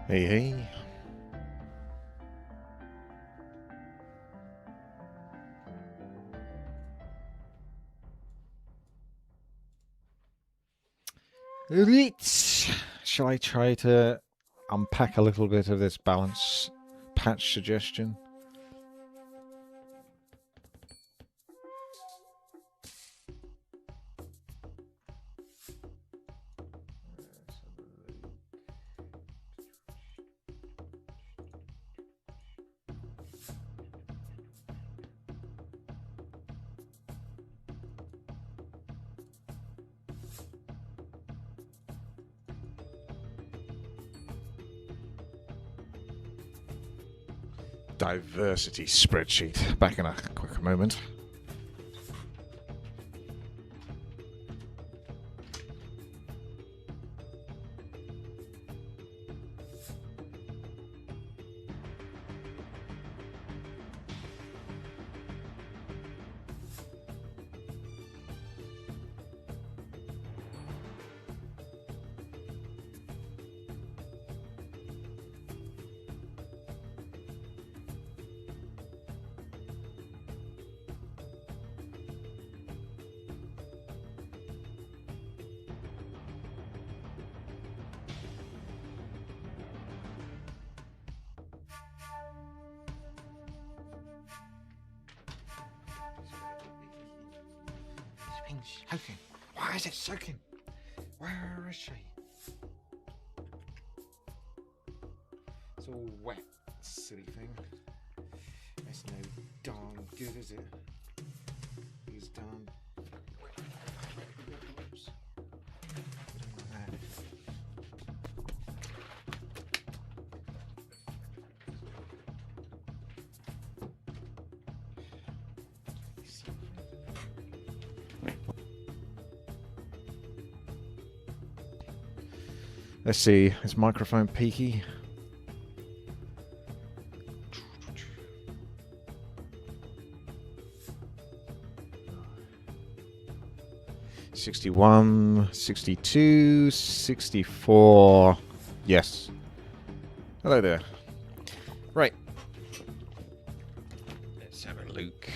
Hey, hey. Right. Shall I try to unpack a little bit of this balance patch suggestion? Diversity spreadsheet. Back in a quick moment. Soaking. Why is it soaking? Where is she? It's all wet, silly thing. That's no darn good, is it? These darn. Oops. Let's see, is microphone peaky? $61, $62, $64. Yes. Hello there. Right. Let's have a look.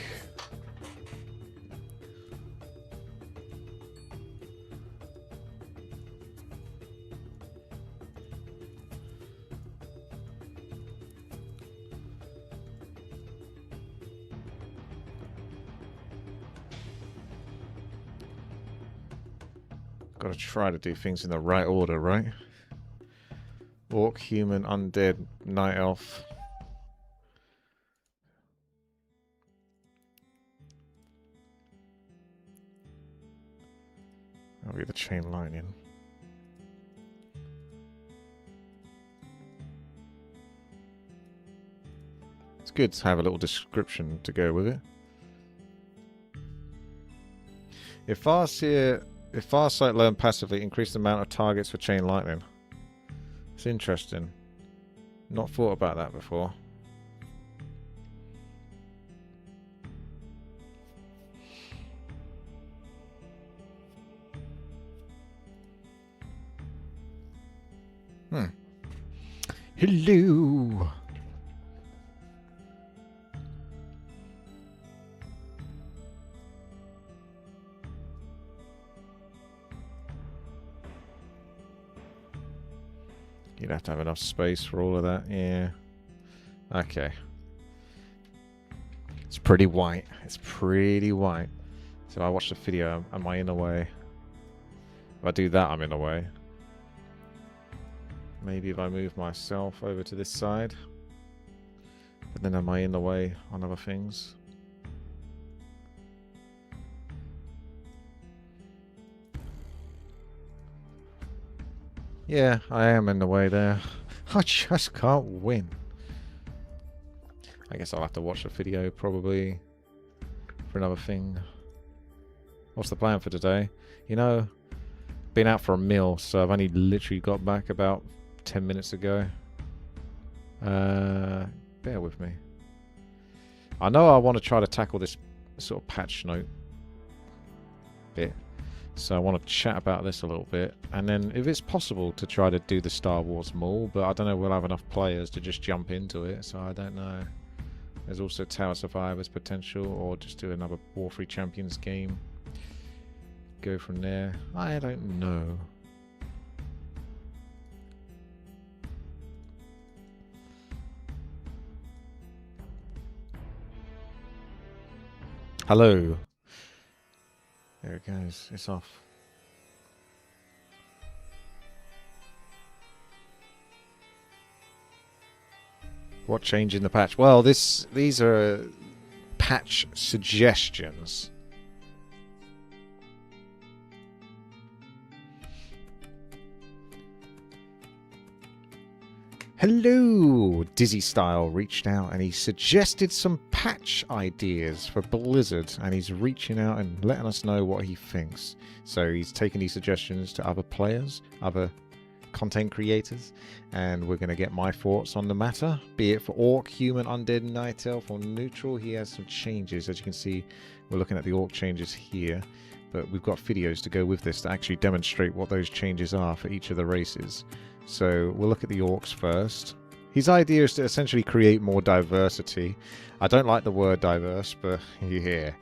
Got to try to do things in the right order, right? Orc, human, undead, night elf. That'll be the chain lightning. It's good to have a little description to go with it. If Farsight learn passively, increase the amount of targets for chain lightning. It's interesting. Not thought about that before. Hello. You'd have to have enough space for all of that, yeah. Okay. It's pretty white. It's pretty white. So I watched the video, am I in the way? If I do that, I'm in the way. Maybe if I move myself over to this side. But then am I in the way on other things? Yeah, I am in the way there. I just can't win. I guess I'll have to watch the video probably for another thing. What's the plan for today? You know, been out for a meal, so I've only literally got back about 10 minutes ago. Bear with me. I know I want to try to tackle this sort of patch note bit. So I want to chat about this a little bit, and then if it's possible to try to do the Star Wars Mall, but I don't know if we'll have enough players to just jump into it, so I don't know. There's also Tower Survivors potential, or just do another Warframe Champions game. Go from there. I don't know. Hello. There it goes. It's off. What change in the patch? Well, these are patch suggestions. Hello! Dizzy Style reached out and he suggested some patch ideas for Blizzard, and he's reaching out and letting us know what he thinks. So he's taking these suggestions to other players, other content creators, and we're going to get my thoughts on the matter, be it for Orc, Human, Undead, Night Elf, or Neutral. He has some changes. As you can see, we're looking at the Orc changes here, but we've got videos to go with this to actually demonstrate what those changes are for each of the races. So we'll look at the Orcs first. His idea is to essentially create more diversity. I don't like the word diverse, but yeah.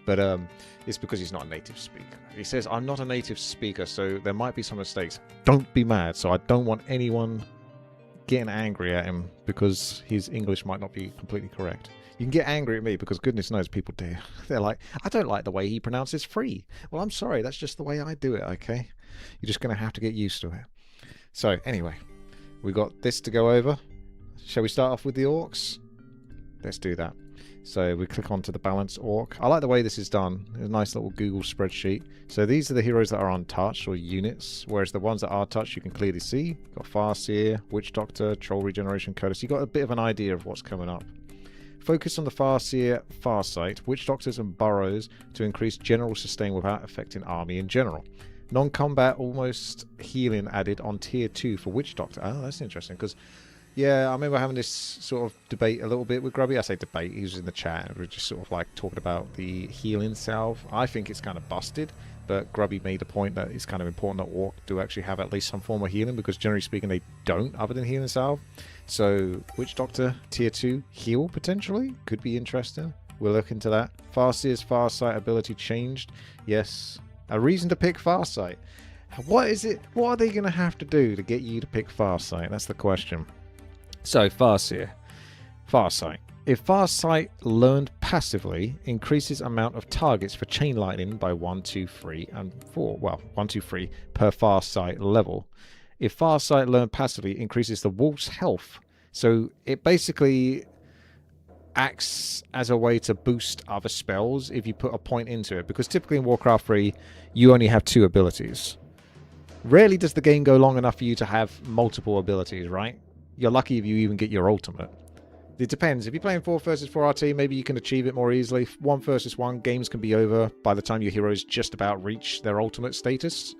But it's because he's not a native speaker. He says, I'm not a native speaker, so there might be some mistakes. Don't be mad. So I don't want anyone getting angry at him because his English might not be completely correct. You can get angry at me because goodness knows people do. They're like, I don't like the way he pronounces free. Well, I'm sorry. That's just the way I do it, okay? You're just going to have to get used to it. So, anyway, we got this to go over. Shall we start off with the Orcs? Let's do that. So we click onto the Balance Orc. I like the way this is done. It's a nice little Google spreadsheet. So these are the heroes that are untouched, or units, whereas the ones that are touched you can clearly see. You've got Farseer, Witch Doctor, Troll Regeneration Coda. So you've got a bit of an idea of what's coming up. Focus on the Farseer, Farsight, Witch Doctors and Burrows to increase general sustain without affecting army in general. Non-combat almost healing added on tier 2 for Witch Doctor. Oh, that's interesting, because yeah, I remember having this sort of debate a little bit with Grubby. I say debate, he was in the chat. We were just sort of like talking about the healing salve. I think it's kind of busted, but Grubby made the point that it's kind of important that Orc do actually have at least some form of healing, because generally speaking they don't, other than healing salve. So Witch Doctor tier 2 heal potentially could be interesting. We'll look into that. Farseer's Farsight ability changed. Yes. A reason to pick Farsight. What is it? What are they going to have to do to get you to pick Farsight? That's the question. So, Farseer. Farsight. If Farsight learned passively, increases amount of targets for Chain Lightning by 1, 2, 3, and 4. Well, 1, 2, 3 per Farsight level. If Farsight learned passively, increases the Wolf's health. So, it basically acts as a way to boost other spells if you put a point into it, because typically in Warcraft 3 you only have 2 abilities. Rarely does the game go long enough for you to have multiple abilities, right? You're lucky if you even get your ultimate. It depends. If you're playing 4 versus 4 RT, maybe you can achieve it more easily. 1 versus 1, games can be over by the time your heroes just about reach their ultimate status.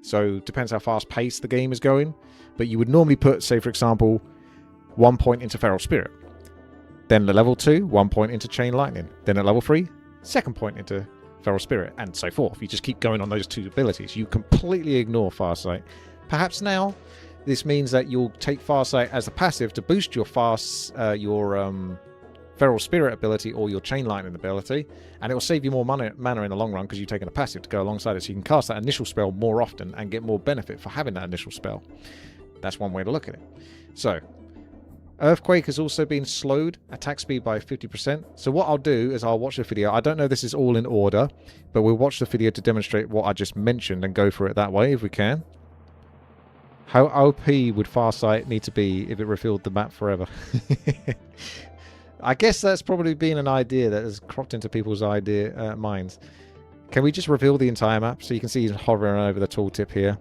So it depends how fast paced the game is going. But you would normally put, say for example, 1 point into Feral Spirit. Then at level 2, 1 point into Chain Lightning. Then at level 3, 2nd point into Feral Spirit, and so forth. You just keep going on those 2 abilities. You completely ignore Farsight. Perhaps now, this means that you'll take Farsight as a passive to boost your Feral Spirit ability or your Chain Lightning ability, and it will save you more mana in the long run because you've taken a passive to go alongside it, so you can cast that initial spell more often and get more benefit for having that initial spell. That's one way to look at it. So, Earthquake has also been slowed, attack speed by 50%. So what I'll do is I'll watch the video. I don't know if this is all in order, but we'll watch the video to demonstrate what I just mentioned and go for it that way if we can. How OP would Farsight need to be if it refilled the map forever? I guess that's probably been an idea that has cropped into people's minds. Can we just reveal the entire map? So you can see he's hovering over the tooltip here.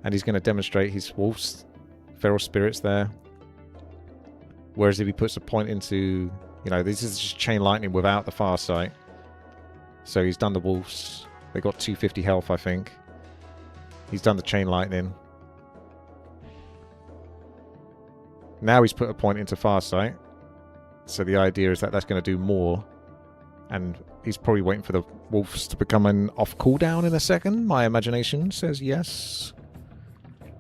And he's going to demonstrate his wolves, feral spirits there. Whereas if he puts a point into, you know, this is just Chain Lightning without the Farsight. So he's done the wolves. They got 250 health, I think. He's done the Chain Lightning. Now he's put a point into Farsight. So the idea is that that's going to do more. And he's probably waiting for the wolves to become an off cooldown in a second. My imagination says yes.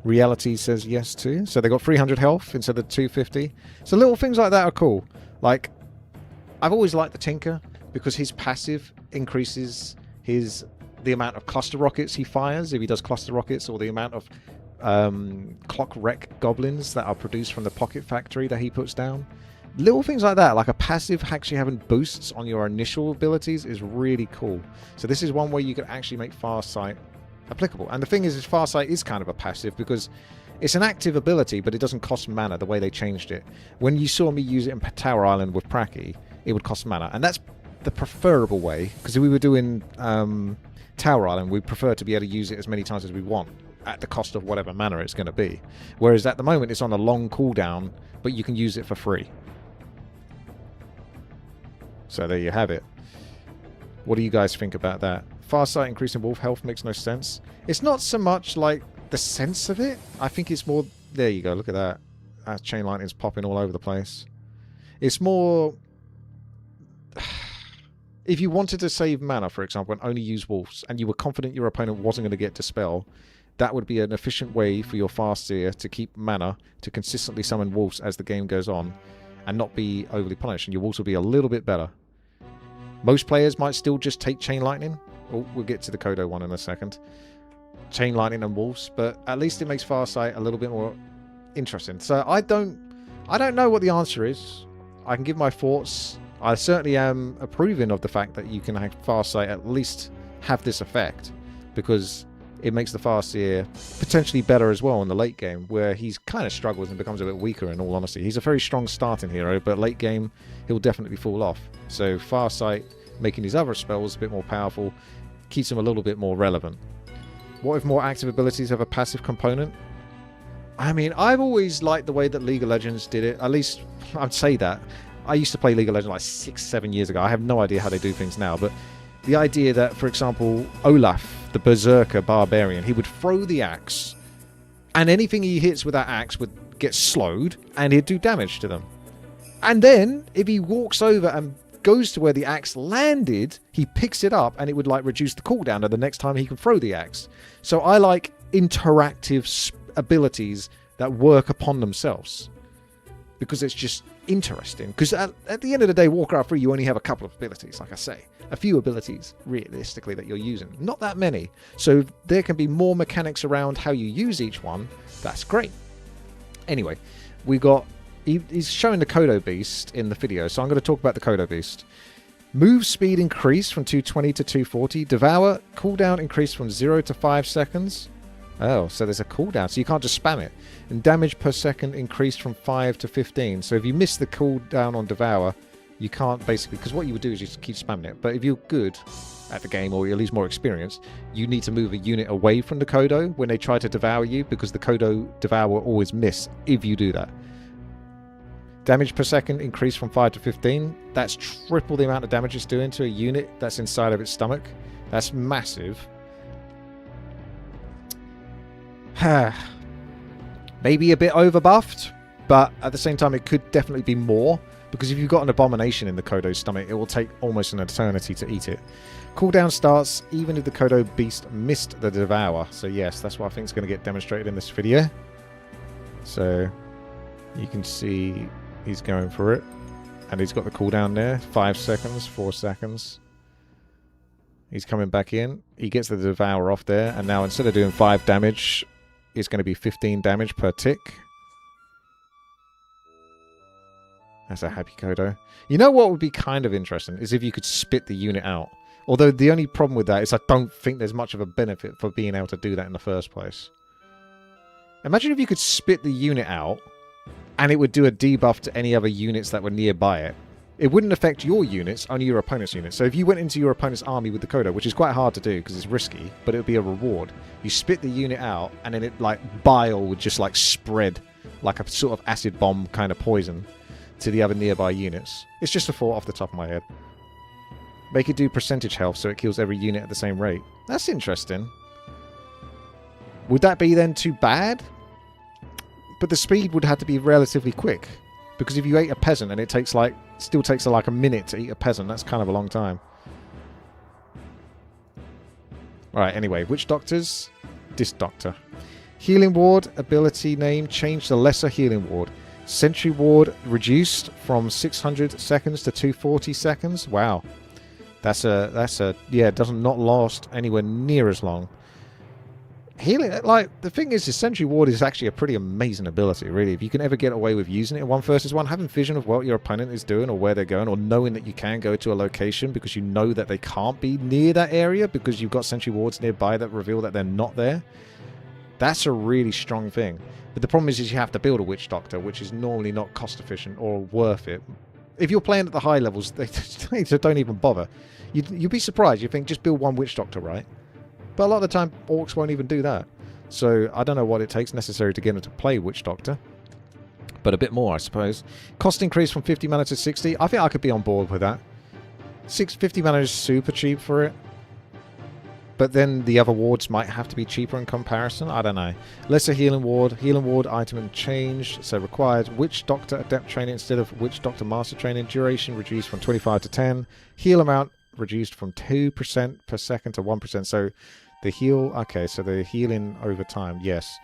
Reality says yes too. So they got 300 health instead of 250. So little things like that are cool. Like, I've always liked the Tinker because his passive increases the amount of cluster rockets he fires if he does cluster rockets, or the amount of clock wreck goblins that are produced from the pocket factory that he puts down. Little things like that, like a passive actually having boosts on your initial abilities, is really cool. So this is one way you can actually make Farsight applicable. And the thing is Farsight is kind of a passive because it's an active ability, but it doesn't cost mana the way they changed it. When you saw me use it in Tower Island with Pracky, it would cost mana. And that's the preferable way, because if we were doing Tower Island, we prefer to be able to use it as many times as we want at the cost of whatever mana it's going to be. Whereas at the moment it's on a long cooldown, but you can use it for free. So there you have it. What do you guys think about that? Farsight increasing wolf health makes no sense. It's not so much like the sense of it. I think it's more... There you go, look at that. That chain lightning's popping all over the place. It's more... If you wanted to save mana, for example, and only use wolves, and you were confident your opponent wasn't going to get Dispel, that would be an efficient way for your Farseer to keep mana to consistently summon wolves as the game goes on, and not be overly punished, and your wolves will be a little bit better. Most players might still just take Chain Lightning. Oh, we'll get to the Kodo one in a second. Chain Lightning and wolves, but at least it makes Farsight a little bit more interesting. So I don't know what the answer is. I can give my thoughts. I certainly am approving of the fact that you can have Farsight at least have this effect, because it makes the Farseer potentially better as well in the late game, where he's kind of struggles and becomes a bit weaker, in all honesty. He's a very strong starting hero, but late game he'll definitely fall off. So Farsight, making his other spells a bit more powerful, keeps him a little bit more relevant. What if more active abilities have a passive component? I mean, I've always liked the way that League of Legends did it. At least I'd say that. I used to play League of Legends like 6-7 years ago. I have no idea how they do things now, but the idea that, for example, Olaf, the Berserker Barbarian, he would throw the axe, and anything he hits with that axe would get slowed, and he'd do damage to them. And then, if he walks over and goes to where the axe landed, he picks it up, and it would like reduce the cooldown to the next time he can throw the axe. So I like interactive abilities that work upon themselves, because it's just interesting. Because at the end of the day, Warcraft 3, you only have a couple of abilities, like I say. A few abilities, realistically, that you're using. Not that many. So there can be more mechanics around how you use each one. That's great. Anyway, we got... He's showing the Kodo Beast in the video, so I'm going to talk about the Kodo Beast. Move speed increased from 220 to 240. Devour cooldown increased from 0 to 5 seconds. Oh, so there's a cooldown, so you can't just spam it. And damage per second increased from 5 to 15. So if you miss the cooldown on Devour, you can't basically... Because what you would do is you just keep spamming it. But if you're good at the game, or at least more experienced, you need to move a unit away from the Kodo when they try to devour you, because the Kodo Devour will always miss if you do that. Damage per second increased from 5 to 15. That's triple the amount of damage it's doing to a unit that's inside of its stomach. That's massive. Maybe a bit overbuffed, but at the same time it could definitely be more, because if you've got an abomination in the Kodo's stomach, it will take almost an eternity to eat it. Cooldown starts even if the Kodo Beast missed the Devour. So yes, that's what I think is going to get demonstrated in this video. So you can see he's going for it, and he's got the cooldown there. 5 seconds, 4 seconds. He's coming back in. He gets the Devour off there, and now instead of doing 5 damage, it's going to be 15 damage per tick. That's a happy Kodo. You know what would be kind of interesting is if you could spit the unit out. Although the only problem with that is I don't think there's much of a benefit for being able to do that in the first place. Imagine if you could spit the unit out and it would do a debuff to any other units that were nearby it. It wouldn't affect your units, only your opponent's units. So if you went into your opponent's army with the Kodo, which is quite hard to do because it's risky, but it would be a reward. You spit the unit out, and then it, like, bile would just, like, spread like a sort of acid bomb kind of poison to the other nearby units. It's just a thought off the top of my head. Make it do percentage health so it kills every unit at the same rate. That's interesting. Would that be then too bad? But the speed would have to be relatively quick. Because if you ate a peasant and it takes like... still takes like a minute to eat a peasant, that's kind of a long time. Right, anyway, Witch Doctors. Disc Doctor. Healing Ward ability name changed to Lesser Healing Ward. Sentry Ward reduced from 600 seconds to 240 seconds. Wow. That's a yeah, it doesn't not last anywhere near as long. Healing, like, the thing is Sentry Ward is actually a pretty amazing ability, really. If you can ever get away with using it in 1 versus 1, having vision of what your opponent is doing or where they're going, or knowing that you can go to a location because you know that they can't be near that area because you've got Sentry Wards nearby that reveal that they're not there. That's a really strong thing. But the problem is you have to build a Witch Doctor, which is normally not cost efficient or worth it. If you're playing at the high levels, they don't even bother. You'd be surprised. You think, just build one Witch Doctor, right? But a lot of the time, orcs won't even do that. So I don't know what it takes necessary to get them to play Witch Doctor. But a bit more, I suppose. Cost increase from 50 mana to 60. I think I could be on board with that. 50 mana is super cheap for it. But then the other wards might have to be cheaper in comparison. I don't know. Lesser Healing Ward. Healing Ward item and change. So required Witch Doctor Adept training instead of Witch Doctor Master training. Duration reduced from 25 to 10. Heal amount reduced from 2% per second to 1%. So the heal... Okay, so the healing over time, yes.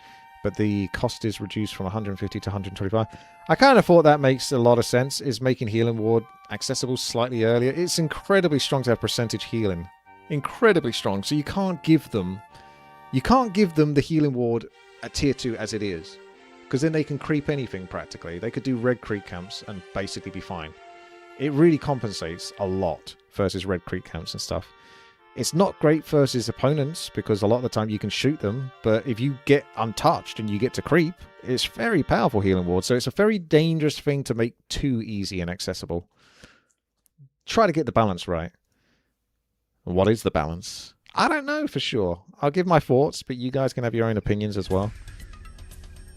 But the cost is reduced from 150 to 125. I kind of thought that makes a lot of sense. Is making Healing Ward accessible slightly earlier. It's incredibly strong to have percentage healing. Incredibly strong, so you can't give them the Healing Ward at tier 2 as it is, because then they can creep anything practically. They could do red creep camps and basically be fine. It really compensates a lot versus red creep camps and stuff. It's not great versus opponents because a lot of the time you can shoot them, but if you get untouched and you get to creep, it's very powerful Healing Ward. So it's a very dangerous thing to make too easy and accessible. Try to get the balance right. What is the balance? I don't know for sure. I'll give my thoughts, but you guys can have your own opinions as well.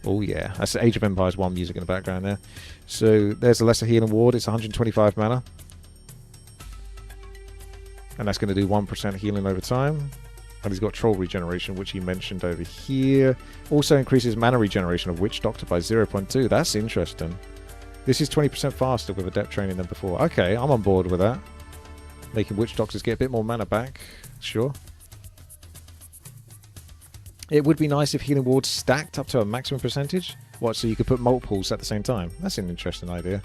Oh yeah, that's Age of Empires 1 music in the background there. So there's a Lesser Healing Ward. It's 125 mana. And that's going to do 1% healing over time. And he's got Troll Regeneration, which he mentioned over here. Also increases mana regeneration of Witch Doctor by 0.2. That's interesting. This is 20% faster with Adept training than before. Okay, I'm on board with that. Making Witch Doctors get a bit more mana back. Sure. It would be nice if Healing Wards stacked up to a maximum percentage. What, so you could put multiples at the same time? That's an interesting idea.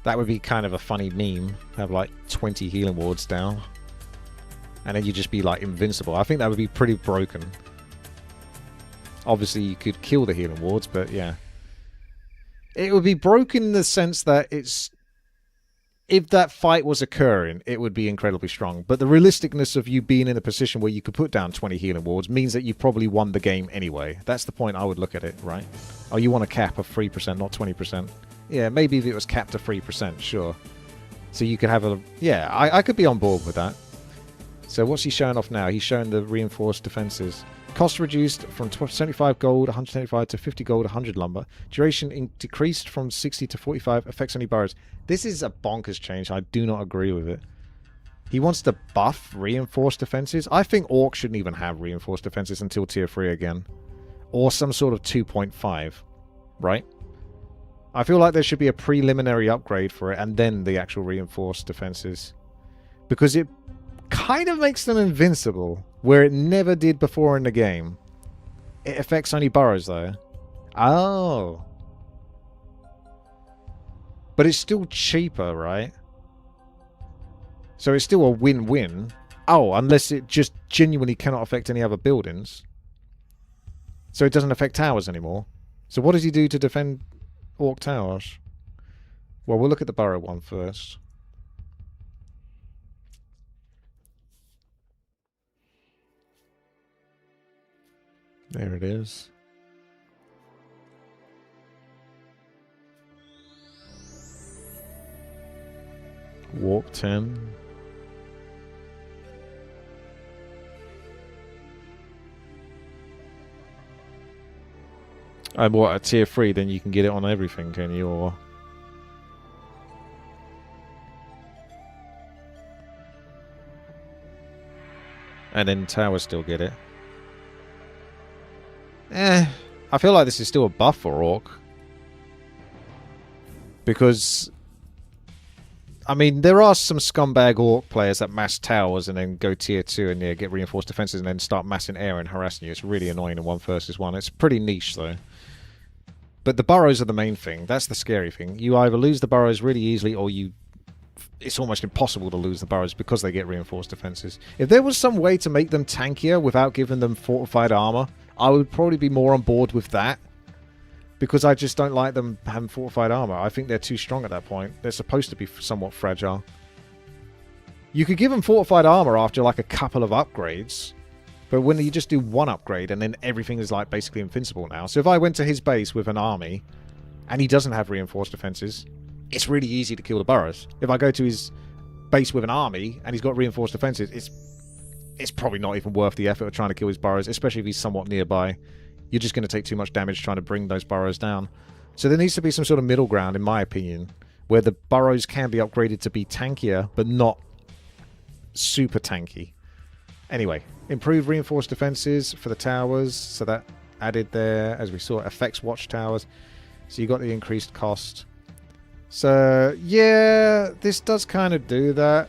That would be kind of a funny meme. Have like 20 Healing Wards down. And then you'd just be like invincible. I think that would be pretty broken. Obviously you could kill the Healing Wards, but yeah. It would be broken in the sense that it's... If that fight was occurring, it would be incredibly strong. But the realisticness of you being in a position where you could put down 20 Healing Wards means that you've probably won the game anyway. That's the point I would look at it, right? Oh, you want a cap of 3%, not 20%. Yeah, maybe if it was capped to 3%, sure. So you could have a... Yeah, I could be on board with that. So what's he showing off now? He's showing the reinforced defenses. Cost reduced from 75 gold, 175 to 50 gold, 100 lumber. Duration decreased from 60 to 45. Affects only burrows. This is a bonkers change. I do not agree with it. He wants to buff reinforced defenses. I think orcs shouldn't even have reinforced defenses until tier 3 again. Or some sort of 2.5. Right? I feel like there should be a preliminary upgrade for it and then the actual reinforced defenses. Because it kind of makes them invincible, where it never did before in the game. It affects only burrows, though. Oh. But it's still cheaper, right? So it's still a win-win. Oh, unless it just genuinely cannot affect any other buildings. So it doesn't affect towers anymore. So what does he do to defend orc towers? Well, we'll look at the burrow one first. There it is. Walk 10. And what, at tier 3, then you can get it on everything, can you? Or... And then towers still get it. I feel like this is still a buff for orc. Because I mean, there are some scumbag orc players that mass towers and then go tier 2 and get reinforced defenses and then start massing air and harassing you. It's really annoying in 1 versus 1. It's pretty niche, though. But the burrows are the main thing. That's the scary thing. You either lose the burrows really easily or it's almost impossible to lose the burrows because they get reinforced defenses. If there was some way to make them tankier without giving them fortified armor, I would probably be more on board with that. Because I just don't like them having fortified armor. I think they're too strong at that point. They're supposed to be somewhat fragile. You could give them fortified armor after like a couple of upgrades. But when you just do one upgrade and then everything is like basically invincible now. So if I went to his base with an army and he doesn't have reinforced defenses, it's really easy to kill the burrows. If I go to his base with an army and he's got reinforced defenses, it's probably not even worth the effort of trying to kill his burrows, especially if he's somewhat nearby. You're just going to take too much damage trying to bring those burrows down. So there needs to be some sort of middle ground, in my opinion, where the burrows can be upgraded to be tankier, but not super tanky. Anyway, improved reinforced defenses for the towers. So that added there, as we saw, affects watchtowers. So you got the increased cost. So, yeah, this does kind of do that.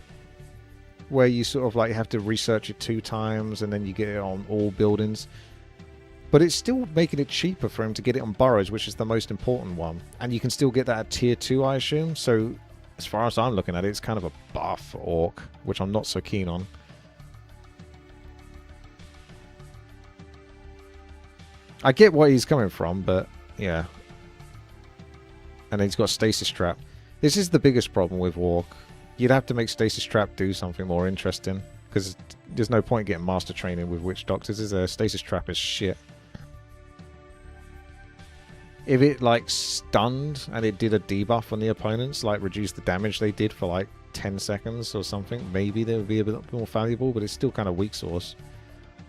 Where you sort of like have to research it 2 times and then you get it on all buildings. But it's still making it cheaper for him to get it on burrows, which is the most important one. And you can still get that at tier 2, I assume. So, as far as I'm looking at it, it's kind of a buff orc, which I'm not so keen on. I get where he's coming from, but yeah. And then he's got Stasis Trap. This is the biggest problem with orc. You'd have to make Stasis Trap do something more interesting. Because there's no point getting master training with Witch Doctors, is there? Stasis Trap is shit. If it, like, stunned and it did a debuff on the opponents, like, reduced the damage they did for, like, 10 seconds or something, maybe they would be a bit more valuable, but it's still kind of weak source.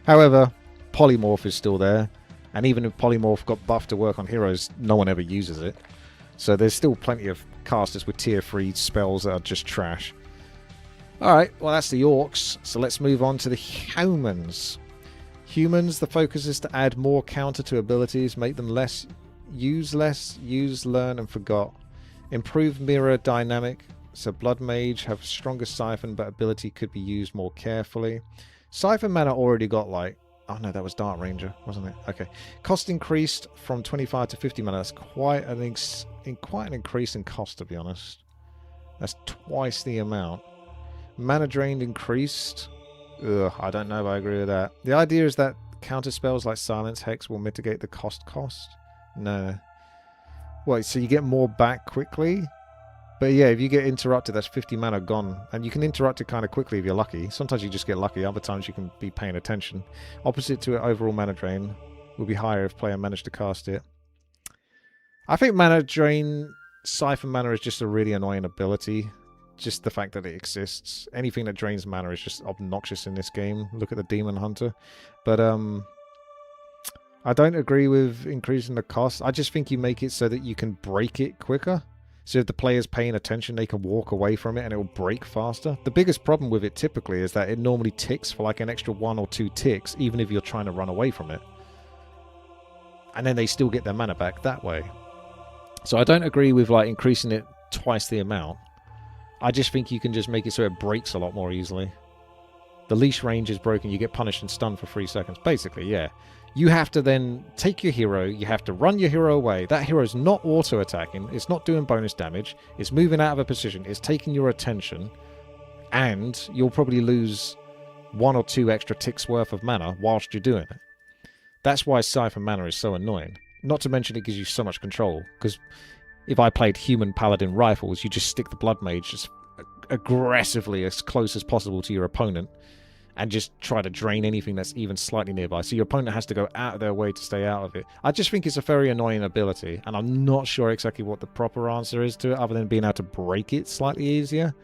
However, Polymorph is still there, and even if Polymorph got buffed to work on heroes, no one ever uses it. So there's still plenty of casters with tier 3 spells that are just trash. Alright, well that's the orcs, so let's move on to the humans. Humans, the focus is to add more counter to abilities, make them less, use, learn, and forgot. Improve mirror dynamic, so Blood Mage have stronger Siphon, but ability could be used more carefully. Siphon mana already got like, oh no, that was Dart Ranger, wasn't it? Okay. Cost increased from 25 to 50 mana, that's quite an increase in cost, to be honest. That's twice the amount. Mana drained increased. Ugh, I don't know if I agree with that. The idea is that counter spells like Silence Hex will mitigate the cost. No. Wait, so you get more back quickly? But yeah, if you get interrupted, that's 50 mana gone. And you can interrupt it kind of quickly if you're lucky. Sometimes you just get lucky, other times you can be paying attention. Opposite to it, overall mana drain will be higher if player managed to cast it. I think mana drain, Siphon mana is just a really annoying ability. Just the fact that it exists. Anything that drains mana is just obnoxious in this game. Look at the Demon Hunter. But I don't agree with increasing the cost. I just think you make it so that you can break it quicker. So if the player's paying attention, they can walk away from it and it will break faster. The biggest problem with it typically is that it normally ticks for like an extra 1 or 2 ticks, even if you're trying to run away from it. And then they still get their mana back that way. So I don't agree with like increasing it twice the amount. I just think you can just make it so it breaks a lot more easily. The leash range is broken, you get punished and stunned for 3 seconds. Basically, yeah. You have to then take your hero, you have to run your hero away. That hero's not auto-attacking, it's not doing bonus damage, it's moving out of a position, it's taking your attention, and you'll probably lose 1 or 2 extra ticks worth of mana whilst you're doing it. That's why Siphon mana is so annoying. Not to mention it gives you so much control, because if I played human paladin rifles, you just stick the Blood Mage as aggressively as close as possible to your opponent and just try to drain anything that's even slightly nearby. So your opponent has to go out of their way to stay out of it. I just think it's a very annoying ability, and I'm not sure exactly what the proper answer is to it, other than being able to break it slightly easier.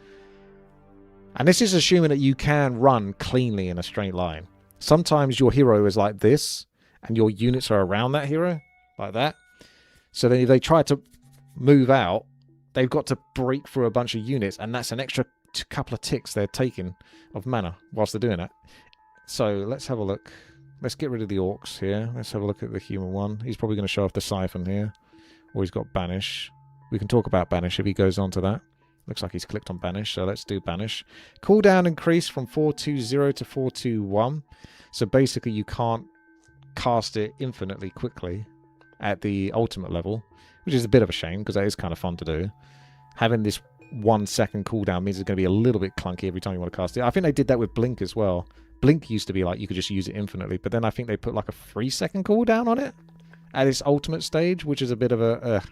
And this is assuming that you can run cleanly in a straight line. Sometimes your hero is like this, and your units are around that hero, like that. So then if they try to move out, they've got to break through a bunch of units, and that's an extra couple of ticks they're taking of mana whilst they're doing it. So let's have a look. Let's get rid of the orcs here. Let's have a look at the human one. He's probably going to show off the Siphon here, or he's got Banish. We can talk about Banish if he goes on to that. Looks like he's clicked on banish, so let's do banish. Cooldown increase from 420 to 421. So basically you can't cast it infinitely quickly at the ultimate level, which is a bit of a shame because that is kind of fun to do. Having this 1 second cooldown means it's going to be a little bit clunky every time you want to cast it. I think they did that with Blink as well. Blink used to be like you could just use it infinitely, but then I think they put like a 3 second cooldown on it at its ultimate stage, which is a bit of a...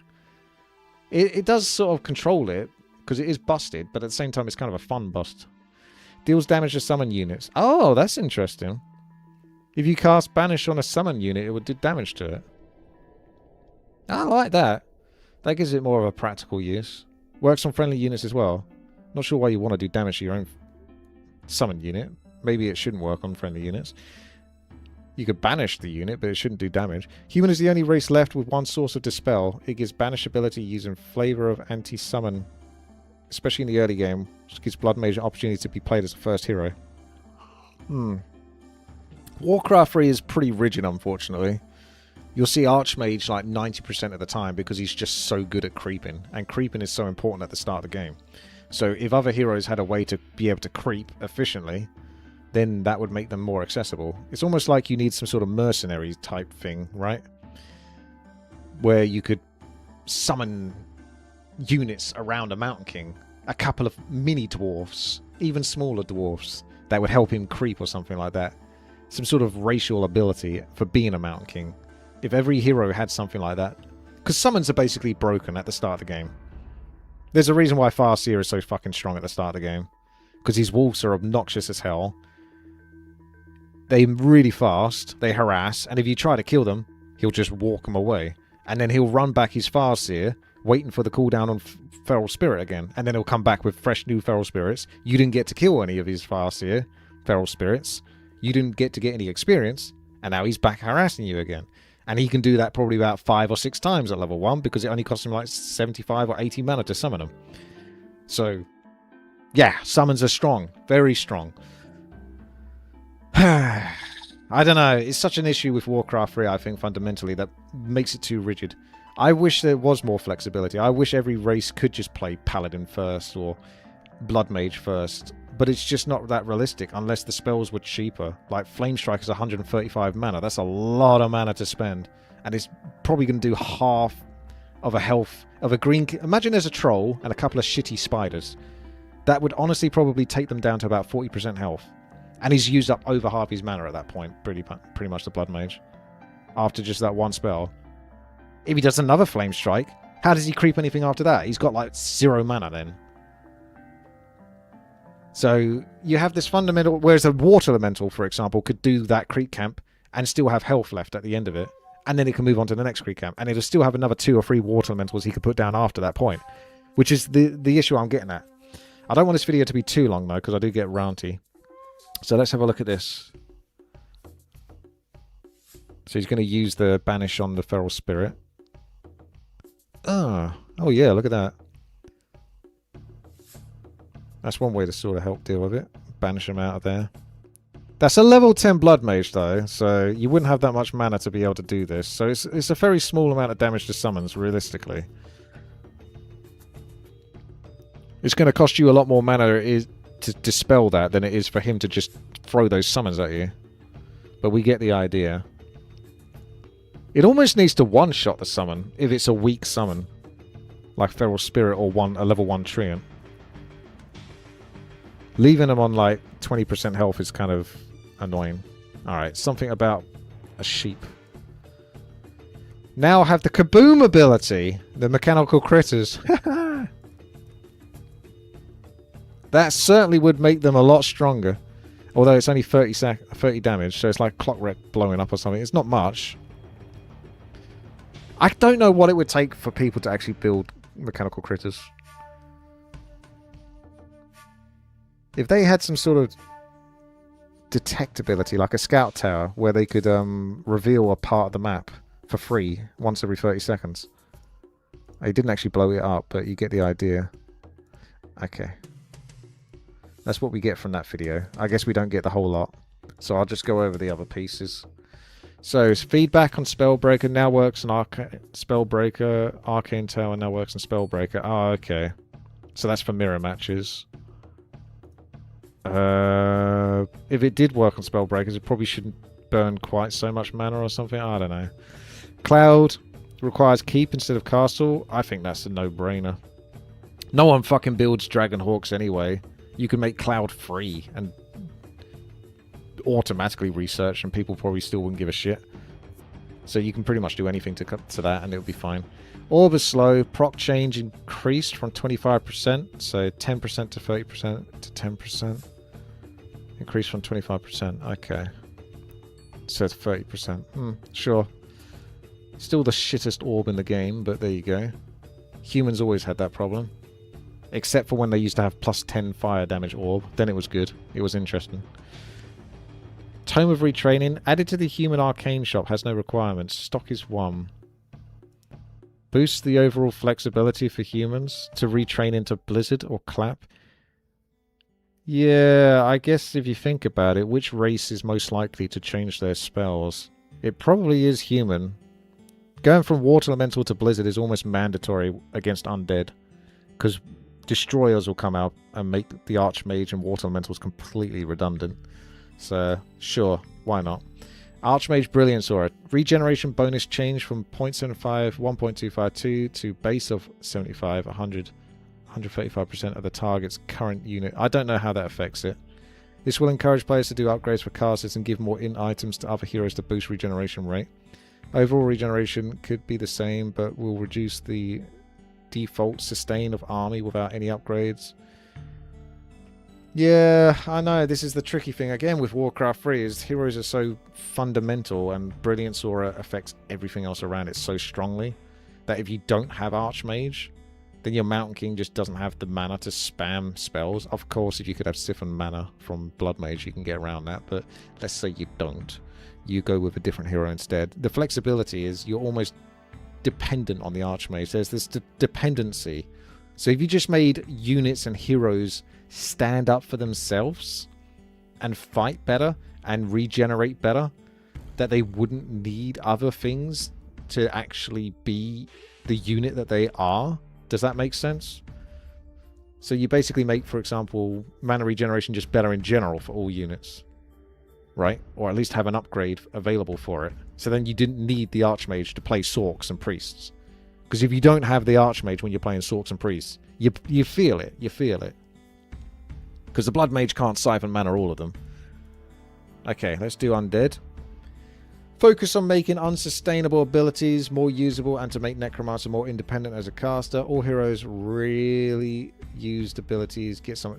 It does sort of control it, because it is busted, but at the same time it's kind of a fun bust. Deals damage to summon units. Oh, that's interesting. If you cast Banish on a summon unit, it would do damage to it. I like that. That gives it more of a practical use. Works on friendly units as well. Not sure why you want to do damage to your own summon unit. Maybe it shouldn't work on friendly units. You could banish the unit, but it shouldn't do damage. Human is the only race left with one source of Dispel. It gives banish ability using Flavor of Anti-Summon, especially in the early game, which gives Blood Mage an opportunity to be played as a first hero. Warcraft 3 is pretty rigid, unfortunately. You'll see Archmage like 90% of the time because he's just so good at creeping, and creeping is so important at the start of the game. So if other heroes had a way to be able to creep efficiently, then that would make them more accessible. It's almost like you need some sort of mercenary type thing, right? Where you could summon units around a Mountain King, a couple of mini dwarfs, even smaller dwarfs, that would help him creep or something like that. Some sort of racial ability for being a Mountain King. If every hero had something like that. Because summons are basically broken at the start of the game. There's a reason why Farseer is so fucking strong at the start of the game. Because these wolves are obnoxious as hell. They're really fast, they harass, and if you try to kill them, he'll just walk them away. And then he'll run back his Farseer, waiting for the cooldown on Feral Spirit again. And then he'll come back with fresh new Feral Spirits. You didn't get to kill any of his Farseer, Feral Spirits. You didn't get to get any experience, and now he's back harassing you again. And he can do that probably about 5 or 6 times at level 1, because it only costs him like 75 or 80 mana to summon them. So, yeah, summons are strong. Very strong. I don't know. It's such an issue with Warcraft 3, I think, fundamentally, that makes it too rigid. I wish there was more flexibility. I wish every race could just play Paladin first or Blood Mage first. But it's just not that realistic unless the spells were cheaper. Like Flame Strike is 135 mana. That's a lot of mana to spend. And it's probably going to do half of a health of a green... Imagine there's a troll and a couple of shitty spiders. That would honestly probably take them down to about 40% health. And he's used up over half his mana at that point. Pretty much the Blood Mage. After just that one spell. If he does another Flame Strike, how does he creep anything after that? He's got like 0 mana then. So you have this fundamental... Whereas a Water Elemental, for example, could do that creep camp and still have health left at the end of it. And then it can move on to the next creep camp. And it'll still have another 2 or 3 Water Elementals he could put down after that point. Which is the issue I'm getting at. I don't want this video to be too long, though, because I do get ranty. So let's have a look at this. So he's going to use the Banish on the Feral Spirit. Oh yeah, look at that. That's one way to sort of help deal with it. Banish him out of there. That's a level 10 Blood Mage, though, so you wouldn't have that much mana to be able to do this. So it's a very small amount of damage to summons, realistically. It's going to cost you a lot more mana to dispel that than it is for him to just throw those summons at you. But we get the idea. It almost needs to one-shot the summon if it's a weak summon. Like Feral Spirit or a level 1 Treant. Leaving them on like 20% health is kind of annoying. Alright, something about a sheep. Now I have the Kaboom ability. The mechanical critters. That certainly would make them a lot stronger. Although it's only 30 damage, so it's like Clockwork blowing up or something. It's not much. I don't know what it would take for people to actually build mechanical critters. If they had some sort of detectability, like a scout tower, where they could reveal a part of the map for free once every 30 seconds. I didn't actually blow it up, but you get the idea. Okay. That's what we get from that video. I guess we don't get the whole lot. So I'll just go over the other pieces. So feedback on Spellbreaker now works on Spellbreaker, Arcane Tower now works on Spellbreaker. Oh, okay. So that's for mirror matches. If it did work on spell breakers, it probably shouldn't burn quite so much mana or something. I don't know. Cloud requires keep instead of castle. I think that's a no-brainer. No one fucking builds Dragon Hawks anyway. You can make Cloud free and automatically research, and people probably still wouldn't give a shit. So you can pretty much do anything to that, and it'll be fine. Orb is slow. Proc change increased from 25%, so 10% to 30% to 10%. Increased from 25%. Okay. It says 30%. Sure. Still the shittest orb in the game, but there you go. Humans always had that problem. Except for when they used to have plus 10 fire damage orb. Then it was good. It was interesting. Tome of Retraining. Added to the human arcane shop. Has no requirements. Stock is 1. Boosts the overall flexibility for humans to retrain into Blizzard or Clap. Yeah, I guess if you think about it, which race is most likely to change their spells? It probably is human. Going from Water Elemental to Blizzard is almost mandatory against Undead, because Destroyers will come out and make the Archmage and Water Elementals completely redundant. So, sure, why not? Archmage Brilliance Aura. Regeneration bonus change from 0.75, 1.252 to base of 75, 100, 135% of the target's current unit. I don't know how that affects it. This will encourage players to do upgrades for casters and give more in items to other heroes to boost regeneration rate. Overall regeneration could be the same, but will reduce the default sustain of army without any upgrades. Yeah, I know, this is the tricky thing again with Warcraft 3, is heroes are so fundamental and Brilliance Aura affects everything else around it so strongly that if you don't have Archmage, then your Mountain King just doesn't have the mana to spam spells. Of course, if you could have Siphon mana from Blood Mage, you can get around that, but let's say you don't. You go with a different hero instead. The flexibility is you're almost dependent on the Archmage. There's this dependency. So if you just made units and heroes stand up for themselves and fight better and regenerate better, that they wouldn't need other things to actually be the unit that they are. Does that make sense? So you basically make, for example, mana regeneration just better in general for all units, right? Or at least have an upgrade available for it. So then you didn't need the Archmage to play Sorks and Priests. Because if you don't have the Archmage when you're playing Sorks and Priests, you feel it. You feel it. Because the Blood Mage can't siphon mana all of them. Okay, let's do Undead. Focus on making unsustainable abilities more usable and to make Necromancer more independent as a caster. All heroes rarely used abilities get some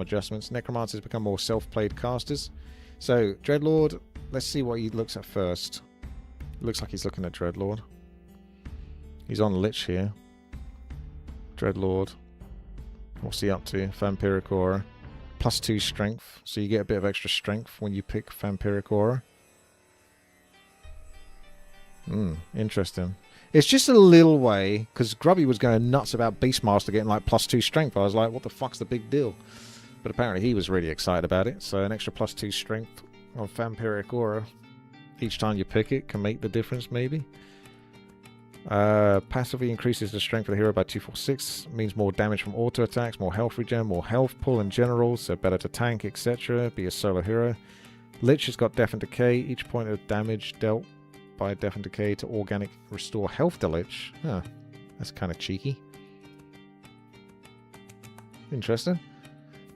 adjustments. Necromancers become more self-played casters. So, Dreadlord, let's see what he looks at first. Looks like he's looking at Dreadlord. He's on Lich here. Dreadlord. What's he up to? Vampiric Aura. +2 strength. So you get a bit of extra strength when you pick Vampiric Aura. Interesting. It's just a little way, because Grubby was going nuts about Beastmaster getting like +2 strength. I was like, what the fuck's the big deal? But apparently he was really excited about it. So an extra +2 strength on Vampiric Aura each time you pick it can make the difference, maybe. Passively increases the strength of the hero by 246. Means more damage from auto attacks, more health regen, more health pull in general, so better to tank, etc. Be a solo hero. Lich has got Death and Decay. Each point of damage dealt by Death and Decay to organic restore health to Lich. Huh, that's kind of cheeky. Interesting.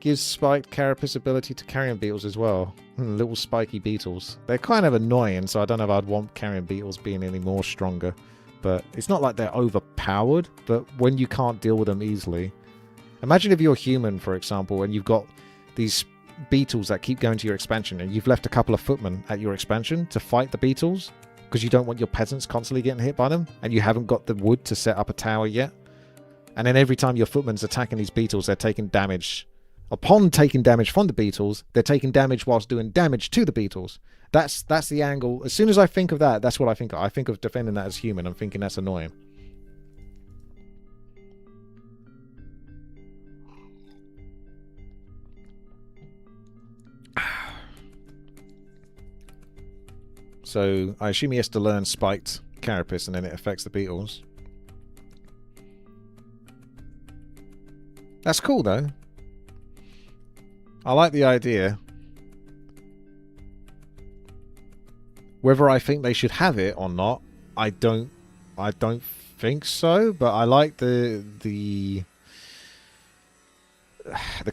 Gives spiked carapace ability to carrion beetles as well. Little spiky beetles. They're kind of annoying, so I don't know if I'd want carrion beetles being any more stronger. But it's not like they're overpowered, but when you can't deal with them easily. Imagine if you're human, for example, and you've got these beetles that keep going to your expansion, and you've left a couple of footmen at your expansion to fight the beetles, because you don't want your peasants constantly getting hit by them, and you haven't got the wood to set up a tower yet. And then every time your footman's attacking these beetles, they're taking damage. Upon taking damage from the beetles, they're taking damage whilst doing damage to the beetles. That's the angle. As soon as I think of that, that's what I think of. I think of defending that as human. I'm thinking that's annoying. So I assume he has to learn spiked carapace and then it affects the beetles. That's cool though. I like the idea. Whether I think they should have it or not, I don't think so, but I like the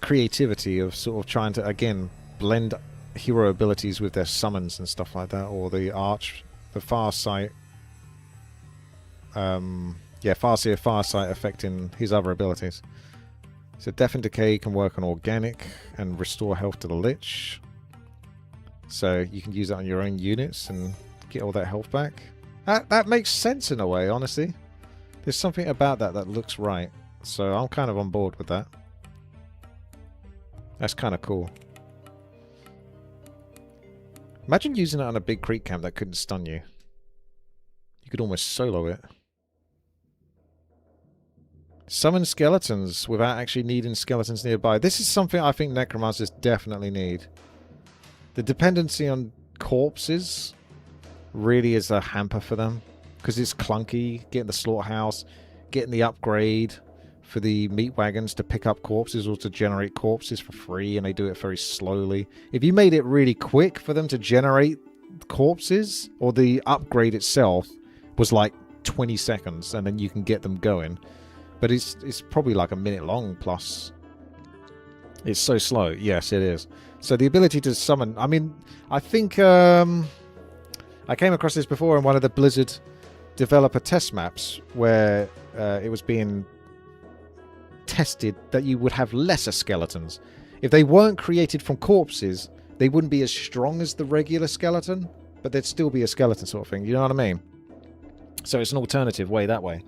creativity of sort of trying to, again, blend hero abilities with their summons and stuff like that, or the Farsight, Farsight affecting his other abilities. So Death and Decay can work on organic and restore health to the Lich. So you can use that on your own units and get all that health back. That makes sense in a way, honestly. There's something about that that looks right. So I'm kind of on board with that. That's kind of cool. Imagine using it on a big creep camp that couldn't stun you. You could almost solo it. Summon skeletons without actually needing skeletons nearby. This is something I think necromancers definitely need. The dependency on corpses really is a hamper for them. Because it's clunky, getting the slaughterhouse, getting the upgrade for the meat wagons to pick up corpses or to generate corpses for free, and they do it very slowly. If you made it really quick for them to generate corpses, or the upgrade itself was like 20 seconds, and then you can get them going. But it's probably like a minute long plus. It's so slow. Yes, it is. So the ability to summon... I mean, I think I came across this before in one of the Blizzard developer test maps where it was being tested that you would have lesser skeletons. If they weren't created from corpses, they wouldn't be as strong as the regular skeleton, but they'd still be a skeleton sort of thing. You know what I mean? So it's an alternative way that way.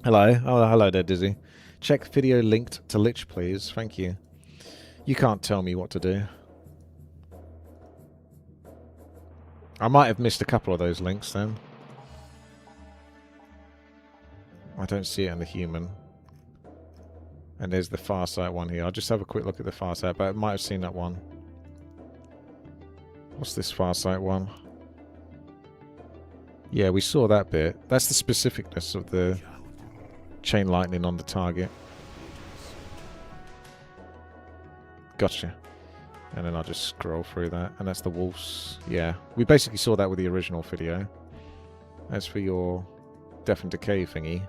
Hello. Oh, hello there, Dizzy. Check video linked to Lich, please. Thank you. You can't tell me what to do. I might have missed a couple of those links then. I don't see it in the human. And there's the Farsight one here. I'll just have a quick look at the Farsight, but I might have seen that one. What's this Farsight one? Yeah, we saw that bit. That's the specificness of the chain lightning on the target. Gotcha. And then I'll just scroll through that. And that's the wolves. Yeah. We basically saw that with the original video. As for your Death and Decay thingy.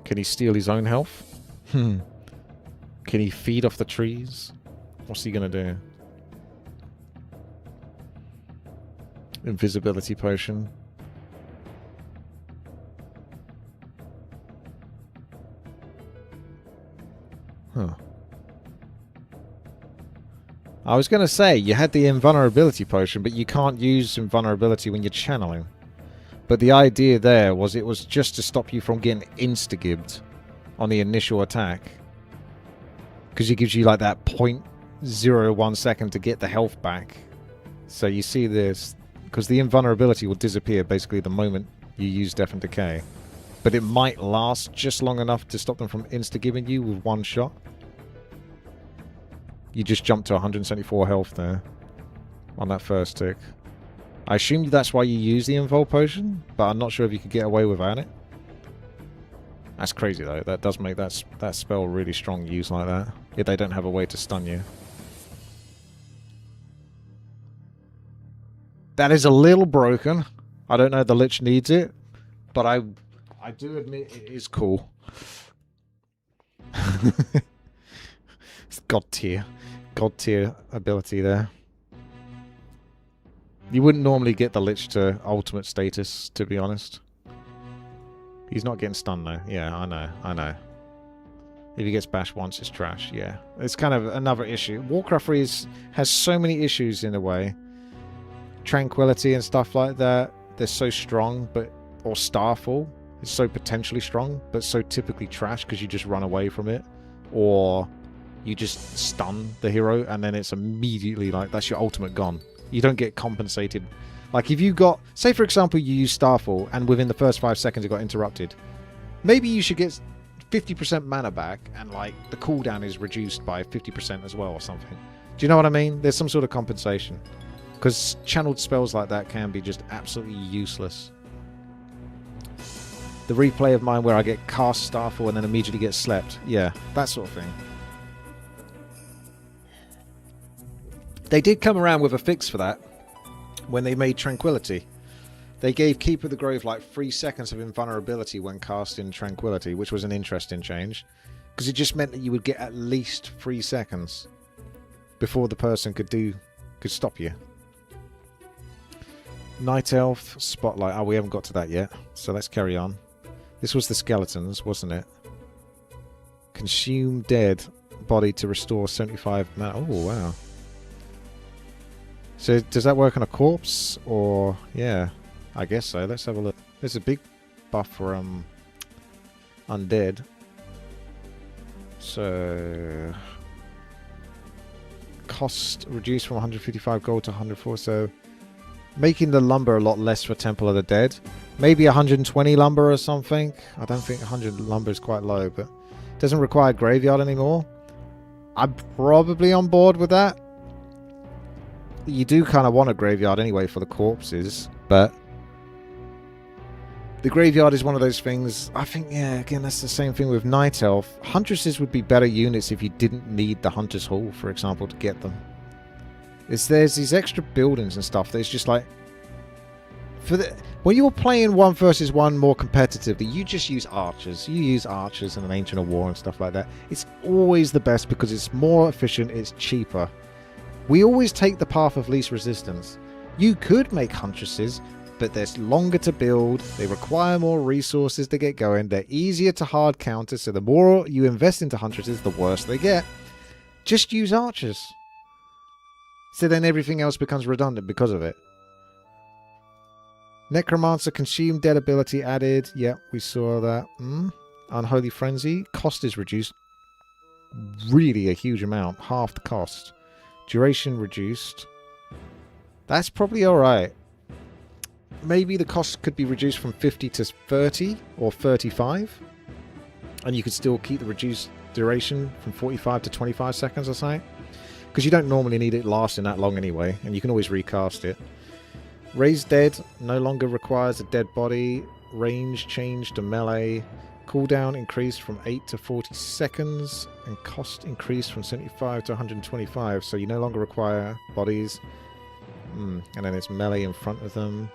Can he steal his own health? Can he feed off the trees? What's he gonna do? Invisibility potion. Huh. I was going to say, you had the invulnerability potion, but you can't use invulnerability when you're channeling. But the idea there was it was just to stop you from getting insta-gibbed on the initial attack. Because it gives you like that 0.01 second to get the health back. So you see this, because the invulnerability will disappear basically the moment you use Death and Decay. But it might last just long enough to stop them from insta-gibbing you with one shot. You just jumped to 174 health there on that first tick. I assume that's why you use the invul potion, but I'm not sure if you could get away without it. That's crazy though. That does make that spell really strong used like that. If they don't have a way to stun you. That is a little broken. I don't know if the Lich needs it, but I do admit it is cool. It's god tier ability there. You wouldn't normally get the Lich to ultimate status, to be honest. He's not getting stunned though. Yeah, I know. If he gets bashed once, it's trash. Yeah, it's kind of another issue. Warcraft 3 has so many issues in a way. Tranquility and stuff like that. They're so strong, or Starfall is so potentially strong, but so typically trash because you just run away from it, or you just stun the hero and then it's immediately like that's your ultimate gone. You don't get compensated. Like if you got, say for example, you use Starfall and within the first 5 seconds it got interrupted. Maybe you should get 50% mana back and like the cooldown is reduced by 50% as well or something. Do you know what I mean? There's some sort of compensation. Because channeled spells like that can be just absolutely useless. The replay of mine where I get cast Starfall and then immediately get slept. Yeah, that sort of thing. They did come around with a fix for that when they made Tranquility. They gave Keeper of the Grove like 3 seconds of invulnerability when casting Tranquility, which was an interesting change. Because it just meant that you would get at least 3 seconds before the person could stop you. Night Elf, Spotlight. Oh, we haven't got to that yet, so let's carry on. This was the skeletons, wasn't it? Consume dead body to restore 75 mana. Oh, wow. So does that work on a corpse? Or, yeah, I guess so. Let's have a look. There's a big buff for Undead. So, cost reduced from 155 gold to 104, so making the lumber a lot less for Temple of the Dead. Maybe 120 lumber or something. I don't think 100 lumber is quite low, but it doesn't require graveyard anymore. I'm probably on board with that. You do kind of want a graveyard anyway for the corpses, but the graveyard is one of those things. I think, yeah, again, that's the same thing with Night Elf. Huntresses would be better units if you didn't need the Hunter's Hall, for example, to get them. There's these extra buildings and stuff. There's just like, when you're playing 1 versus 1 more competitively, you just use archers. You use archers and an Ancient of War and stuff like that. It's always the best because it's more efficient. It's cheaper. We always take the path of least resistance. You could make Huntresses, but they're longer to build. They require more resources to get going. They're easier to hard counter, so the more you invest into Huntresses, the worse they get. Just use archers. So then everything else becomes redundant because of it. Necromancer, consume dead ability added. Yep, we saw that. Unholy Frenzy. Cost is reduced. Really a huge amount. Half the cost. Duration reduced. That's probably alright. Maybe the cost could be reduced from 50 to 30 or 35. And you could still keep the reduced duration from 45 to 25 seconds or something. Because you don't normally need it lasting that long anyway. And you can always recast it. Raise Dead no longer requires a dead body. Range changed to melee. Cooldown increased from 8 to 40 seconds. And cost increased from 75 to 125. So you no longer require bodies. And then it's melee in front of them.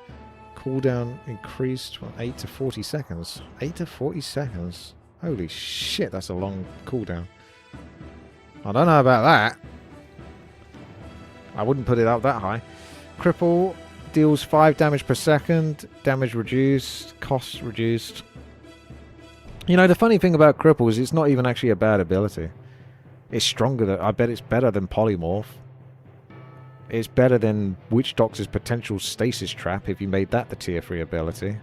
Cooldown increased from 8 to 40 seconds. 8 to 40 seconds. Holy shit, that's a long cooldown. I don't know about that. I wouldn't put it up that high. Cripple deals 5 damage per second. Damage reduced. Cost reduced. You know, the funny thing about Cripple is it's not even actually a bad ability. It's stronger than... I bet it's better than Polymorph. It's better than Witch Doctor's potential stasis trap if you made that the tier 3 ability.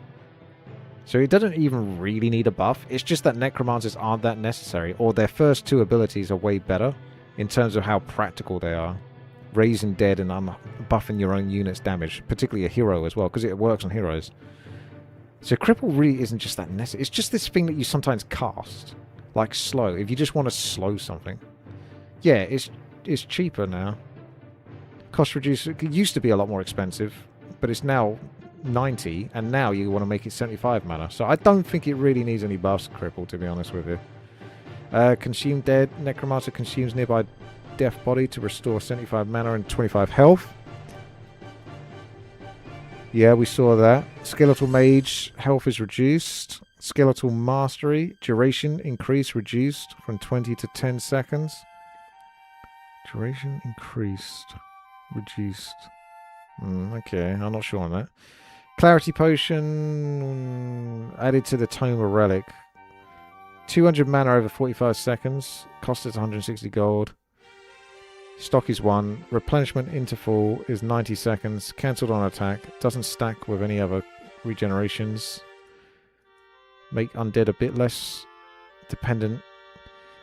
So it doesn't even really need a buff. It's just that Necromancers aren't that necessary. Or their first 2 abilities are way better in terms of how practical they are. Raising Dead and buffing your own unit's damage. Particularly a hero as well, because it works on heroes. So Cripple really isn't just that necessary. It's just this thing that you sometimes cast. Like slow. If you just want to slow something. Yeah, it's cheaper now. Cost reduced. It used to be a lot more expensive, but it's now 90, and now you want to make it 75 mana. So I don't think it really needs any buffs, Cripple, to be honest with you. Consume Dead. Necromancer consumes nearby death body to restore 75 mana and 25 health. Yeah, we saw that. Skeletal Mage. Health is reduced. Skeletal Mastery. Duration increased, reduced from 20 to 10 seconds. Duration increased. Reduced. Okay, I'm not sure on that. Clarity Potion added to the Tome of Relic. 200 mana over 45 seconds. Cost is 160 gold. Stock is 1. Replenishment interval is 90 seconds. Cancelled on attack. Doesn't stack with any other regenerations. Make Undead a bit less dependent.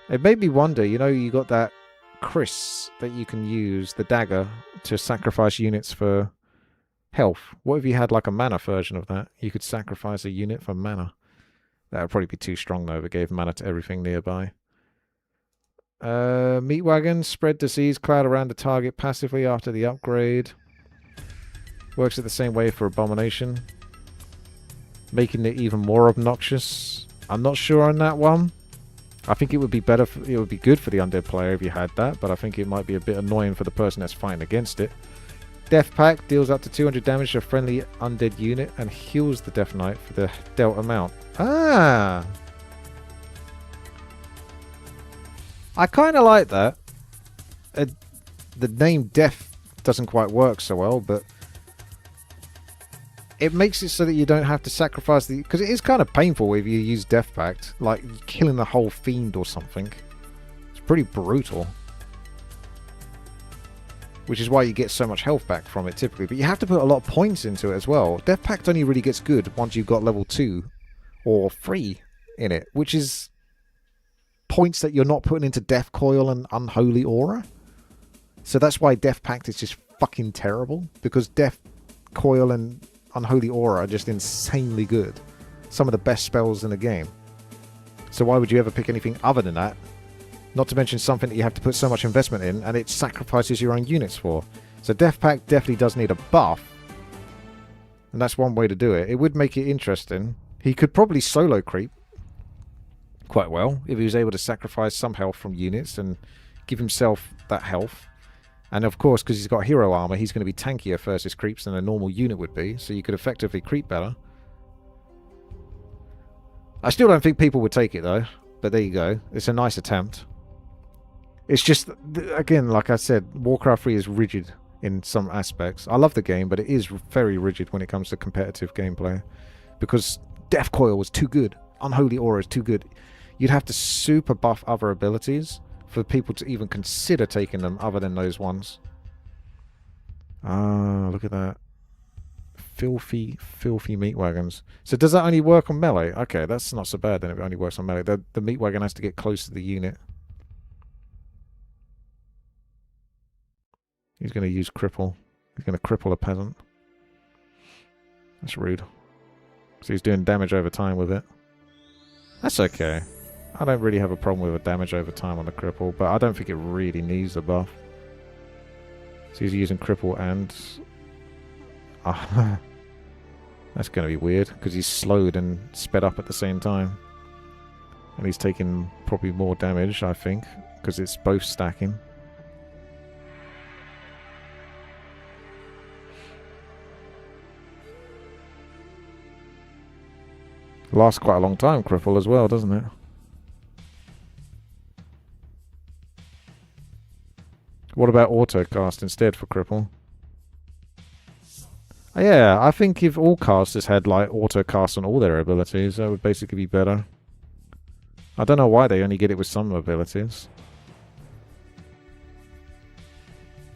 It made me wonder, you know, you got that Chris that you can use, the dagger, to sacrifice units for health. What if you had like a mana version of that? You could sacrifice a unit for mana. That would probably be too strong though, if it gave mana to everything nearby. Meat Wagon, spread disease cloud around the target passively after the upgrade. Works it the same way for Abomination. Making it even more obnoxious. I'm not sure on that one. I think it would be better, it would be good for the undead player if you had that, but I think it might be a bit annoying for the person that's fighting against it. Death Pact deals up to 200 damage to a friendly undead unit and heals the Death Knight for the dealt amount. Ah! I kind of like that. The name Death doesn't quite work so well, but it makes it so that you don't have to sacrifice the... Because it is kind of painful if you use Death Pact, like killing the whole fiend or something. It's pretty brutal. Which is why you get so much health back from it typically. But you have to put a lot of points into it as well. Death Pact only really gets good once you've got level 2 or 3 in it, which is points that you're not putting into Death Coil and Unholy Aura. So that's why Death Pact is just fucking terrible, because Death Coil and Unholy Aura are just insanely good. Some of the best spells in the game. So why would you ever pick anything other than that? Not to mention something that you have to put so much investment in, and it sacrifices your own units for. So Death Pact definitely does need a buff. And that's one way to do it. It would make it interesting. He could probably solo creep quite well if he was able to sacrifice some health from units and give himself that health. And of course, because he's got hero armor, he's going to be tankier versus creeps than a normal unit would be. So you could effectively creep better. I still don't think people would take it though. But there you go. It's a nice attempt. It's just, again, like I said, Warcraft 3 is rigid in some aspects. I love the game, but it is very rigid when it comes to competitive gameplay. Because Death Coil was too good. Unholy Aura is too good. You'd have to super buff other abilities for people to even consider taking them other than those ones. Ah, look at that. Filthy, filthy meat wagons. So does that only work on melee? Okay, that's not so bad then if it only works on melee. The meat wagon has to get close to the unit. He's going to use cripple. He's going to cripple a peasant. That's rude. So he's doing damage over time with it. That's okay. I don't really have a problem with a damage over time on the cripple, but I don't think it really needs a buff. So he's using cripple and... that's going to be weird, because he's slowed and sped up at the same time. And he's taking probably more damage, I think, because it's both stacking. Lasts quite a long time, cripple, as well, doesn't it? What about autocast instead for cripple? Yeah, I think if all casters had like autocast on all their abilities, that would basically be better. I don't know why they only get it with some abilities.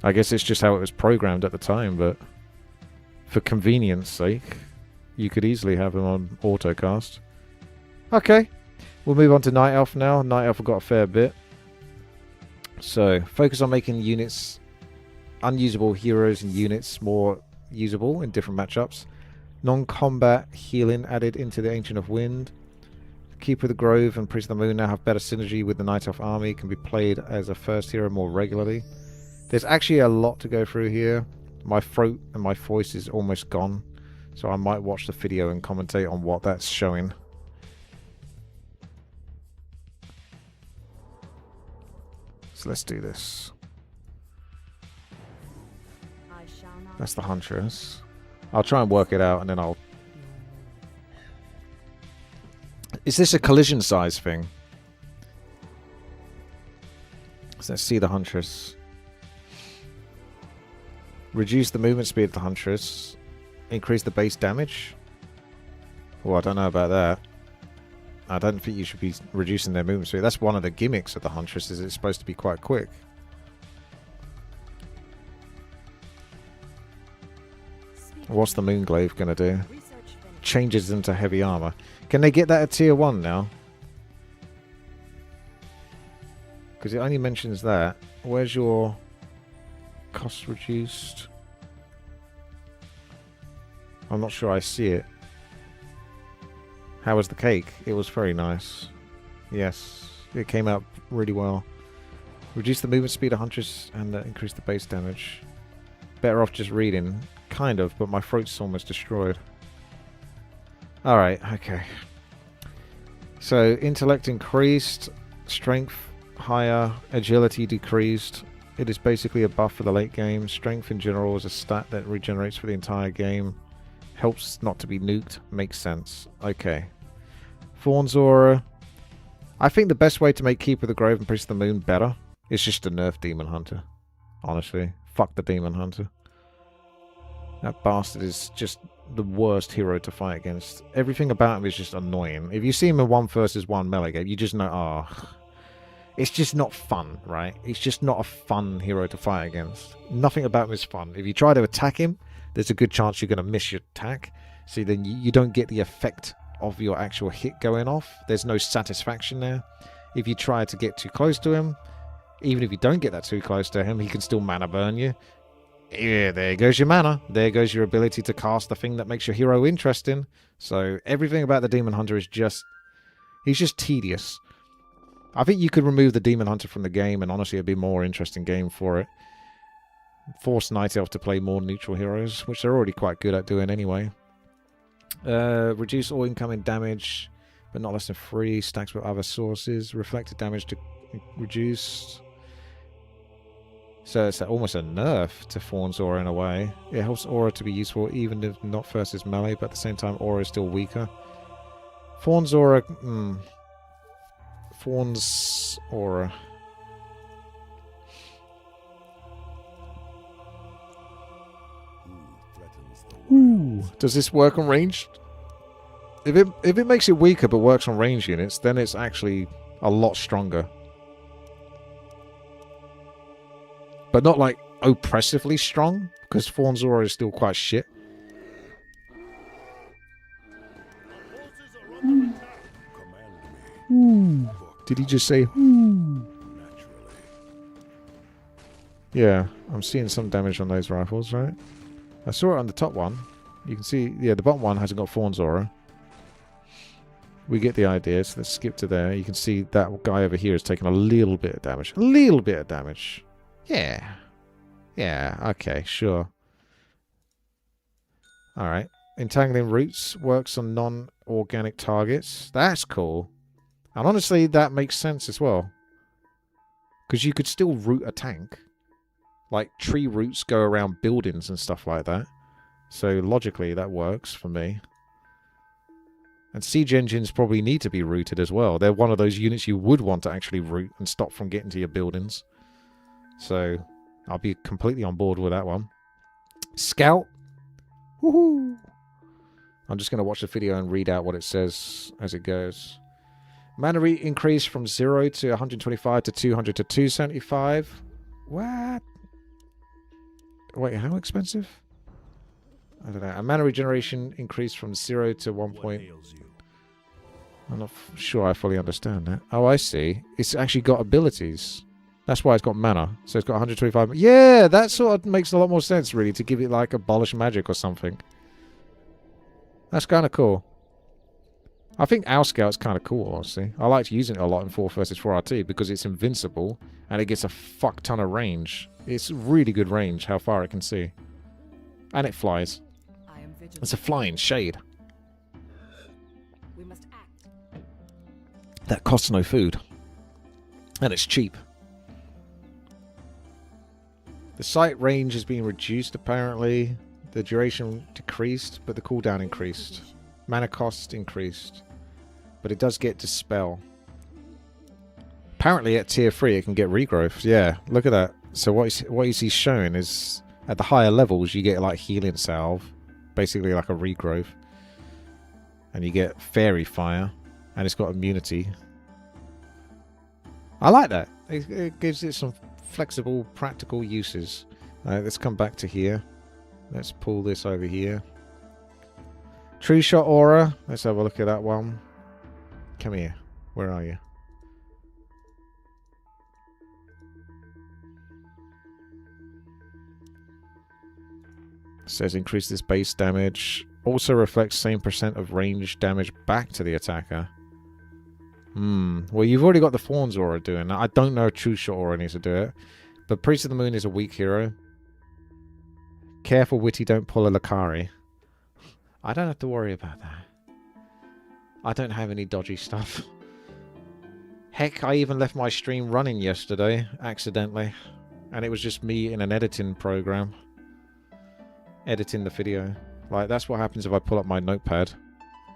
I guess it's just how it was programmed at the time, but for convenience sake, you could easily have them on autocast. Okay, we'll move on to Night Elf now. Night Elf have got a fair bit. So, focus on making units, unusable heroes and units more usable in different matchups. Non-combat healing added into the Ancient of Wind. Keeper of the Grove and Priest of the Moon now have better synergy with the Night Elf army. Can be played as a first hero more regularly. There's actually a lot to go through here. My throat and my voice is almost gone. So I might watch the video and commentate on what that's showing. So let's do this. That's the Huntress. I'll try and work it out and then I'll... Is this a collision size thing? So let's see the Huntress. Reduce the movement speed of the Huntress. Increase the base damage? Oh, I don't know about that. I don't think you should be reducing their movement speed. That's one of the gimmicks of the Huntress, is it's supposed to be quite quick. What's the Moonglaive going to do? Changes into heavy armor. Can they get that at tier 1 now? Because it only mentions that. Where's your cost reduced? I'm not sure I see it. How was the cake? It was very nice. Yes, it came out really well. Reduce the movement speed of Huntress and increase the base damage. Better off just reading. kind of, but my throat's almost destroyed. Alright, okay. So, intellect increased, strength higher, agility decreased. It is basically a buff for the late game. Strength in general is a stat that regenerates for the entire game. Helps not to be nuked. Makes sense. Okay. Fawn's Aura. I think the best way to make Keeper of the Grove and Priest of the Moon better is just to nerf Demon Hunter. Honestly. Fuck the Demon Hunter. That bastard is just the worst hero to fight against. Everything about him is just annoying. If you see him in 1 versus 1 melee game, you just know, oh, it's just not fun, right? It's just not a fun hero to fight against. Nothing about him is fun. If you try to attack him, there's a good chance you're going to miss your attack. See, then you don't get the effect of your actual hit going off. There's no satisfaction there. If you try to get too close to him, even if you don't get that too close to him, he can still mana burn you. Yeah, there goes your mana. There goes your ability to cast the thing that makes your hero interesting. So everything about the Demon Hunter is just... he's just tedious. I think you could remove the Demon Hunter from the game, and honestly it'd be a more interesting game for it. Force Night Elf to play more neutral heroes, which they're already quite good at doing anyway. Reduce all incoming damage, but not less than 3. Stacks with other sources. Reflected damage to reduce... So it's almost a nerf to Fawn's Aura in a way. It helps Aura to be useful even if not versus melee, but at the same time Aura is still weaker. Fawn's Aura... Fawn's Aura... Ooh. Does this work on ranged? If it makes it weaker but works on ranged units, then it's actually a lot stronger. But not like oppressively strong, because Fawn's Aura is still quite shit. Ooh. Did he just say ooh? Yeah, I'm seeing some damage on those rifles, right? I saw it on the top one. You can see, yeah, the bottom one hasn't got Fawn's Aura. We get the idea, so let's skip to there. You can see that guy over here is taking a little bit of damage. A little bit of damage. Yeah. Yeah, okay, sure. Alright. Entangling Roots works on non-organic targets. That's cool. And honestly, that makes sense as well. Because you could still root a tank. Like, tree roots go around buildings and stuff like that. So, logically, that works for me. And siege engines probably need to be rooted as well. They're one of those units you would want to actually root and stop from getting to your buildings. So, I'll be completely on board with that one. Scout. Woohoo! I'm just going to watch the video and read out what it says as it goes. Mana increase from 0 to 125 to 200 to 275. What? Wait, how expensive? I don't know. A mana regeneration increase from 0 to 1 point. I'm not sure I fully understand that. Oh, I see. It's actually got abilities. That's why it's got mana. So it's got 125. Yeah, that sort of makes a lot more sense, really, to give it like abolish magic or something. That's kind of cool. I think Owl Scout's kind of cool, honestly. I liked using it a lot in 4 vs 4 RT because it's invincible and it gets a fuck ton of range. It's really good range, how far it can see. And it flies. It's a flying shade. We must act. That costs no food. And it's cheap. The sight range is being reduced, apparently. The duration decreased, but the cooldown increased. Mana cost increased. But it does get Dispel. Apparently at tier 3 it can get regrowth. Yeah, look at that. So what he's showing is at the higher levels you get like Healing Salve. Basically like a regrowth. And you get Fairy Fire. And it's got immunity. I like that. It gives it some flexible, practical uses. Let's come back to here. Let's pull this over here. True Shot Aura. Let's have a look at that one. Come here. Where are you? It says increase this base damage. Also reflects same % of range damage back to the attacker. Well, you've already got the Fawn's Aura doing that. I don't know if True Shot Aura needs to do it. But Priest of the Moon is a weak hero. Careful, Witty, don't pull a Lakari. I don't have to worry about that. I don't have any dodgy stuff. Heck, I even left my stream running yesterday, accidentally. And it was just me in an editing program. Editing the video. Like, that's what happens if I pull up my notepad.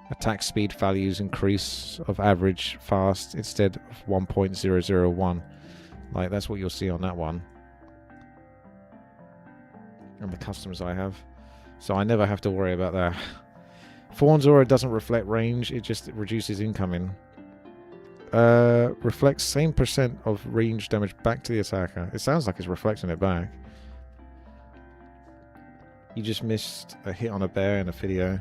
Attack speed values increase of average fast instead of 1.001. Like, that's what you'll see on that one. And the customs I have. So I never have to worry about that. Fawn's Aura doesn't reflect range, it just reduces incoming. Reflects same percent of range damage back to the attacker. It sounds like it's reflecting it back. You just missed a hit on a bear in a video.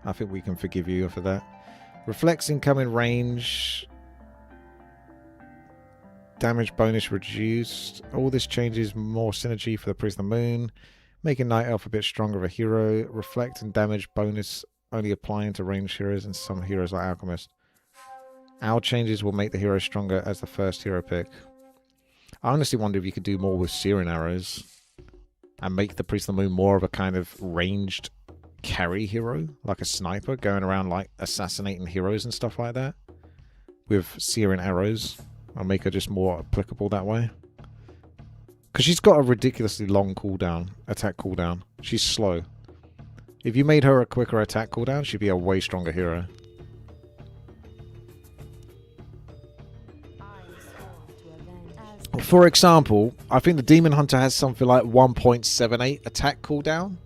I think we can forgive you for that. Reflects incoming range. Damage bonus reduced. All this changes more synergy for the Priest of the Moon. Making Night Elf a bit stronger of a hero. Reflect and damage bonus only applying to ranged heroes and some heroes like Alchemist. Our changes will make the hero stronger as the first hero pick. I honestly wonder if you could do more with Searing Arrows. And make the Priest of the Moon more of a kind of ranged carry hero. Like a sniper going around like assassinating heroes and stuff like that. With Searing Arrows. I'll make her just more applicable that way. Because she's got a ridiculously long cooldown. Attack cooldown. She's slow. If you made her a quicker attack cooldown, she'd be a way stronger hero. For example, I think the Demon Hunter has something like 1.78 attack cooldown.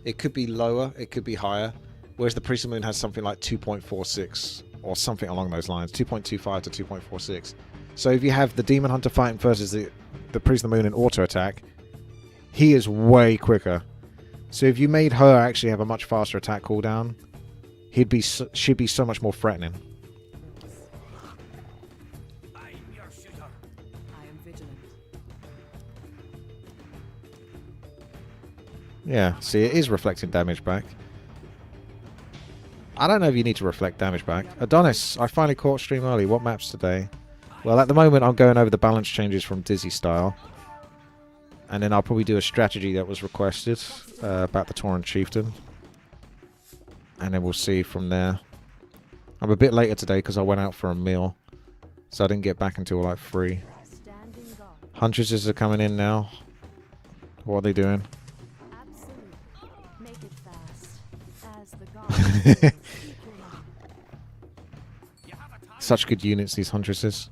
It could be lower, it could be higher. Whereas the Priest of the Moon has something like 2.46 or something along those lines. 2.25 to 2.46. So if you have the Demon Hunter fighting versus the Priest of the Moon in auto attack, he is way quicker. So if you made her actually have a much faster attack cooldown, she'd be so much more threatening. Yeah, see, it is reflecting damage back. I don't know if you need to reflect damage back. Adonis, I finally caught stream early. What maps today? Well, at the moment, I'm going over the balance changes from Dizzy style. And then I'll probably do a strategy that was requested about the Tauren Chieftain. And then we'll see from there. I'm a bit later today because I went out for a meal. So I didn't get back until like 3. Huntresses are coming in now. What are they doing? Such good units, these Huntresses.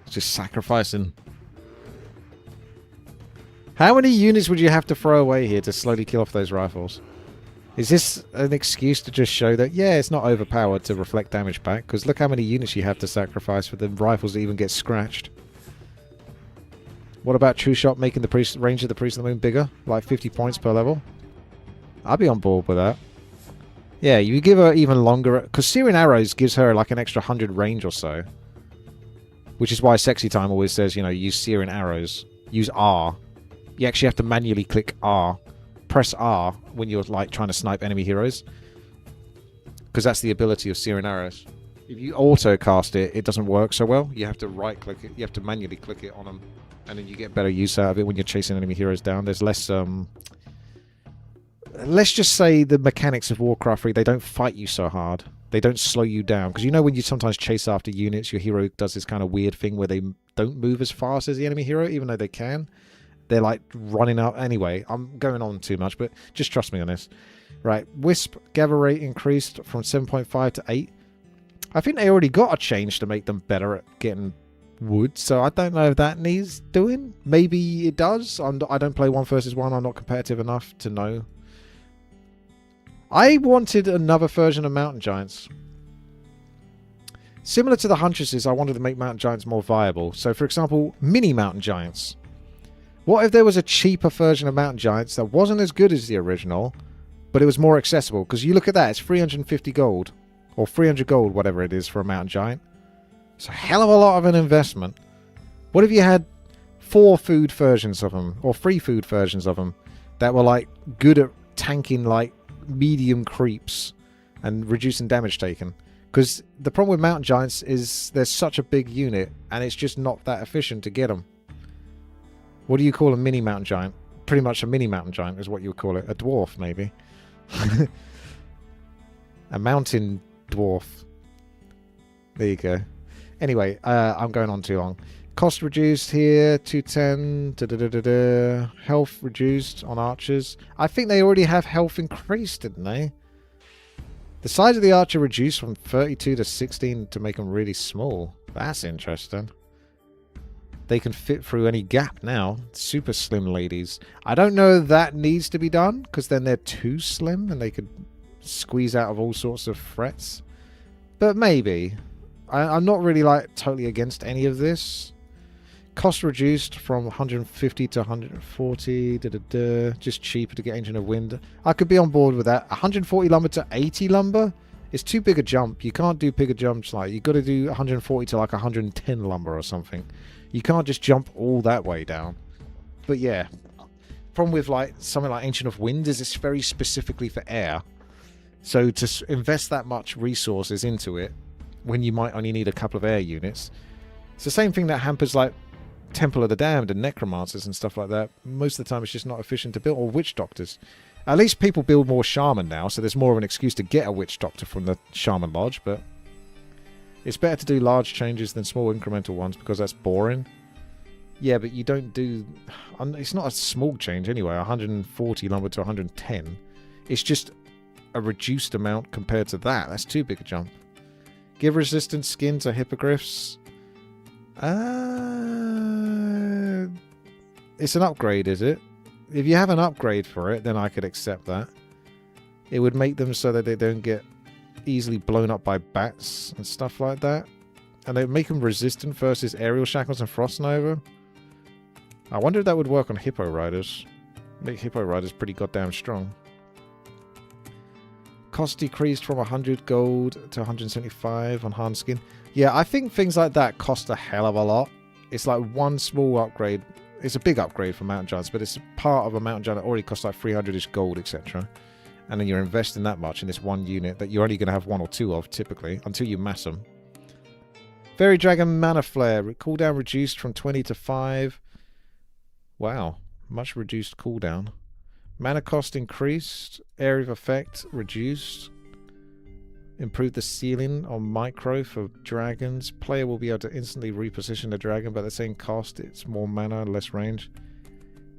Just sacrificing. How many units would you have to throw away here to slowly kill off those rifles? Is this an excuse to just show that, yeah, it's not overpowered to reflect damage back? Because look how many units you have to sacrifice for the rifles to even get scratched. What about True Shot making the range of the Priest of the Moon bigger? Like 50 points per level? I'll be on board with that. Yeah, you give her even longer... Because Searing Arrows gives her like an extra 100 range or so. Which is why Sexy Time always says, you know, use Searing Arrows. Use R. You actually have to manually click R. Press R when you're like trying to snipe enemy heroes. Because that's the ability of Searing Arrows. If you auto cast it, it doesn't work so well. You have to right click it. You have to manually click it on them. And then you get better use out of it when you're chasing enemy heroes down. There's less... Let's just say the mechanics of Warcraft 3, they don't fight you so hard. They don't slow you down. Because you know when you sometimes chase after units, your hero does this kind of weird thing where they don't move as fast as the enemy hero, even though they can. They're like running up. Anyway, I'm going on too much, but just trust me on this. Right, Wisp gather rate increased from 7.5 to 8. I think they already got a change to make them better at getting wood, so I don't know if that needs doing. Maybe it does. I don't play 1 versus 1. I'm not competitive enough to know. I wanted another version of Mountain Giants. Similar to the Huntresses, I wanted to make Mountain Giants more viable. So, for example, mini Mountain Giants. What if there was a cheaper version of Mountain Giants that wasn't as good as the original, but it was more accessible? Because you look at that, it's 350 gold. Or 300 gold, whatever it is for a Mountain Giant. It's a hell of a lot of an investment. What if you had 4 food versions of them, or 3 food versions of them, that were like good at tanking like medium creeps and reducing damage taken? Because the problem with Mountain Giants is they're such a big unit and it's just not that efficient to get them. What do you call a mini Mountain Giant? pretty much a mini mountain giant is what you would call it. A dwarf, maybe. A mountain dwarf. There you go. Anyway, I'm going on too long. Cost reduced here, 210. Health reduced on archers. I think they already have health increased, didn't they? The size of the archer reduced from 32 to 16 to make them really small. That's interesting. They can fit through any gap now. Super slim ladies. I don't know if that needs to be done, because then they're too slim and they could squeeze out of all sorts of threats. But maybe. I'm not really like totally against any of this. Cost reduced from 150 to 140. Just cheaper to get Ancient of Wind. I could be on board with that. 140 lumber to 80 lumber is too big a jump. You can't do bigger jumps. Like, you've got to do 140 to like 110 lumber or something. You can't just jump all that way down. But yeah, problem with like something like Ancient of Wind is it's very specifically for air. So to invest that much resources into it when you might only need a couple of air units, it's the same thing that hampers like Temple of the Damned and Necromancers and stuff like that. Most of the time it's just not efficient to build, or Witch Doctors. At least people build more Shaman now, so there's more of an excuse to get a Witch Doctor from the Shaman Lodge, but it's better to do large changes than small incremental ones because that's boring. Yeah, but you don't do... It's not a small change anyway, 140 lumber to 110. It's just a reduced amount compared to that. That's too big a jump. Give resistant skin to hippogriffs. It's an upgrade, is it? If you have an upgrade for it, then I could accept that. It would make them so that they don't get easily blown up by bats and stuff like that. And they make them resistant versus aerial shackles and frost nova. I wonder if that would work on hippo riders. Make hippo riders pretty goddamn strong. Cost decreased from 100 gold to 175 on hardened skin. Yeah, I think things like that cost a hell of a lot. It's like one small upgrade. It's a big upgrade for mountain giants, but it's part of a mountain giant that already costs like 300-ish gold, etc. And then you're investing that much in this one unit that you're only going to have one or two of, typically, until you mass them. Fairy Dragon Mana Flare. Cooldown reduced from 20 to 5. Wow. Much reduced cooldown. Mana cost increased. Area of effect reduced. Improve the ceiling on micro for dragons. Player will be able to instantly reposition the dragon, but at the same cost, it's more mana, less range.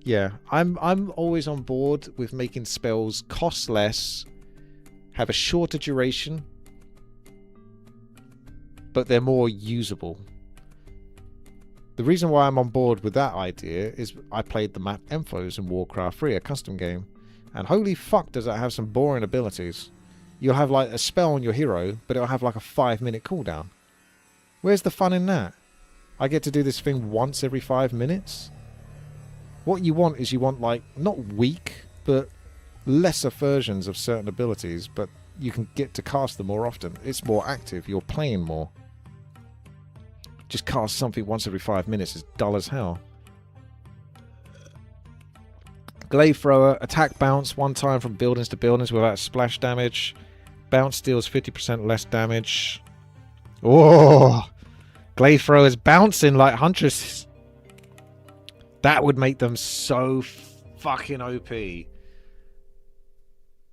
Yeah, I'm always on board with making spells cost less, have a shorter duration, but they're more usable. The reason why I'm on board with that idea is I played the map Emphos in Warcraft 3, a custom game, and holy fuck does that have some boring abilities. You'll have like a spell on your hero, but it'll have like a 5-minute cooldown. Where's the fun in that? I get to do this thing once every 5 minutes? What you want is you want like, not weak, but lesser versions of certain abilities, but you can get to cast them more often. It's more active, you're playing more. Just cast something once every 5 minutes is dull as hell. Glaive Thrower, attack bounce one time from buildings to buildings without splash damage. Bounce deals 50% less damage. Oh! Glaive Throwers bouncing like Huntresses. That would make them so fucking OP.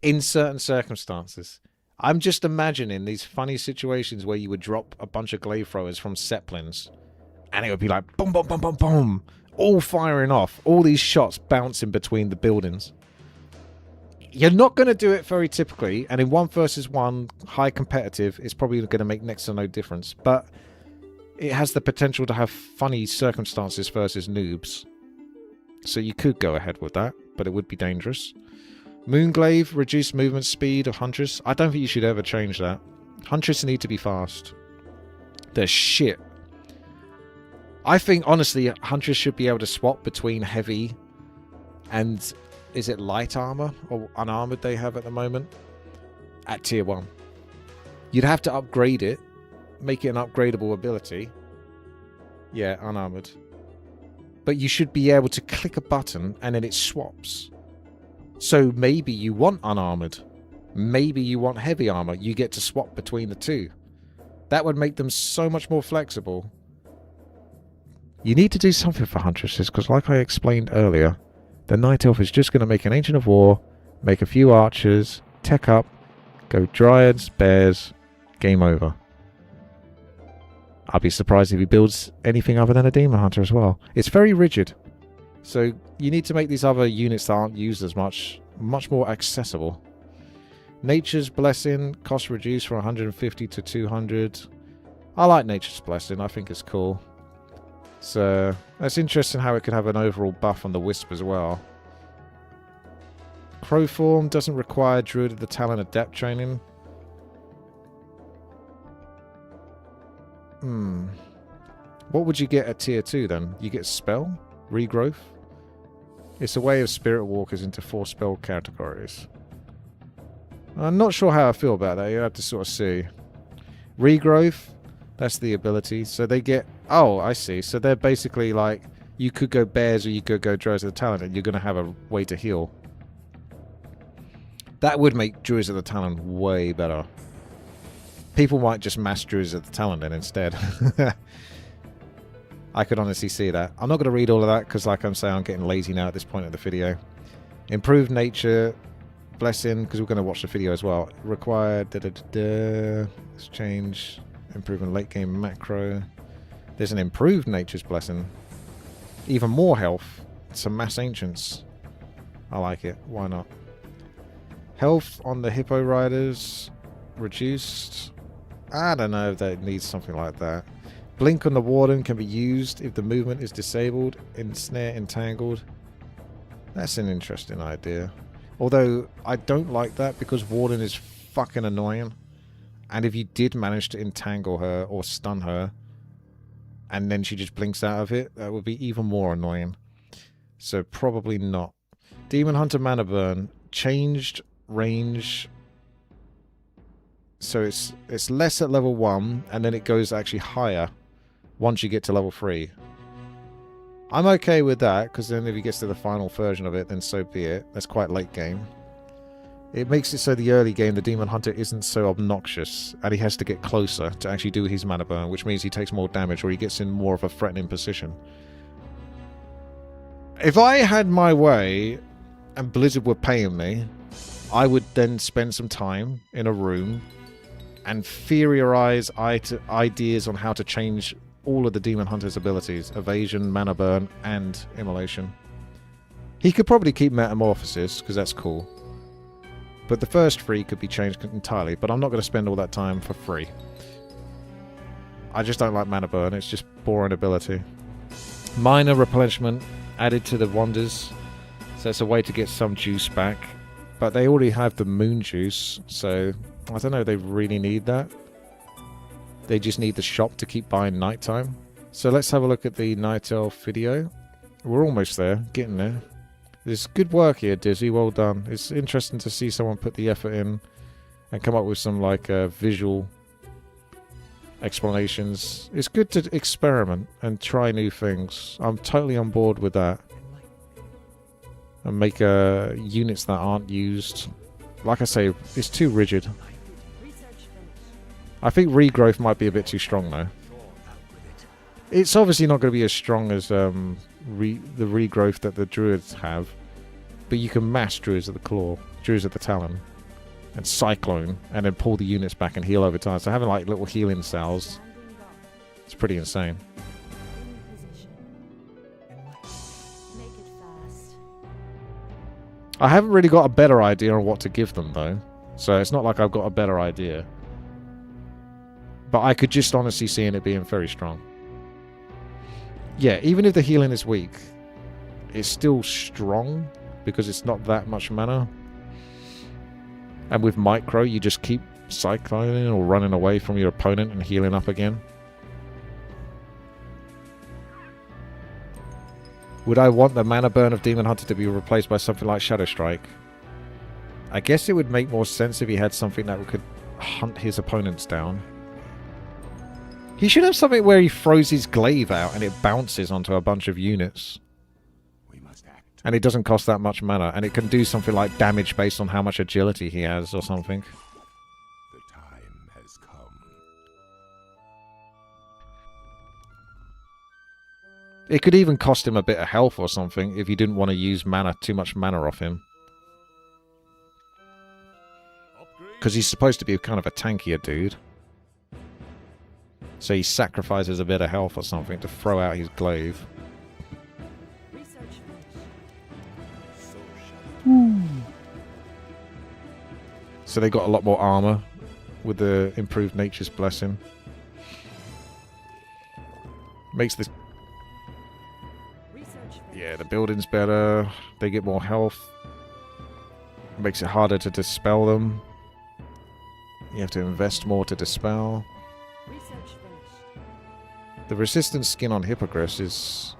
In certain circumstances. I'm just imagining these funny situations where you would drop a bunch of Glaive Throwers from Zeppelins. And it would be like boom, boom, boom, boom, boom. All firing off. All these shots bouncing between the buildings. You're not going to do it very typically. And in 1 versus 1, high competitive, it's probably going to make next to no difference. But it has the potential to have funny circumstances versus noobs. So you could go ahead with that, but it would be dangerous. Moonglaive, reduced movement speed of Huntress. I don't think you should ever change that. Huntress need to be fast. They're shit. I think, honestly, Huntress should be able to swap between heavy and... Is it light armor or unarmored they have at the moment? At tier 1. You'd have to upgrade it. Make it an upgradable ability. Yeah, unarmored. But you should be able to click a button and then it swaps. So maybe you want unarmored. Maybe you want heavy armor. You get to swap between the two. That would make them so much more flexible. You need to do something for Huntresses because like I explained earlier, The Night Elf is just going to make an Ancient of War, make a few archers, tech up, go Dryads, Bears, game over. I'd be surprised if he builds anything other than a Demon Hunter as well. It's very rigid. So you need to make these other units that aren't used as much more accessible. Nature's Blessing, cost reduced from 150 to 200. I like Nature's Blessing, I think it's cool. So that's interesting how it could have an overall buff on the Wisp as well. Crowform doesn't require Druid of the Talon Adept training. What would you get at tier 2 then? You get Spell? Regrowth? It's a way of Spirit Walkers into 4 spell categories. I'm not sure how I feel about that. You have to sort of see. Regrowth, that's the ability. So they get... Oh, I see. So they're basically like... You could go Bears or you could go Druids of the Talon and you're going to have a way to heal. That would make Druids of the Talon way better. People might just mass Druids of the Talon then instead. I could honestly see that. I'm not going to read all of that because, like I'm saying, I'm getting lazy now at this point of the video. Improved Nature, Blessing, because we're going to watch the video as well. Required, Let's change. Improving late game macro. There's an improved Nature's Blessing. Even more health. Some mass ancients. I like it. Why not? Health on the Hippo Riders. Reduced. I don't know if that needs something like that. Blink on the Warden can be used if the movement is disabled. Ensnare entangled. That's an interesting idea. Although, I don't like that because Warden is fucking annoying. And if you did manage to entangle her or stun her, and then she just blinks out of it, that would be even more annoying. So probably not. Demon Hunter Mana Burn. Changed range. So it's less at level 1, and then it goes actually higher once you get to level 3. I'm okay with that, because then if he gets to the final version of it, then so be it. That's quite late game. It makes it so the early game, the Demon Hunter isn't so obnoxious, and he has to get closer to actually do his mana burn, which means he takes more damage, or he gets in more of a threatening position. If I had my way, and Blizzard were paying me, I would then spend some time in a room and theorize ideas on how to change all of the Demon Hunter's abilities. Evasion, Mana Burn, and Immolation. He could probably keep Metamorphosis, because that's cool. But the first 3 could be changed entirely, but I'm not going to spend all that time for free. I just don't like Mana Burn, it's just boring ability. Minor Replenishment added to the Wonders, so it's a way to get some juice back. But they already have the Moon Juice, so I don't know if they really need that. They just need the shop to keep buying nighttime. So let's have a look at the Night Elf video. We're almost there, getting there. There's good work here, Dizzy, well done. It's interesting to see someone put the effort in and come up with some like visual explanations. It's good to experiment and try new things. I'm totally on board with that. And make units that aren't used. Like I say, it's too rigid. I think regrowth might be a bit too strong though. It's obviously not going to be as strong as the regrowth that the Druids have. But you can mass Druids of the Claw, Druids of the Talon, and Cyclone, and then pull the units back and heal over time. So having like little healing cells, it's pretty insane. I haven't really got a better idea on what to give them though. So it's not like I've got a better idea. But I could just honestly see it being very strong. Yeah, even if the healing is weak, it's still strong because it's not that much mana. And with Micro, you just keep cycling or running away from your opponent and healing up again. Would I want the mana burn of Demon Hunter to be replaced by something like Shadow Strike? I guess it would make more sense if he had something that could hunt his opponents down. He should have something where he throws his glaive out and it bounces onto a bunch of units. We must act. And it doesn't cost that much mana, and it can do something like damage based on how much agility he has or something. The time has come. It could even cost him a bit of health or something if you didn't want to use mana, too much mana off him. Because he's supposed to be kind of a tankier dude. So he sacrifices a bit of health or something to throw out his glaive. So they got a lot more armor with the improved Nature's Blessing. Makes this... Yeah, the building's better. They get more health. Makes it harder to dispel them. You have to invest more to dispel. The resistance skin on hippogriffs is...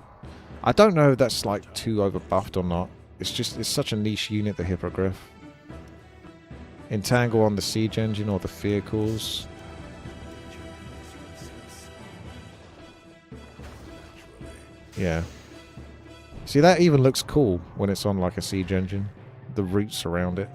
I don't know if that's like too overbuffed or not. It's just, it's such a niche unit, the hippogriff. Entangle on the siege engine or the vehicles. Yeah. See, that even looks cool when it's on like a siege engine. The roots around it.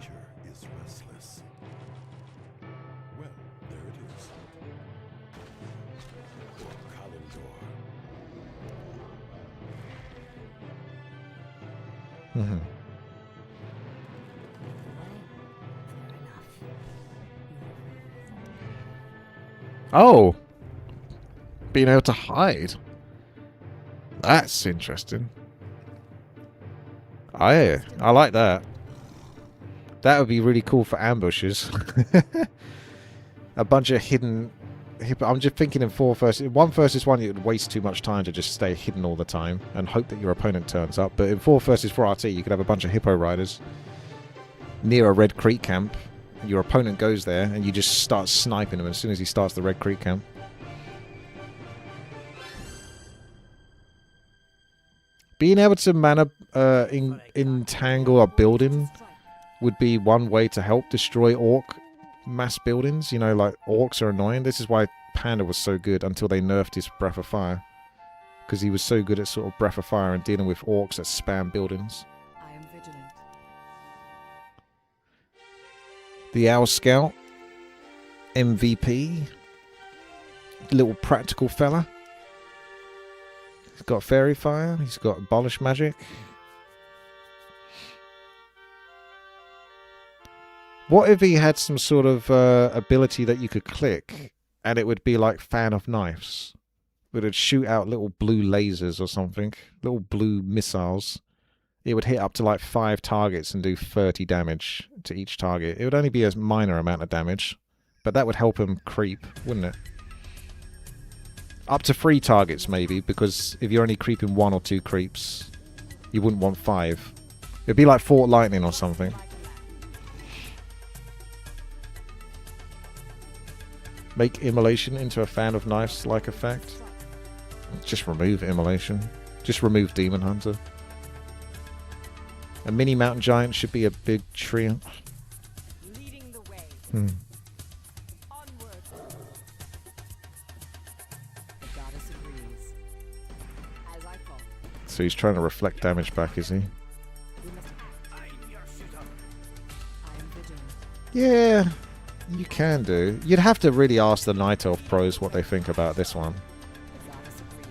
Mm-hmm. Oh! Being able to hide. That's interesting. I like that. That would be really cool for ambushes. A bunch of hidden... I'm just thinking in 1 versus 1 it would waste too much time to just stay hidden all the time and hope that your opponent turns up. But in 4 versus 4 RT you could have a bunch of hippo riders near a Red Creek camp. Your opponent goes there and you just start sniping him as soon as he starts the Red Creek camp. Being able to mana entangle a building would be one way to help destroy orc mass buildings. You know, like, orcs are annoying. This is why Panda was so good until they nerfed his Breath of Fire. Because he was so good at sort of Breath of Fire and dealing with orcs that spam buildings. I am vigilant. The Owl Scout. MVP. Little practical fella. He's got Fairy Fire. He's got Abolish Magic. What if he had some sort of ability that you could click and it would be like Fan of Knives? It would shoot out little blue lasers or something. Little blue missiles. It would hit up to like 5 targets and do 30 damage to each target. It would only be a minor amount of damage. But that would help him creep, wouldn't it? Up to 3 targets maybe, because if you're only creeping 1 or 2 creeps, you wouldn't want 5. It'd be like Fort Lightning or something. Make Immolation into a Fan of Knives-like effect. Just remove Immolation. Just remove Demon Hunter. A mini Mountain Giant should be a big tree. Leading the way. Onward. The goddess agrees. As I fall. So he's trying to reflect damage back, is he? We must act. I am vigilant. Yeah, you can do. You'd have to really ask the Night Elf pros what they think about this one. The goddess agrees.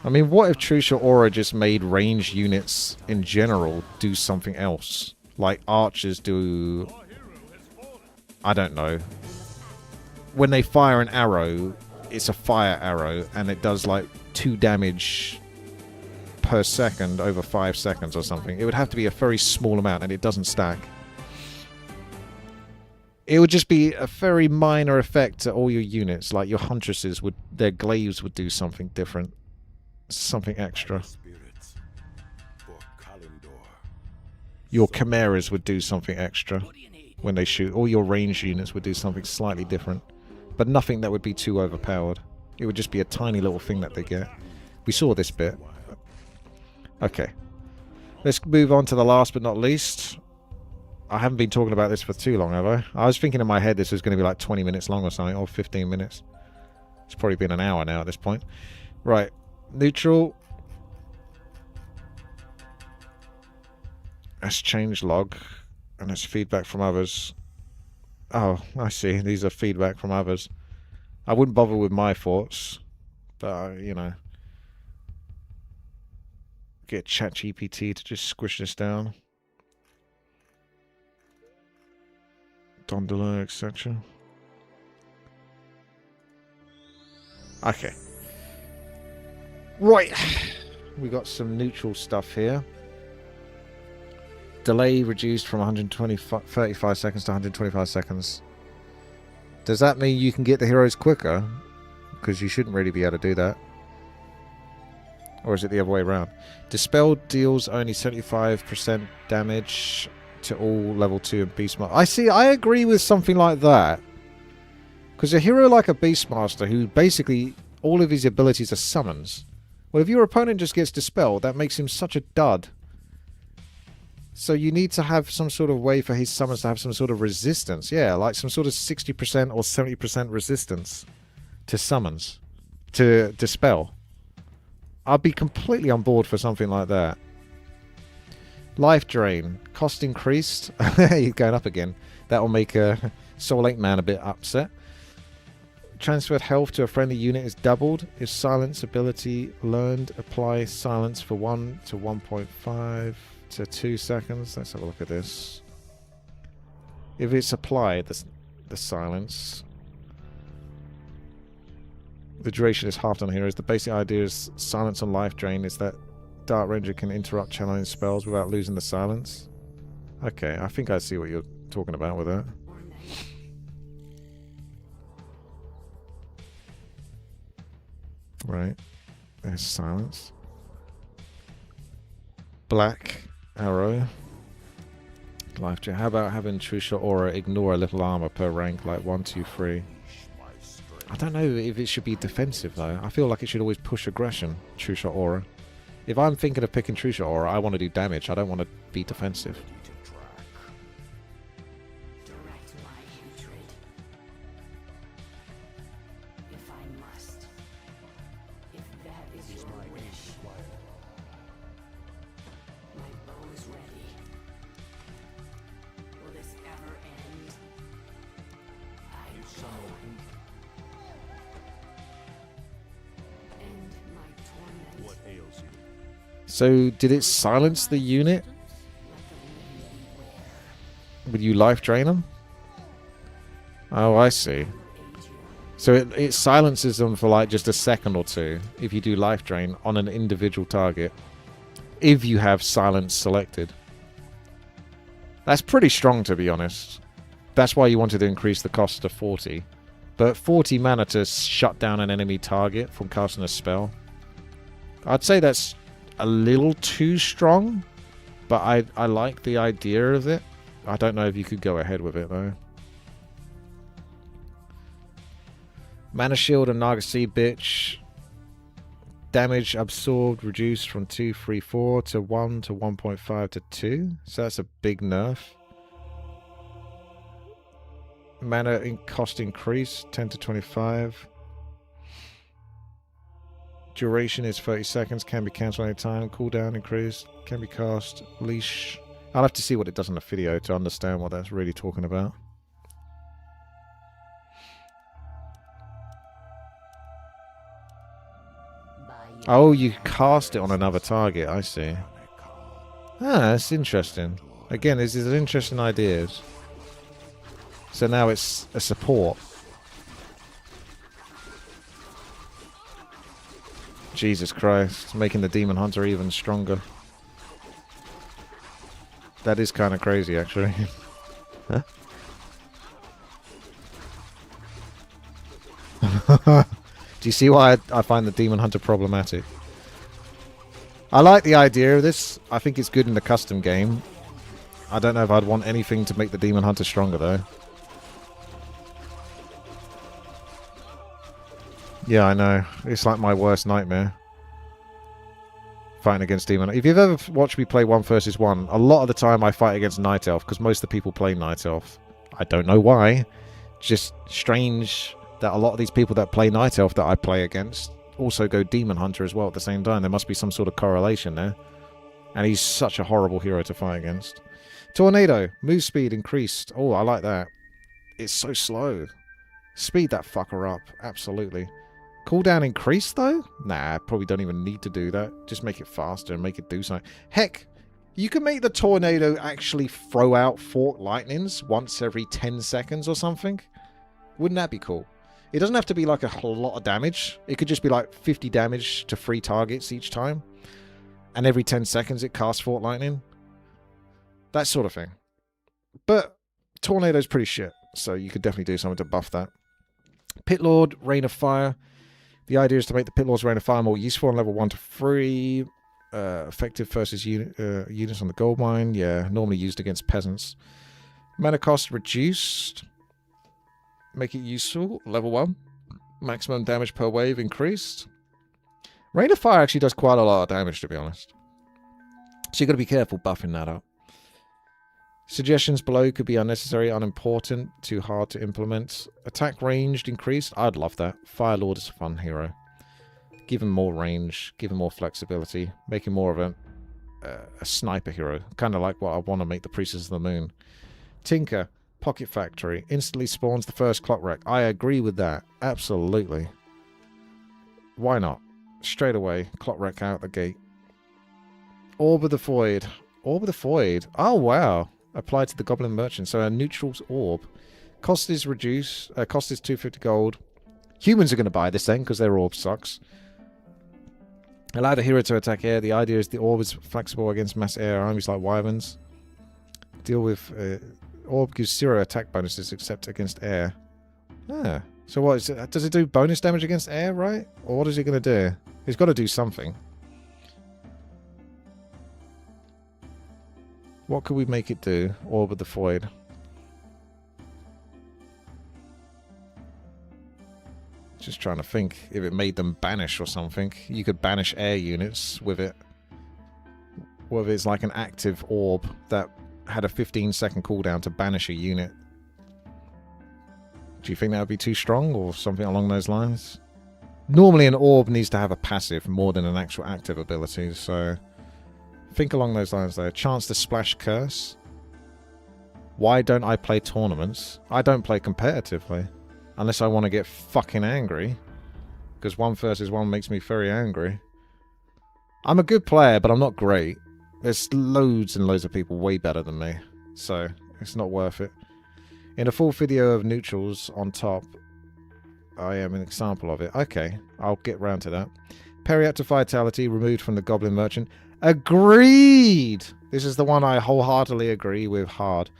I mean, what if Trusha Aura just made range units in general do something else? Like archers do... I don't know. When they fire an arrow, it's a fire arrow, and it does like 2 damage per second over 5 seconds or something. It would have to be a very small amount, and it doesn't stack. It would just be a very minor effect to all your units. Like your huntresses would... Their glaives would do something different. Something extra. Your chimeras would do something extra when they shoot. All your range units would do something slightly different. But nothing that would be too overpowered. It would just be a tiny little thing that they get. We saw this bit. Okay. Let's move on to the last but not least. I haven't been talking about this for too long, have I? I was thinking in my head this was going to be like 20 minutes long or something, or 15 minutes. It's probably been an hour now at this point. Right. Neutral. Let's change log. And let's feedback from others. Oh, I see. These are feedback from others. I wouldn't bother with my thoughts, but you know, get ChatGPT to just squish this down. Dondola, etc. Okay. Right. We got some neutral stuff here. Delay reduced from 35 seconds to 125 seconds. Does that mean you can get the heroes quicker? Because you shouldn't really be able to do that. Or is it the other way around? Dispel deals only 75% damage to all level 2 and Beastmaster. I agree with something like that. Because a hero like a Beastmaster, who basically all of his abilities are summons. Well, if your opponent just gets dispelled, that makes him such a dud. So you need to have some sort of way for his summons to have some sort of resistance. Yeah, like some sort of 60% or 70% resistance to summons. To dispel. I'd be completely on board for something like that. Life drain. Cost increased. He's going up again. That will make a Soul Link Man a bit upset. Transferred health to a friendly unit is doubled. If silence ability learned, apply silence for 1 to 1.5 to 2 seconds. Let's have a look at this. If it's applied, the silence, the duration is halved on heroes. The basic idea is silence on life drain is that Dark Ranger can interrupt channeling spells without losing the silence. Okay, I think I see what you're talking about with that. Right. There's silence. Black arrow. Life drain. How about having True Shot Aura ignore a little armor per rank, like 1, 2, 3? I don't know if it should be defensive though. I feel like it should always push aggression, True Shot Aura. If I'm thinking of picking True Shot Aura, I want to do damage. I don't want to be defensive. Direct my hatred. If I must. If that is your wish. My bow is ready. Will this ever end? I will. End my torment. What ails you? So, did it silence the unit? Would you life drain them? Oh, I see. So it silences them for like just a second or two if you do life drain on an individual target. If you have silence selected. That's pretty strong, to be honest. That's why you wanted to increase the cost to 40. But 40 mana to shut down an enemy target from casting a spell. I'd say that's a little too strong, but I like the idea of it. I don't know if you could go ahead with it though. Mana Shield and Naga Sea Bitch. Damage absorbed reduced from 2, 3, 4 to 1 to 1.5 to 2. So that's a big nerf. Mana cost increase 10 to 25. Duration is 30 seconds, can be cancelled any time. Cooldown increased, can be cast. Leash. I'll have to see what it does in the video to understand what that's really talking about. Oh, you cast it on another target, I see. Ah, that's interesting. Again, this is interesting ideas. So now it's a support. Jesus Christ, making the Demon Hunter even stronger. That is kind of crazy, actually. Huh? Do you see why I find the Demon Hunter problematic? I like the idea of this. I think it's good in the custom game. I don't know if I'd want anything to make the Demon Hunter stronger, though. Yeah, I know. It's like my worst nightmare. Fighting against Demon. If you've ever watched me play 1 versus 1, a lot of the time I fight against Night Elf, because most of the people play Night Elf. I don't know why. Just strange that a lot of these people that play Night Elf that I play against also go Demon Hunter as well at the same time. There must be some sort of correlation there. And he's such a horrible hero to fight against. Tornado. Move speed increased. Oh, I like that. It's so slow. Speed that fucker up. Absolutely. Cooldown increase, though? Nah, probably don't even need to do that. Just make it faster and make it do something. Heck, you can make the tornado actually throw out forked lightnings once every 10 seconds or something. Wouldn't that be cool? It doesn't have to be like a whole lot of damage. It could just be like 50 damage to 3 targets each time. And every 10 seconds it casts forked lightning. That sort of thing. But tornado's pretty shit. So you could definitely do something to buff that. Pit Lord, Rain of Fire. The idea is to make the Pit Lord's Rain of Fire more useful on level 1 to 3. Effective versus units on the gold mine. Yeah, normally used against peasants. Mana cost reduced. Make it useful. Level 1. Maximum damage per wave increased. Rain of Fire actually does quite a lot of damage, to be honest. So you've got to be careful buffing that up. Suggestions below could be unnecessary, unimportant, too hard to implement. Attack ranged increased. I'd love that. Fire Lord is a fun hero. Give him more range, give him more flexibility, make him more of a sniper hero. Kind of like what I want to make the Priestess of the Moon. Tinker, Pocket Factory, instantly spawns the first clock wreck. I agree with that. Absolutely. Why not? Straight away, clock wreck out the gate. Orb of the Void. Orb of the Void. Oh, wow. Applied to the Goblin Merchant. So a neutral's orb. Cost is reduced. Cost is 250 gold. Humans are going to buy this then because their orb sucks. Allow the hero to attack air. The idea is the orb is flexible against mass air armies like wyverns. Deal with... orb gives 0 attack bonuses except against air. Ah. So what is it? Does it do bonus damage against air, right? Or what is it going to do? It's got to do something. What could we make it do? Orb of the Void. Just trying to think if it made them banish or something. You could banish air units with it. Whether it's like an active orb that had a 15-second cooldown to banish a unit. Do you think that would be too strong or something along those lines? Normally an orb needs to have a passive more than an actual active ability, so... Think along those lines there. Chance to splash curse. Why don't I play tournaments? I don't play competitively. Unless I want to get fucking angry. Because 1 versus 1 makes me very angry. I'm a good player, but I'm not great. There's loads and loads of people way better than me. So, it's not worth it. In a full video of neutrals on top, I am an example of it. Okay, I'll get round to that. Periaptic Vitality removed from the Goblin Merchant. Agreed! This is the one I wholeheartedly agree with hard.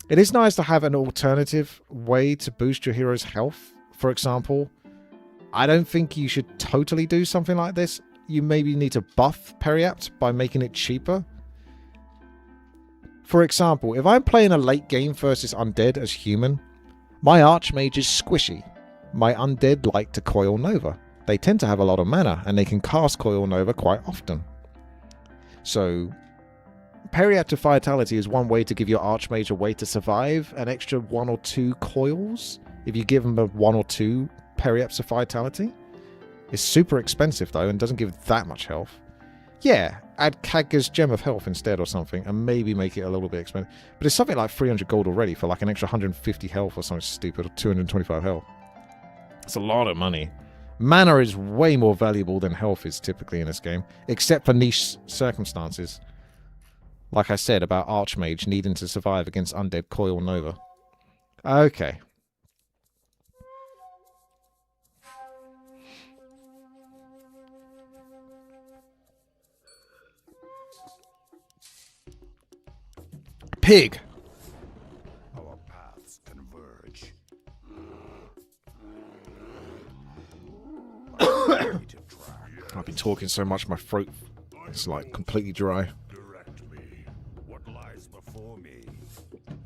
It is nice to have an alternative way to boost your hero's health. For example, I don't think you should totally do something like this. You maybe need to buff Periapt by making it cheaper. For example, if I'm playing a late game versus Undead as human, my Archmage is squishy. My Undead like to Coil Nova. They tend to have a lot of mana, and they can cast Coil Nova quite often. So, Periaptic Vitality is one way to give your Archmage a way to survive an extra 1 or 2 coils. If you give them a 1 or 2 Periaptic Vitality. It's super expensive though, and doesn't give that much health. Yeah, add Khadgar's Gem of Health instead or something, and maybe make it a little bit expensive. But it's something like 300 gold already for like an extra 150 health or something stupid, or 225 health. It's a lot of money. Mana is way more valuable than health is typically in this game, except for niche circumstances. Like I said about Archmage needing to survive against Undead Coil Nova. Okay. Pig! Our paths converge. I've been talking so much, my throat is like completely dry. Direct me. What lies before me?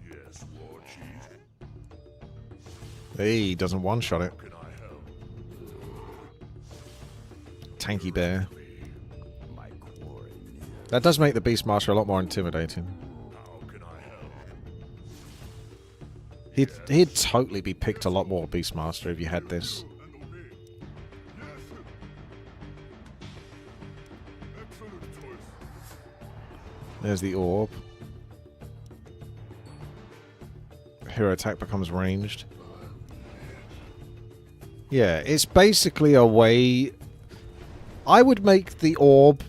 Yes, War Chief. Hey, he doesn't one-shot it. Can I help? Tanky bear. My quarry near. That does make the Beastmaster a lot more intimidating. How can I help? He'd totally be picked a lot more Beastmaster if you had this. There's the orb. Hero attack becomes ranged. Yeah, it's basically a way... I would make the orb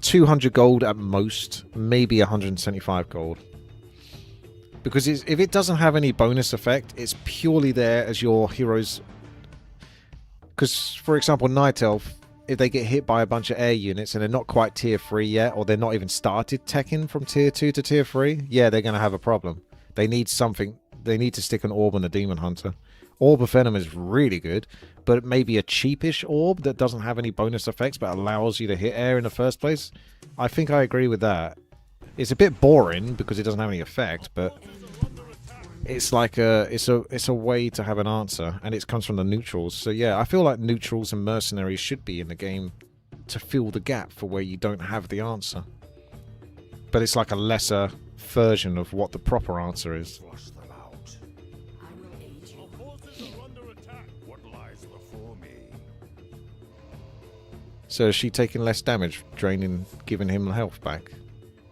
200 gold at most, maybe 175 gold. Because if it doesn't have any bonus effect, it's purely there as your hero's... Because, for example, Night Elf, if they get hit by a bunch of air units and they're not quite tier 3 yet, or they're not even started teching from tier 2 to tier 3, yeah, they're going to have a problem. They need something. They need to stick an orb on a Demon Hunter. Orb of Venom is really good, but maybe a cheapish orb that doesn't have any bonus effects but allows you to hit air in the first place. I think I agree with that. It's a bit boring because it doesn't have any effect, but it's like it's a way to have an answer, and it comes from the neutrals. So yeah, I feel like neutrals and mercenaries should be in the game to fill the gap for where you don't have the answer. But it's like a lesser version of what the proper answer is. Flush them out. I will aid you. Our forces are under attack. What lies before me? So is she taking less damage, draining, giving him health back?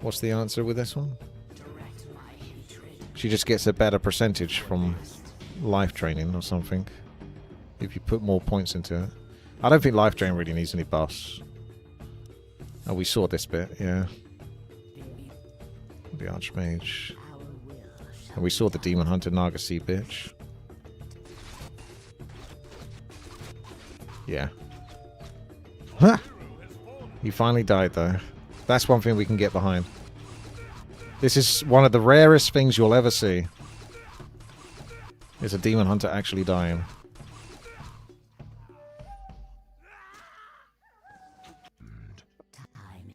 What's the answer with this one? Direct my hatred. She just gets a better percentage from life draining or something. If you put more points into it. I don't think life drain really needs any buffs. Oh, we saw this bit, yeah. The Archmage. Our will shall And we saw the Demon Hunter Nagasea bitch. Yeah. Huh! He finally died though. That's one thing we can get behind. This is one of the rarest things you'll ever see. Is a Demon Hunter actually dying. time.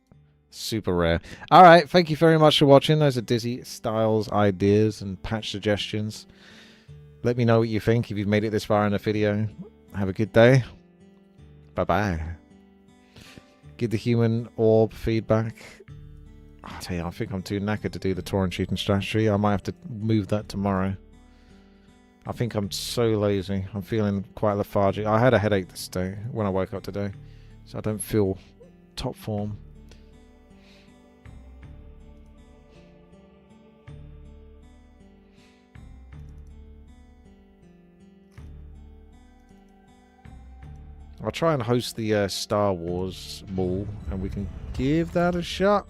Super rare. Alright, thank you very much for watching. Those are Dizzy Styles ideas and patch suggestions. Let me know what you think if you've made it this far in the video. Have a good day. Bye-bye. Give the human orb feedback. I'll tell you, I think I'm too knackered to do the torrent shooting strategy. I might have to move that tomorrow. I think I'm so lazy. I'm feeling quite lethargic. I had a headache this day when I woke up today. So I don't feel top form. I'll try and host the Star Wars ball, and we can give that a shot.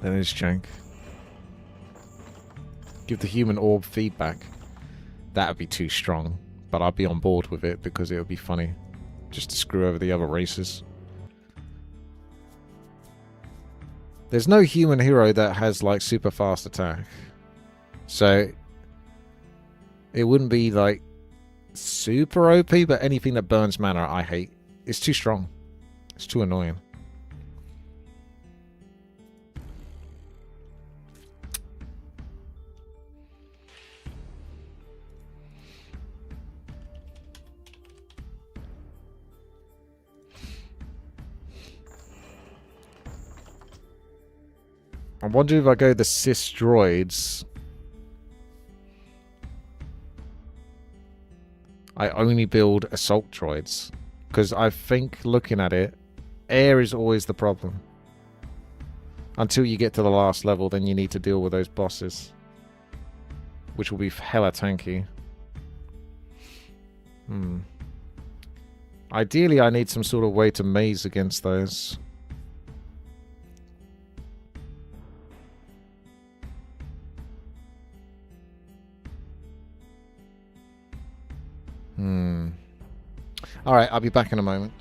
That is jank. Give the human orb feedback. That would be too strong, but I'd be on board with it because it would be funny. Just to screw over the other races. There's no human hero that has like super fast attack. So it wouldn't be like super OP, but anything that burns mana I hate. It's too strong. It's too annoying. I wonder if I go the Cis droids. I only build assault droids. Because I think, looking at it, air is always the problem. Until you get to the last level, then you need to deal with those bosses. Which will be hella tanky. Ideally, I need some sort of way to maze against those. Alright, I'll be back in a moment.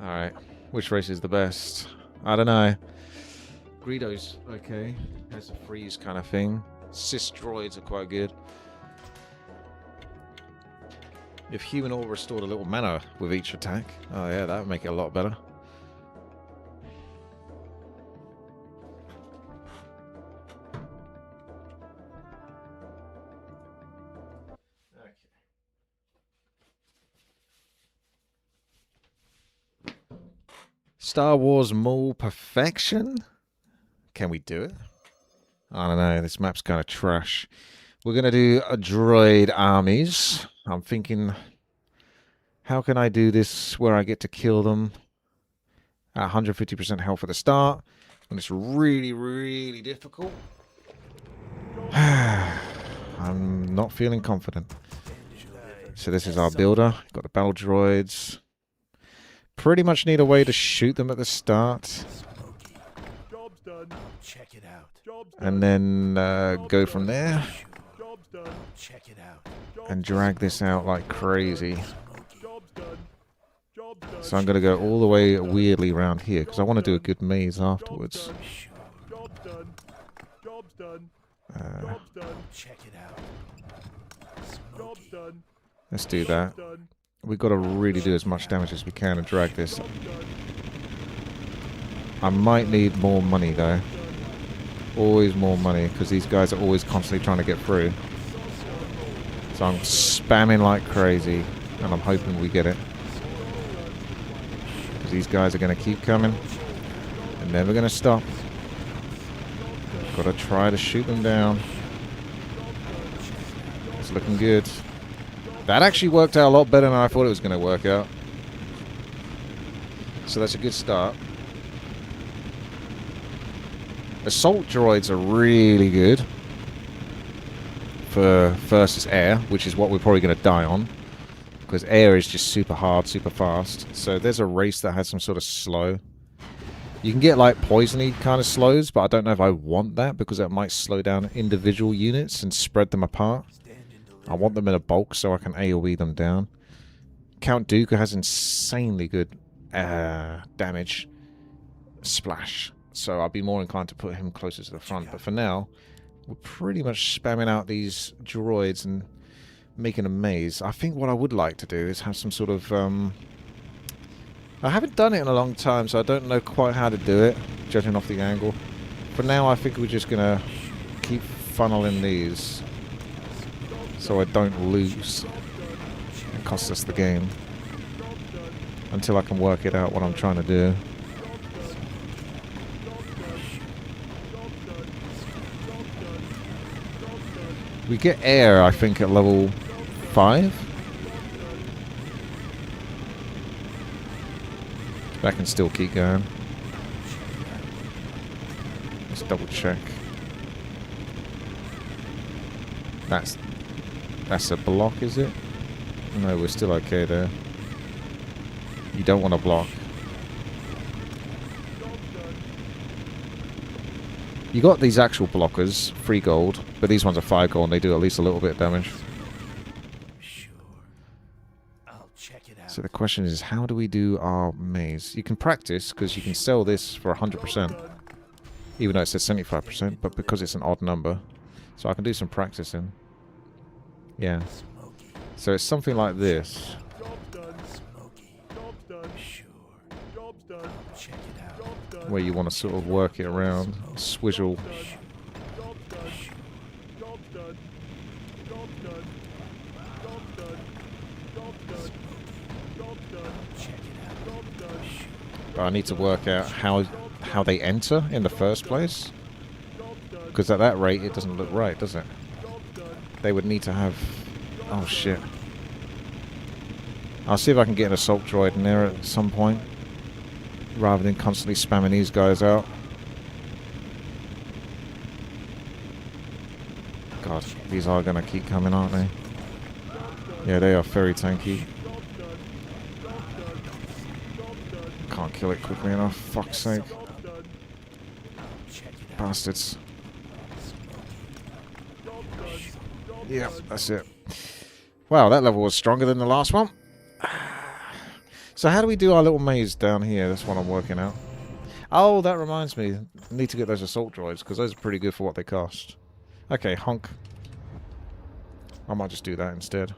Alright. Which race is the best? I don't know. Greedo's okay. Has a freeze kind of thing. Cis droids are quite good. If human all restored a little mana with each attack. Oh yeah, that would make it a lot better. Star Wars Mall Perfection? Can we do it? I don't know. This map's kind of trash. We're going to do a droid armies. I'm thinking, how can I do this where I get to kill them at 150% health at the start? And it's really, really difficult. I'm not feeling confident. So this is our builder. Got the battle droids. Pretty much need a way to shoot them at the start. Job's done. Check it out. And then go from there. Job's done. Check it out. And drag this out like crazy. Job's done. Job's done. So I'm going to go all the way weirdly around here because I want to do a good maze afterwards. Job's done. Job's done. Uh, Job's done. Check it out. Job's done. let's do that. We've got to really do as much damage as we can and drag this. I might need more money though. Always more money because these guys are always constantly trying to get through. So I'm spamming like crazy and I'm hoping we get it. Because these guys are going to keep coming. They're never going to stop. Got to try to shoot them down. It's looking good. That actually worked out a lot better than I thought it was going to work out. So that's a good start. Assault droids are really good for versus air, which is what we're probably going to die on. Because air is just super hard, super fast. So there's a race that has some sort of slow. You can get like poisony kind of slows, but I don't know if I want that because that might slow down individual units and spread them apart. I want them in a bulk so I can AoE them down. Count Dooku has insanely good damage splash. So I'll be more inclined to put him closer to the front. But for now, we're pretty much spamming out these droids and making a maze. I think what I would like to do is have some sort of... I haven't done it in a long time, so I don't know quite how to do it, judging off the angle. For now, I think we're just going to keep funneling these so I don't lose and cost us the game until I can work it out what I'm trying to do. We get air, I think, at level 5. That can still keep going. Let's double check. That's a block, is it? No, we're still okay there. You don't want to block. You got these actual blockers, 3 gold, but these ones are 5 gold and they do at least a little bit of damage. So the question is, how do we do our maze? You can practice, because you can sell this for 100%, even though it says 75%, but because it's an odd number. So I can do some practicing. Yeah. So it's something like this. Where you want to sort of work it around, swizzle. But I need to work out how they enter in the first place. Because at that rate, it doesn't look right, does it? They would need to have... Oh, shit. I'll see if I can get an assault droid in there at some point. Rather than constantly spamming these guys out. God, these are going to keep coming, aren't they? Yeah, they are very tanky. Can't kill it quickly enough, fuck's sake. Bastards. Yeah, that's it. Wow, that level was stronger than the last one. So how do we do our little maze down here? That's what I'm working out. Oh, that reminds me. I need to get those assault droids, because those are pretty good for what they cost. Okay, honk. I might just do that instead.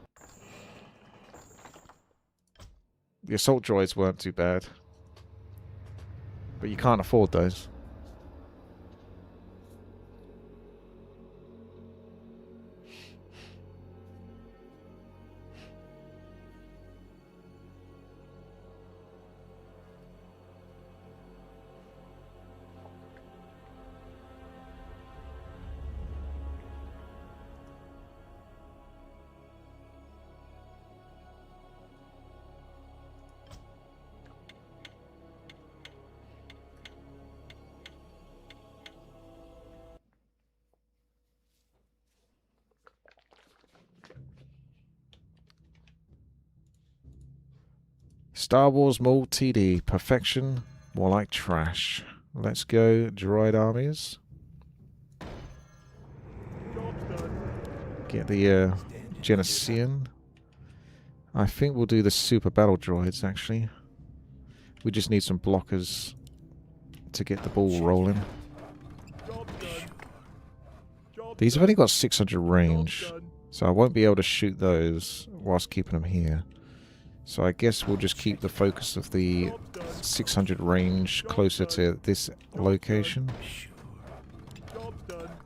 The assault droids weren't too bad. But you can't afford those. Star Wars Multi-D. Perfection. More like trash. Let's go, droid armies. Get the Genesian. I think we'll do the super battle droids, actually. We just need some blockers to get the ball rolling. These have only got 600 range, so I won't be able to shoot those whilst keeping them here. So I guess we'll just keep the focus of the 600 range closer to this location.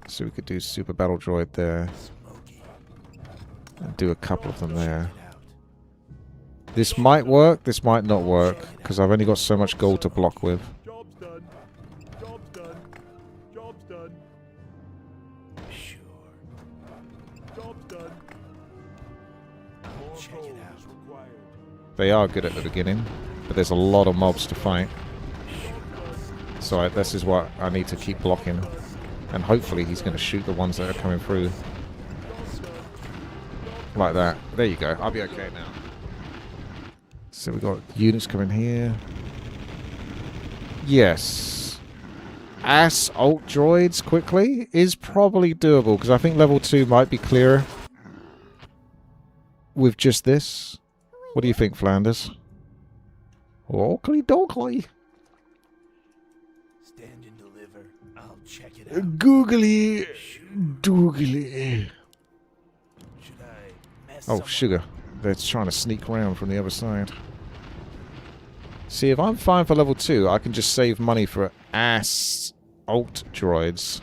So we could do super battle droid there. And do a couple of them there. This might work, this might not work, because I've only got so much gold to block with. They are good at the beginning, but there's a lot of mobs to fight. So this is what I need to keep blocking. And hopefully he's going to shoot the ones that are coming through. Like that. There you go. I'll be okay now. So we've got units coming here. Yes. Ass alt droids quickly is probably doable, because I think level 2 might be clearer with just this. What do you think, Flanders? Oakley dokley. Stand and deliver. I'll check it out. Googly doogly. Should I mess Oh, someone sugar. They're trying to sneak around from the other side. See, if I'm fine for level 2, I can just save money for ass alt droids.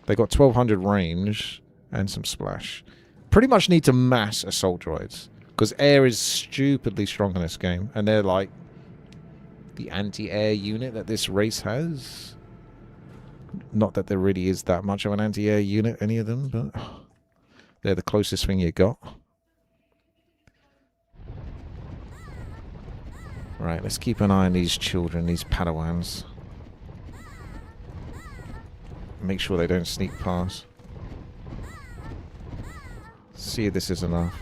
They got 1200 range and some splash. Pretty much need to mass assault droids. Because air is stupidly strong in this game. And they're like the anti-air unit that this race has. Not that there really is that much of an anti-air unit, any of them, but they're the closest thing you got. Right, let's keep an eye on these children, these Padawans. Make sure they don't sneak past. See if this is enough.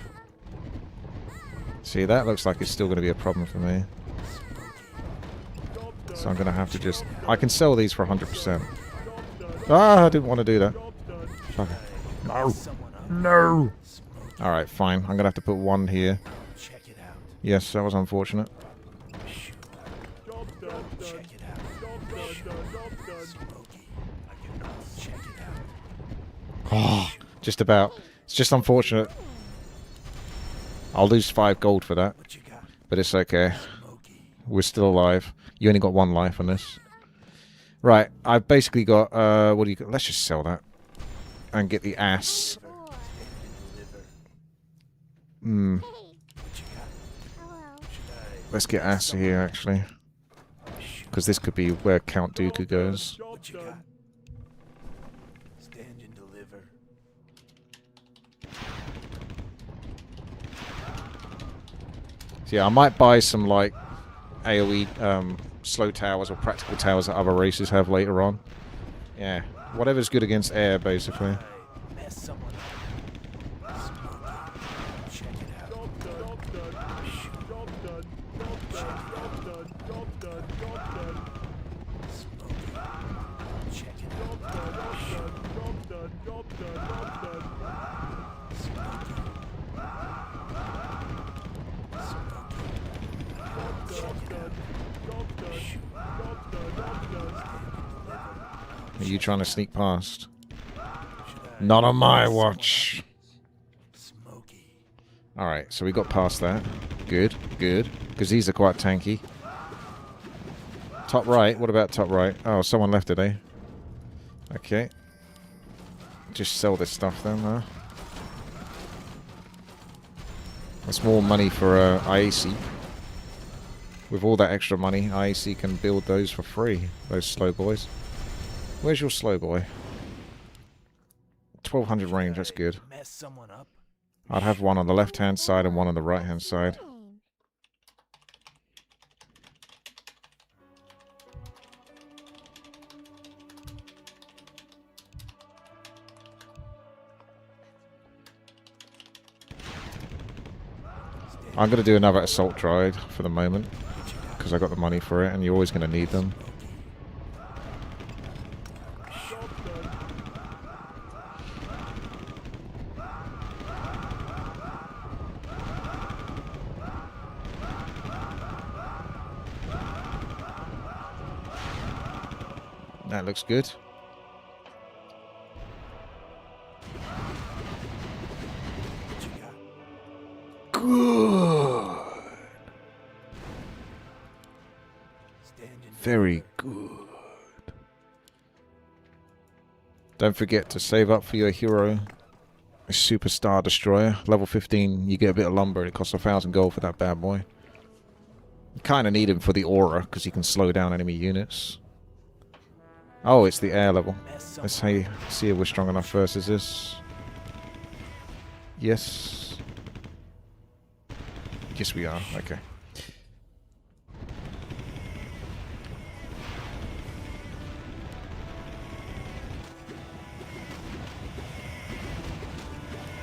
See, that looks like it's still going to be a problem for me. So I'm going to have to just... I can sell these for 100%. Ah, I didn't want to do that. Okay. No. No. Alright, fine. I'm going to have to put one here. Yes, that was unfortunate. Oh, just about. It's just unfortunate. I'll lose 5 gold for that. But it's okay. We're still alive. You only got 1 life on this. Right, I've basically got, what do you got? Let's just sell that. And get the ass. Let's get ass here, actually. Because this could be where Count Dooku goes. Stand and deliver. So yeah, I might buy some, like, AoE slow towers or practical towers that other races have later on. Yeah, whatever's good against air, basically. Mess someone up. Check it out. Check it out. Are you trying to sneak past? Should I Not on my mess someone watch. up? Smoky. Alright, so we got past that. Good, good. Because these are quite tanky. Top right. What about top right? Oh, someone left it, eh? Okay. Just sell this stuff then, huh? That's more money for IAC. With all that extra money, IAC can build those for free. Those slow boys. Where's your slow boy? 1200 range, that's good. Mess someone up? I'd have one on the left-hand side and one on the right-hand side. I'm going to do another assault droid for the moment, because I got the money for it, and you're always going to need them. That looks good. What you got? Good. Stand and Very good. Don't forget to save up for your hero. A Superstar Destroyer. Level 15, you get a bit of lumber. It costs 1,000 gold for that bad boy. You kind of need him for the aura, because he can slow down enemy units. Oh, it's the air level. mess Let's someone see if we're strong enough versus this. Yes. Yes, we are. Okay.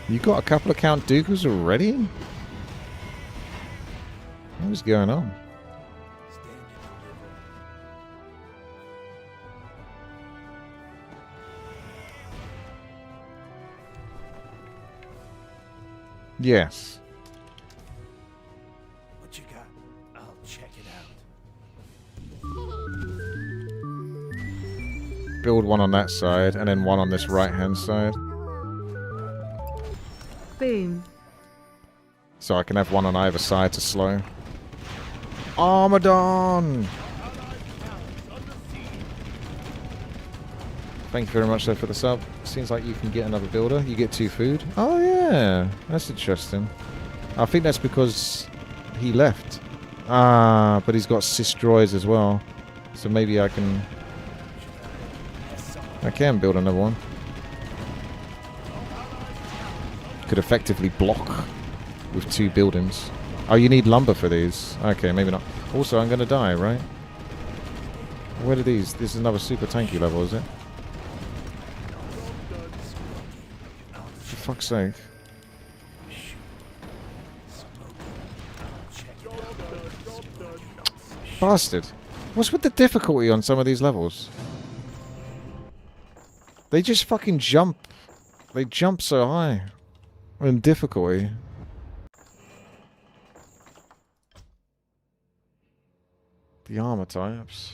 You got a couple of Count Dooku's already? What is going on? stand and deliver. Yes. What you got? I'll check it out. Build one on that side, and then one on this right-hand side. Boom. So I can have one on either side to slow. Armadon! Thank you very much, though, for the sub. Seems like you can get another builder. You get 2 food. Oh, yeah. That's interesting. I think that's because he left. Ah, but he's got Sis droids as well. So maybe I can... I can build another one. Could effectively block with 2 buildings. Oh, you need lumber for these. Okay, maybe not. Also, I'm going to die, right? Where are these? This is another super tanky level, is it? For fuck's sake. Bastard. What's with the difficulty on some of these levels? They just fucking jump. They jump so high. In difficulty. The armor types.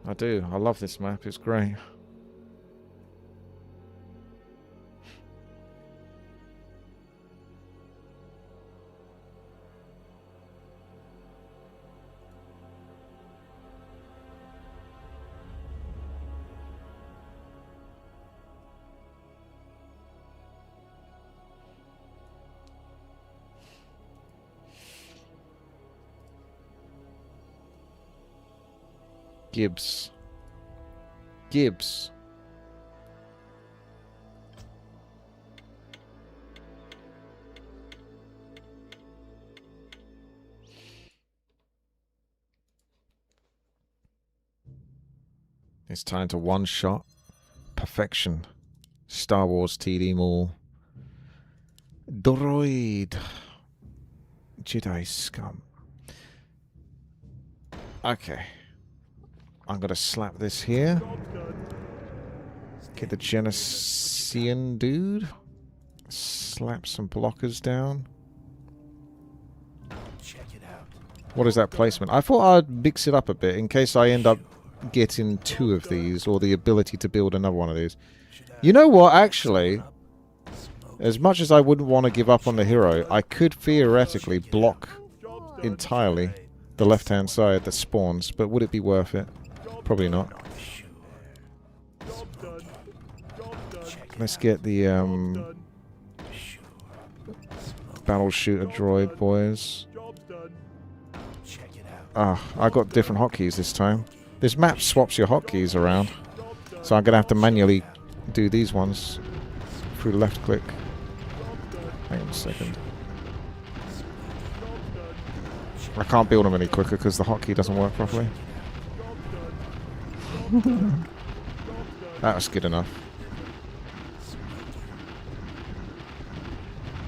I do. I love this map. It's great. Gibbs. Gibbs. It's time to one-shot perfection. Star Wars TD Mall. Droid. Jedi scum. Okay. I'm going to slap this here. Get the Genesian dude. Slap some blockers down. Check it out. What is that placement? I thought I'd mix it up a bit in case I end up getting 2 of these or the ability to build another one of these. You know what, actually, as much as I wouldn't want to give up on the hero, I could theoretically block entirely the left-hand side that spawns, but would it be worth it? Probably not. Let's get the battle shooter droid, boys. Ah, I got different hotkeys this time. This map swaps your hotkeys around, so I'm gonna have to manually do these ones through left click. Hang on a second. I can't build them any quicker because the hotkey doesn't work properly. That was good enough.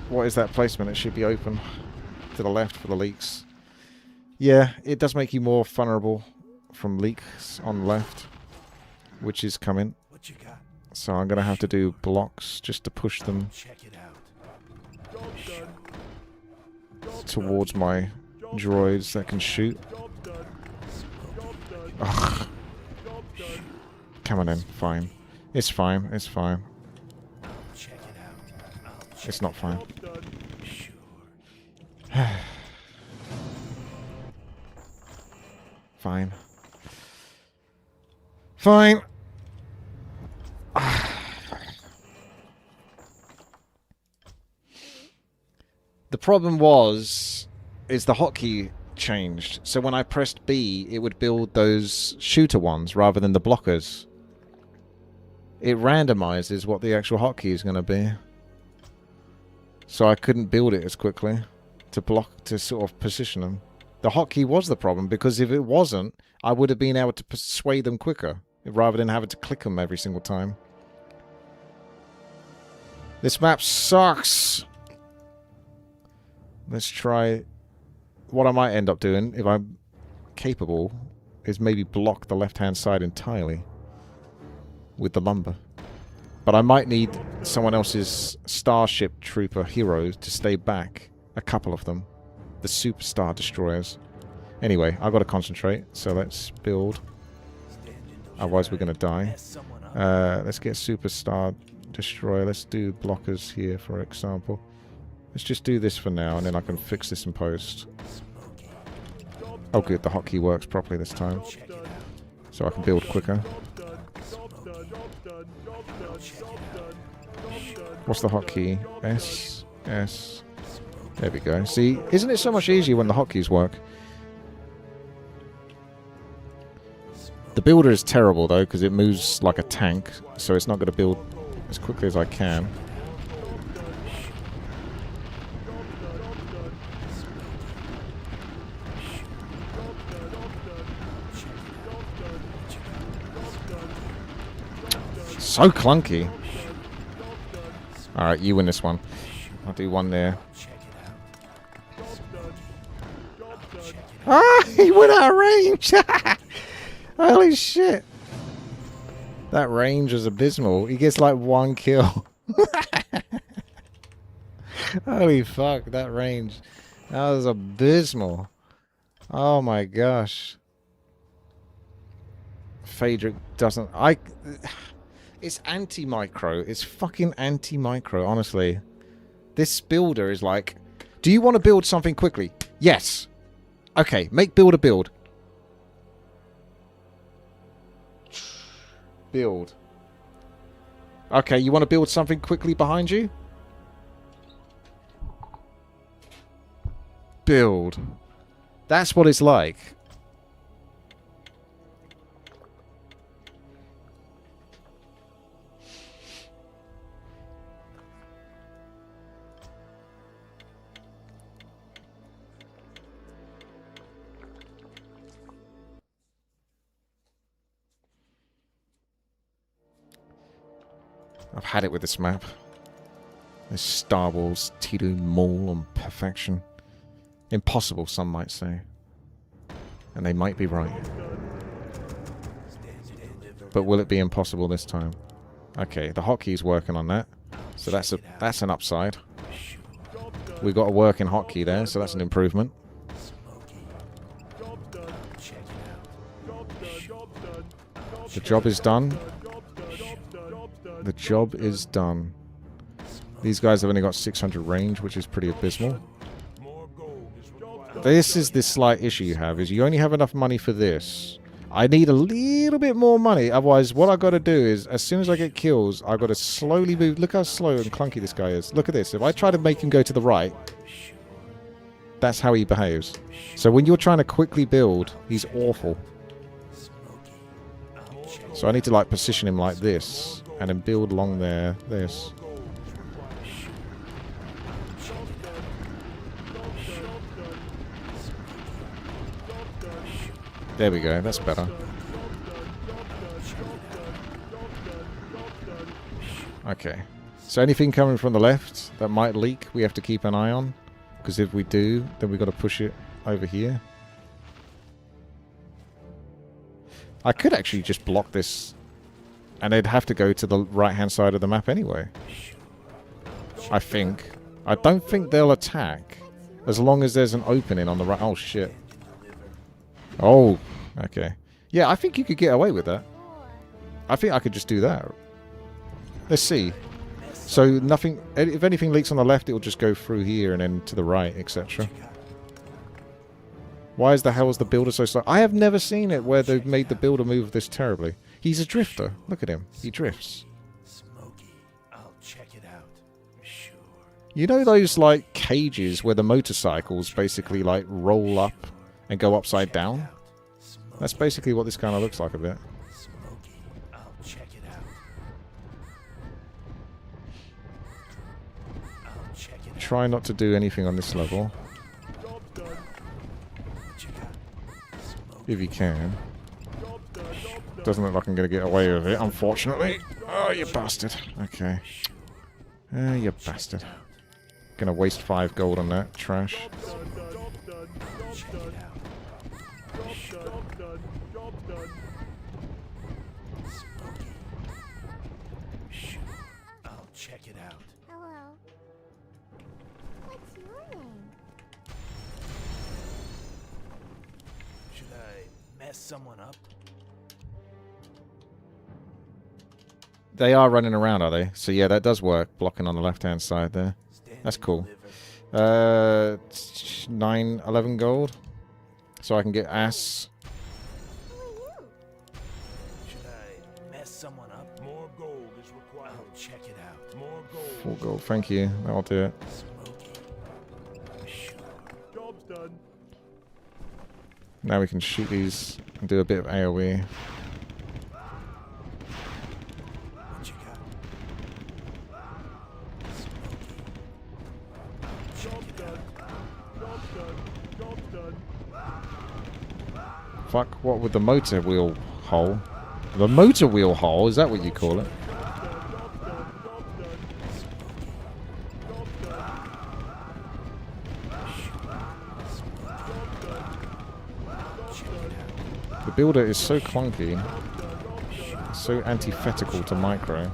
What is that placement? It should be open to the left for the leaks. Yeah, it does make you more vulnerable from leaks on the left, which is coming. What you got? So I'm going to have to do blocks just to push them Check it out. towards my droids that can shoot. Ugh. Come on then, fine. It's fine, it's fine. Check it out. It's not fine. Fine. Fine. The problem is the hotkey changed. So when I pressed B, it would build those shooter ones rather than the blockers. It randomizes what the actual hotkey is going to be. So I couldn't build it as quickly to block, to sort of position them. The hotkey was the problem, because if it wasn't, I would have been able to persuade them quicker, rather than having to click them every single time. This map sucks! Let's try... What I might end up doing, if I'm capable, is maybe block the left-hand side entirely with the lumber. But I might need someone else's Starship Trooper heroes to stay back. A couple of them. The Superstar Destroyers. Anyway, I've got to concentrate, so let's build. Otherwise we're going to die. Let's get Superstar Destroyer. Let's do blockers here, for example. Let's just do this for now, and then I can fix this in post. Oh good, the hotkey works properly this time. So I can build quicker. What's the hotkey? S, S. There we go. See, isn't it so much easier when the hotkeys work? The builder is terrible though, because it moves like a tank, so it's not going to build as quickly as I can. So clunky. Alright, you win this one. I'll do one there. Ah, he went out of range! Holy shit. That range was abysmal. He gets like 1 kill. Holy fuck, that range. That was abysmal. Oh my gosh. Phaedric doesn't... It's anti-micro. It's fucking anti-micro, honestly. This builder is like... Do you want to build something quickly? Yes. Okay, make builder build. Build. Okay, you want to build something quickly behind you? Build. That's what it's like. I've had it with this map. This Star Wars Tiidu Maul on perfection. Impossible, some might say. And they might be right. But will it be impossible this time? Okay, the hotkey's working on that. So that's an upside. We got a working hotkey there, so that's an improvement. The job is done. The job is done. These guys have only got 600 range, which is pretty abysmal. This is the slight issue you have, is you only have enough money for this. I need a little bit more money, otherwise what I've got to do is, as soon as I get kills, I've got to slowly move. Look how slow and clunky this guy is. Look at this. If I try to make him go to the right, that's how he behaves. So when you're trying to quickly build, he's awful. So I need to like position him like this, and then build along there, this. There we go, that's better. Okay. So anything coming from the left that might leak, we have to keep an eye on. Because if we do, then we've got to push it over here. I could actually just block this, and they'd have to go to the right-hand side of the map anyway. I think. I don't think they'll attack, as long as there's an opening on the right... Oh, shit. Oh, okay. Yeah, I think you could get away with that. I think I could just do that. Let's see. So nothing... If anything leaks on the left, it'll just go through here and then to the right, etc. Why is the hell is the builder so slow? I have never seen it where they've made the builder move this terribly. He's a drifter. Look at him. He drifts. I'll check it out. Sure. You know those, like, cages where the motorcycles basically, like, roll up and go upside down? That's basically what this kind of looks like a bit. I'll check it out. Try not to do anything on this level. If you can. Doesn't look like I'm going to get away with it, unfortunately. Oh, you bastard. Okay. You bastard. Gonna waste 5 gold on that. Trash. I'll check it out. Hello. What's your name? Should I mess someone up? They are running around, are they? So yeah, that does work. Blocking on the left-hand side there. That's cool. 11 gold. So I can get ass. Who are you? Should I mess someone up? More gold is required. I'll check it out. More gold. 4 gold. Thank you. That'll do it. Job's done. Now we can shoot these and do a bit of AoE. What you got? Job's done. Job's done. Job's done. Fuck, what with the motor wheel hole? The motor wheel hole? Is that what you call it? The builder is so clunky. So antithetical to micro.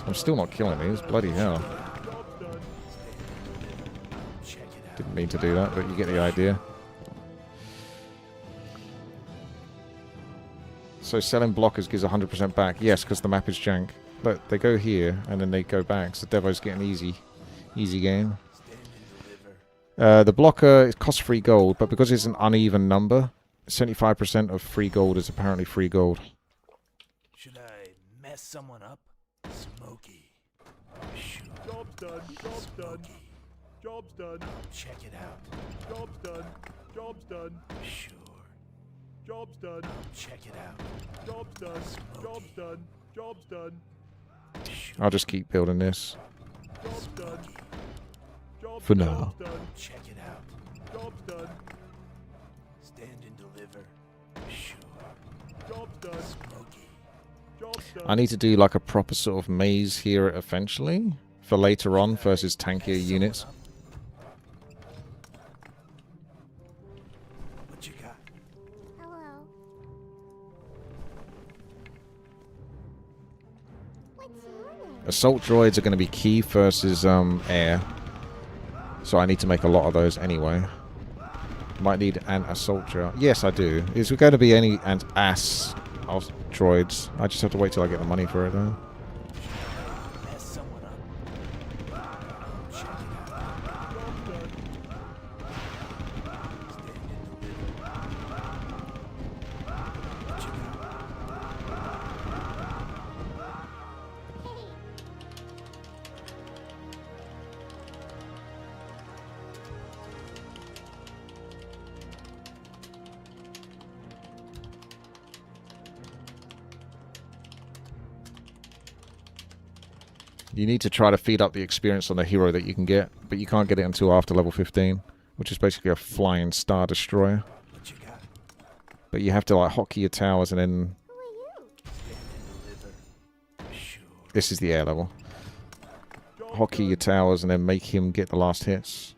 I'm still not killing these. Bloody hell. Didn't mean to do that, but you get the idea. So selling blockers gives 100% back. Yes, because the map is jank. Look, they go here, and then they go back. So Devo's getting easy game. The blocker, it costs 3 gold, but because it's an uneven number, 75% of free gold is apparently free gold. Should I mess someone up? Smoky. Job's done. Job's done. Job's done. Check it out. Job's done. Job's done. Sure. Job's done. Check it out. Job's done. Job's done. Job's done. I'll just keep building this. Job's done. Job's For now. done. Check it out. Job's done. Stand and deliver. Sure. Job's done. Smoky. Job's done. I need to do like a proper sort of maze here eventually, for later on versus tankier units. What you got? Hello. What's your name? Assault droids are going to be key versus air. So I need to make a lot of those anyway. Might need an assaulter. Yes, I do. Is there going to be any ass droids? I just have to wait till I get the money for it, though. Mess someone up. I'll check it You need to try to feed up the experience on the hero that you can get, but you can't get it until after level 15, which is basically a flying star destroyer. What you got? But you have to like hotkey your towers and then... Stand and deliver. Sure. This is the air level. Hotkey your towers and then make him get the last hits.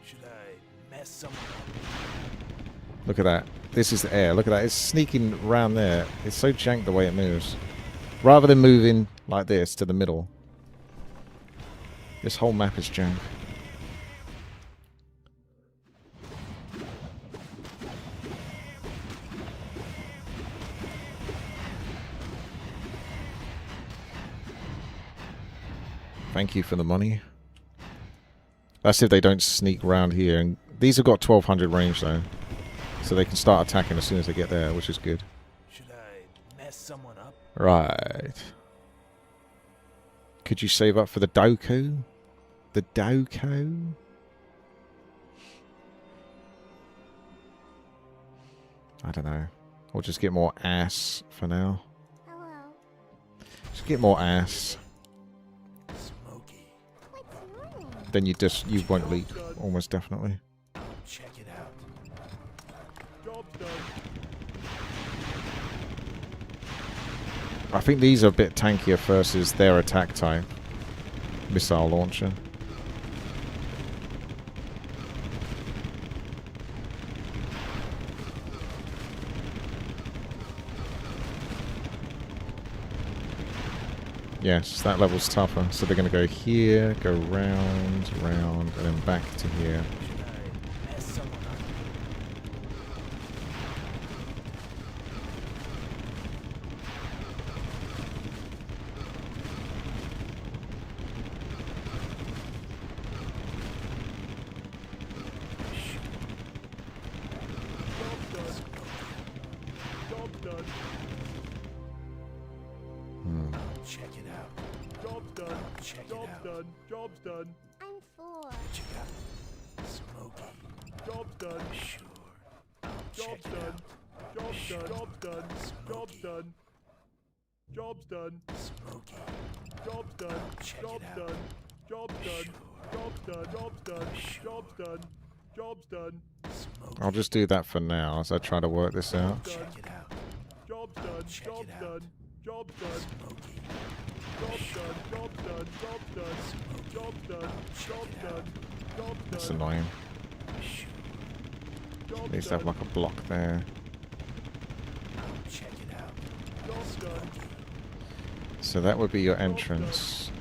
Should I mess someone up? Look at that. This is the air. Look at that. It's sneaking around there. It's so jank the way it moves. Rather than moving like this to the middle. This whole map is jank. Thank you for the money. That's if they don't sneak around here. And these have got 1200 range though. So they can start attacking as soon as they get there, which is good. Should I mess someone up? Right. Could you save up for the Doku? The Doku? I don't know. Or just get more ass for now. Hello. Just get more ass. Smoky. What's wrong? Then you won't leak, almost definitely. Check it out. I think these are a bit tankier versus their attack type. Missile launcher. Yes, that level's tougher. So they're going to go here, go round, round, and then back to here. Should I mess someone up? Check it out. Job's done. Check it out. Job's done. I'm 4. What you got? Smoky. Job's done. Sure. Check Job's it done. out. Job's done. Job's done. Job's Smoky. done. Job's done. Smoky. Job's done. Check Job's it out. done. Job's done. Sure. Job's done. Job's done. Sure. Job's done. Job's done. Smoky. I'll just do that for now as I try to work this out. Check it out. Job's done. Check Job's it out. done. Job's done. Smoky. Job's done. Job's done. Job's done. Job's done. Job's done. Job's That's done. annoying. Sure. Job's Needs to have done. like a block there. Check it out. Job's done. So that would be your entrance.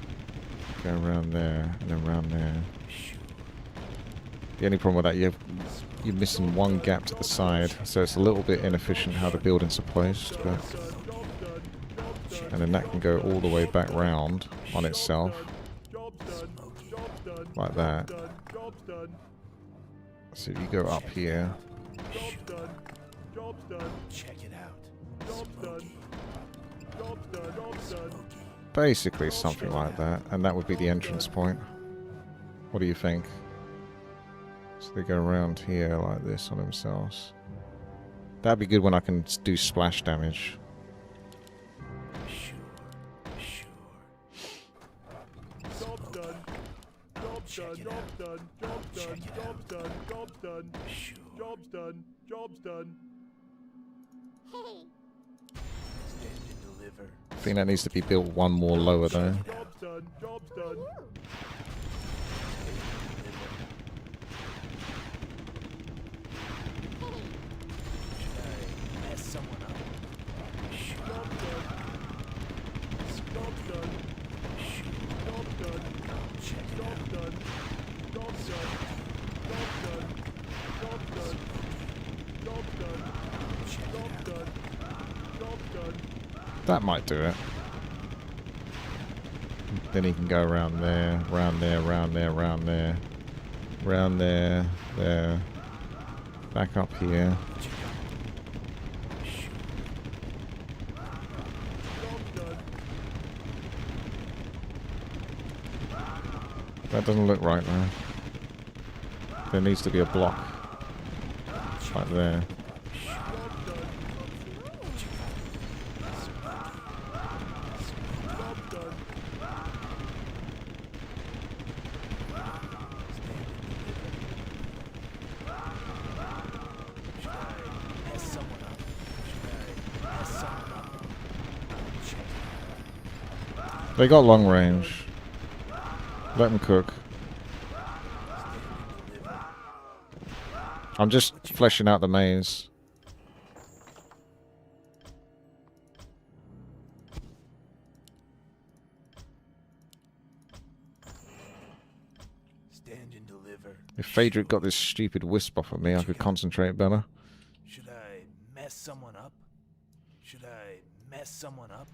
Go around there and then around there. Sure. The only problem with that, you're missing one gap to the side, so it's a little bit inefficient how the buildings are placed. But Job's done. Job's done. and then that can go all the way back round on itself, Job's done. Job's done. like that. Done. Job's done. So if you go up here, Job's done. Job's done. Check it out. Job's done. Job's done. Job's done. basically something like that, and that would be the entrance point. What do you think? So they go around here like this on themselves. That'd be good when I can do splash damage. Sure. Sure. Job's done. Job's done. Job's done. Job's done. Job's done. Job's done. Sure. Job's done. Job's done. Hey. Stand and deliver. I think that needs to be built one more lower though. Job's done. Job's done. Should I mess someone up? Sure. Job's done. Job's done. Sure. Job's done. Check it Job's out. done. That might do it. Then he can go around there, round there, round there, round there, round there, there, back up here. That doesn't look right now. There needs to be a block right there. They got long range. Let them cook. I'm just fleshing out the maze. Stand and deliver. If Phaedric got this stupid wisp off of me, I could concentrate better. Should I mess someone up? Should I mess someone up?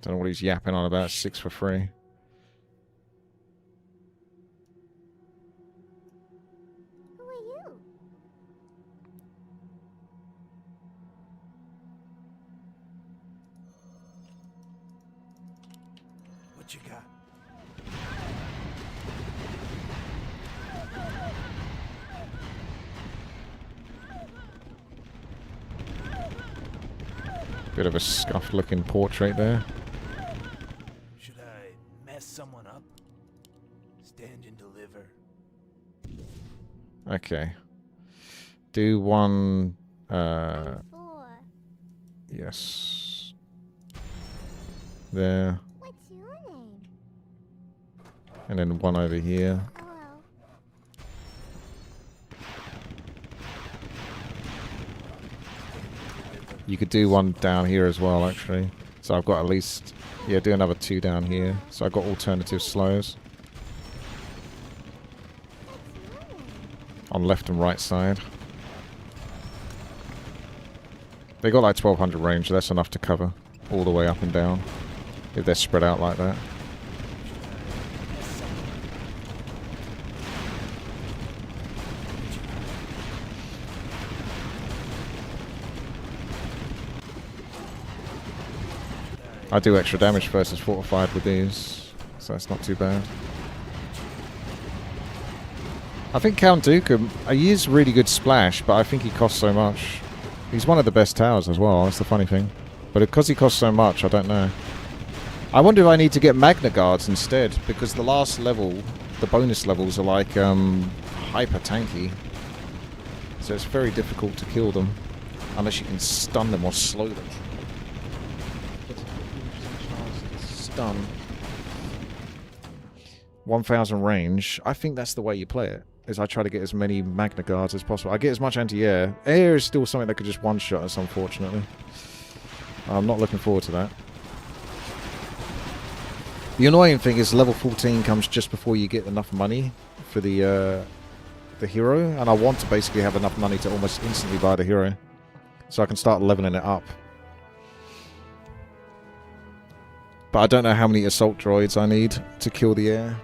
Don't know what he's yapping on about. 6 for free. Who are you? What you got? Bit of a scuffed looking portrait there. Should I mess someone up? Stand and deliver. Okay. Do one... 4. yes. There. What's your name? And then one over here. Hello. You could do one down here as well, actually. So I've got at least... yeah, do another 2 down here. So I've got alternative slows. On left and right side. They got like 1200 range. That's enough to cover all the way up and down. If they're spread out like that. I do extra damage versus fortified with these, so that's not too bad. I think Count Dooku, he is really good splash, but I think he costs so much. He's one of the best towers as well, that's the funny thing. But because he costs so much, I don't know. I wonder if I need to get Magna Guards instead, because the last level, the bonus levels are like hyper tanky. So it's very difficult to kill them, unless you can stun them or slow them. Stun. 1000 range. I think that's the way you play it. Is I try to get as many Magna Guards as possible. I get as much anti-air. Air is still something that could just one-shot us, unfortunately. I'm not looking forward to that. The annoying thing is level 14 comes just before you get enough money for the hero, and I want to basically have enough money to almost instantly buy the hero, so I can start leveling it up. But I don't know how many assault droids I need to kill the air.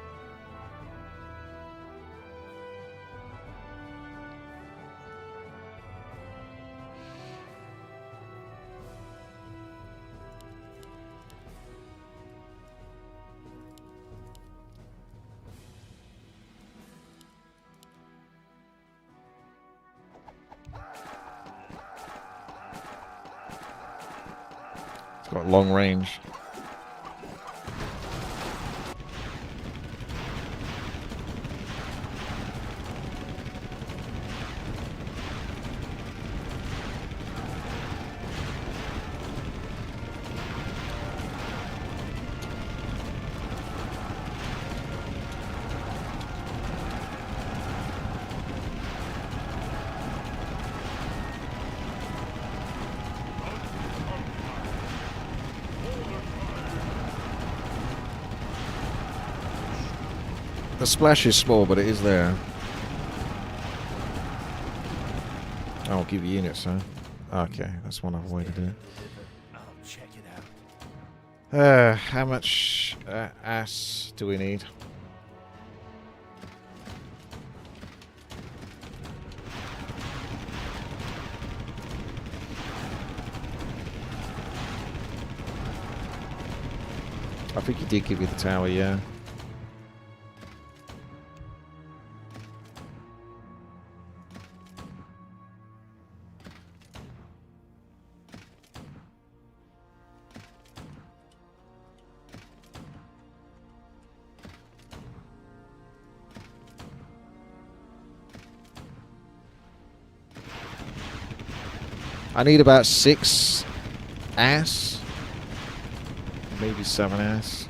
It's got long range. The splash is small, but it is there. I'll give you units, huh? Okay, that's one other way to do it. I'll check it out. How much ass do we need? I think he did give you the tower, yeah. I need about 6 ass. Maybe 7 ass.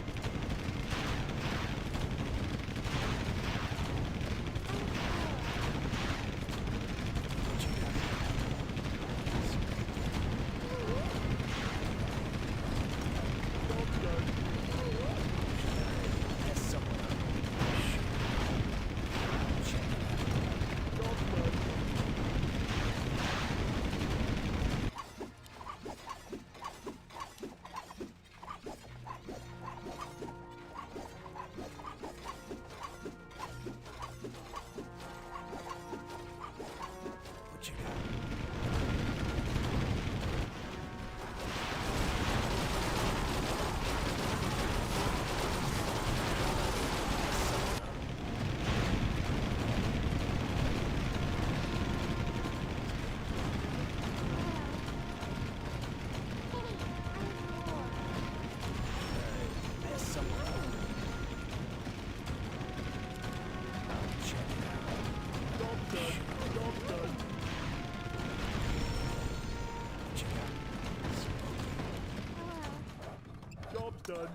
Job's done.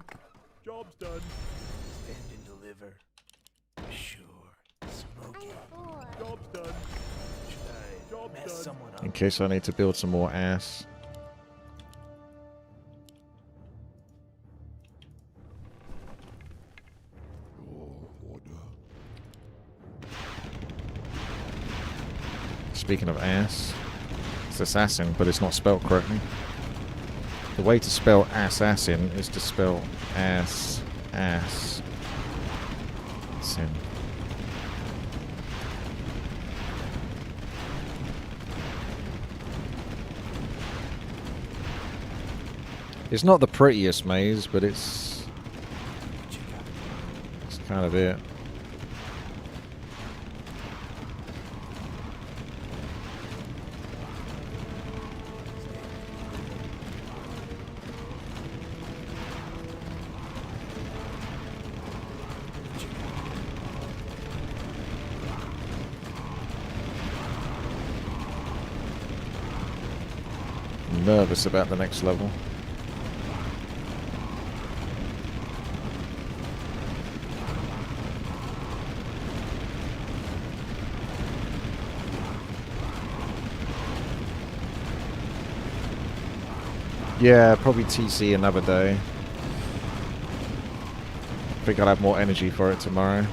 Job's done. Stand and deliver. Sure. Smoky. Job's done. Should I Job's mess done. someone up? In case I need to build some more ass. Your order. Speaking of ass, it's assassin, but it's not spelled correctly. The way to spell assassin is to spell ass, sin. It's not the prettiest maze, but it's kind of it. I'm nervous about the next level. Yeah, probably TC another day. I think I'll have more energy for it tomorrow.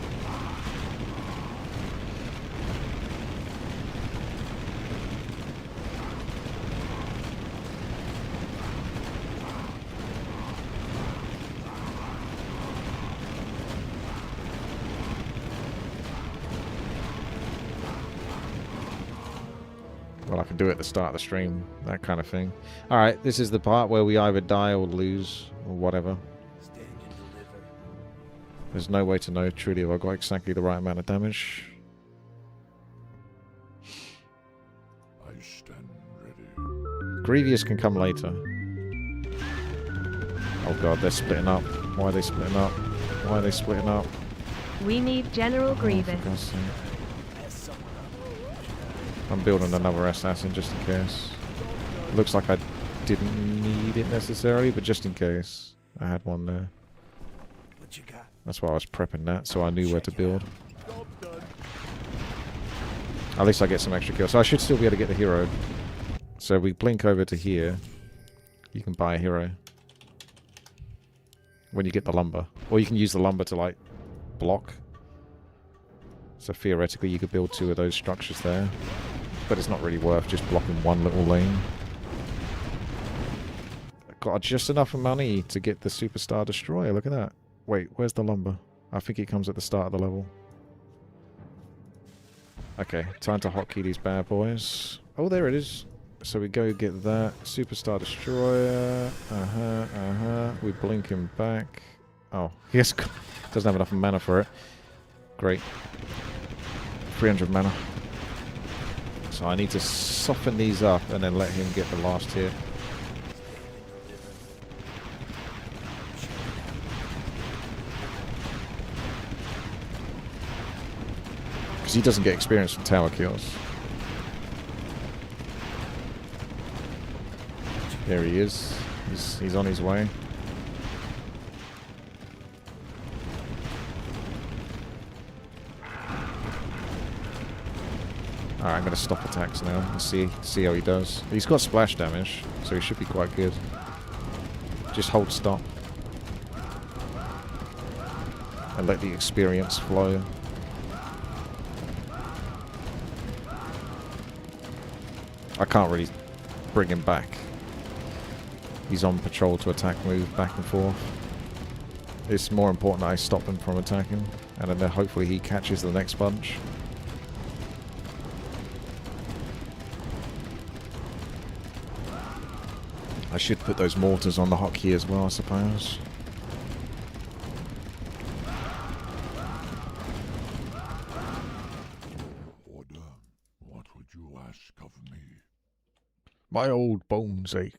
Well, I can do it at the start of the stream, that kind of thing. Alright, this is the part where we either die or lose, or whatever. Stand and deliver. There's no way to know truly if I got exactly the right amount of damage. I stand ready. Grievous can come later. Oh god, they're splitting up. Why are they splitting up? Why are they splitting up? We need General Oh, for Grievous. God's sake. Mess someone up. I'm building another assassin just in case. Looks like I didn't need it necessarily, but just in case. I had one there. What you got? That's why I was prepping that, so I knew where to build. Job's done. At least I get some extra kills. So I should still be able to get the hero. So if we blink over to here, you can buy a hero. When you get the lumber. Or you can use the lumber to, like, block. So theoretically you could build 2 of those structures there. But it's not really worth just blocking one little lane. Got just enough money to get the Superstar Destroyer. Look at that. Wait, where's the lumber? I think it comes at the start of the level. Okay, time to hotkey these bad boys. Oh, there it is. So we go get that. Superstar Destroyer. We blink him back. Oh, he doesn't have enough mana for it. Great. 300 mana. So I need to soften these up and then let him get the last hit. Because he doesn't get experience from tower kills. There he is. He's on his way. Alright, I'm going to stop attacks now and see how he does. He's got splash damage, so he should be quite good. Just hold stop. And let the experience flow. I can't really bring him back. He's on patrol to attack, move back and forth. It's more important that I stop him from attacking, and then hopefully he catches the next bunch. I should put those mortars on the hotkey as well, I suppose. Order. What would you ask of me? My old bones ache.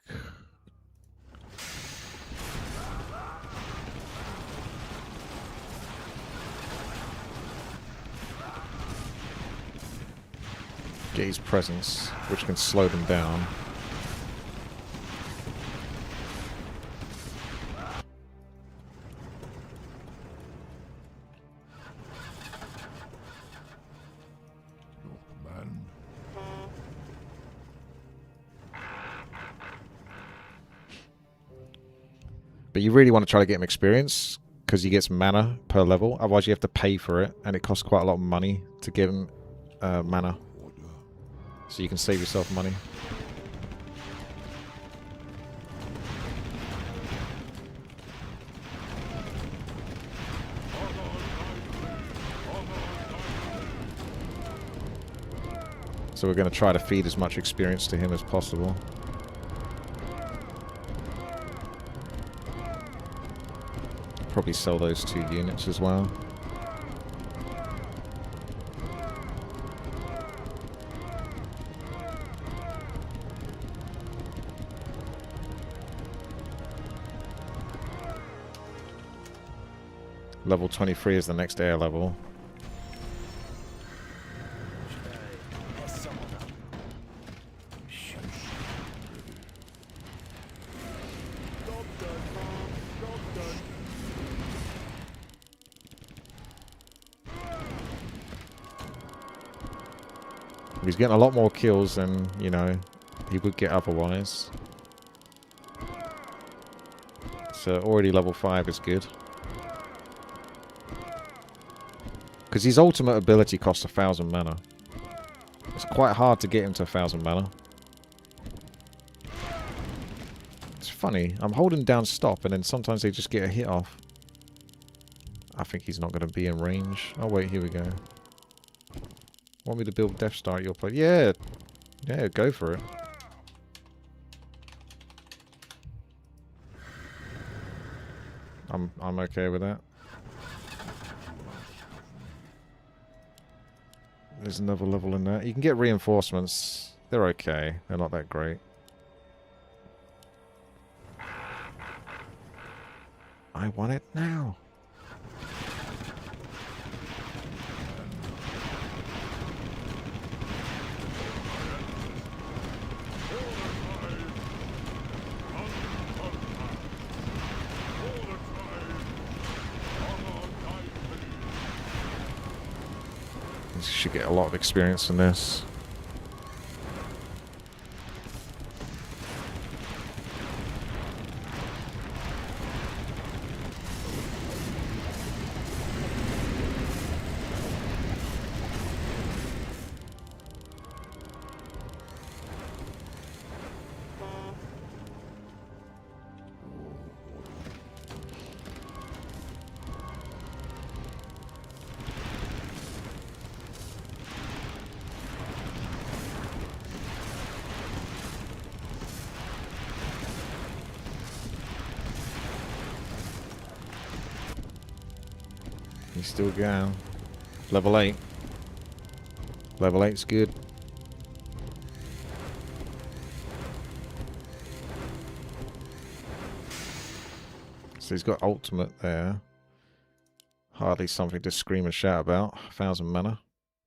Get his presence, which can slow them down. Your command? But you really want to try to get him experience, because he gets mana per level. Otherwise you have to pay for it, and it costs quite a lot of money to give him mana. Order. So you can save yourself money. So we're going to try to feed as much experience to him as possible. Probably sell those 2 units as well. Level 23 is the next air level. Should I mess someone up? Shoot. Job done, Mom. Job done. He's getting a lot more kills than, you know, he would get otherwise. So already level 5 is good. Because his ultimate ability costs 1,000 mana. It's quite hard to get him to 1,000 mana. It's funny, I'm holding down stop and then sometimes they just get a hit off. I think he's not going to be in range. Oh wait, here we go. Want me to build Death Star at your place? Yeah! Yeah, go for it. I'm okay with that. There's another level in there. You can get reinforcements. They're okay. They're not that great. I want it now. You should get a lot of experience in this. He's still going. Level 8. Level 8's good. So he's got ultimate there. Hardly something to scream and shout about. 1,000 mana.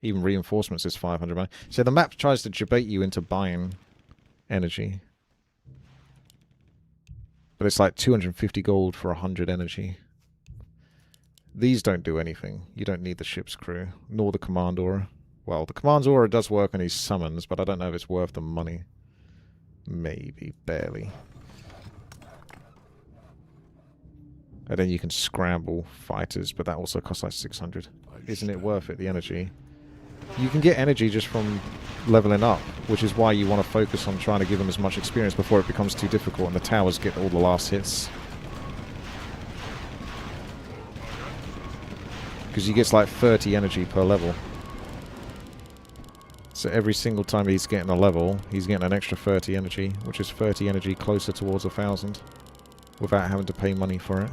Even reinforcements is 500 mana. So the map tries to debate you into buying energy. But it's like 250 gold for 100 energy. These don't do anything. You don't need the ship's crew, nor the command aura. Well, the command aura does work on his summons, but I don't know if it's worth the money. Maybe, barely. And then you can scramble fighters, but that also costs like 600. Isn't it worth it, the energy? You can get energy just from leveling up, which is why you want to focus on trying to give them as much experience before it becomes too difficult and the towers get all the last hits. Because he gets like 30 energy per level. So every single time he's getting a level, he's getting an extra 30 energy, which is 30 energy closer towards 1,000, without having to pay money for it.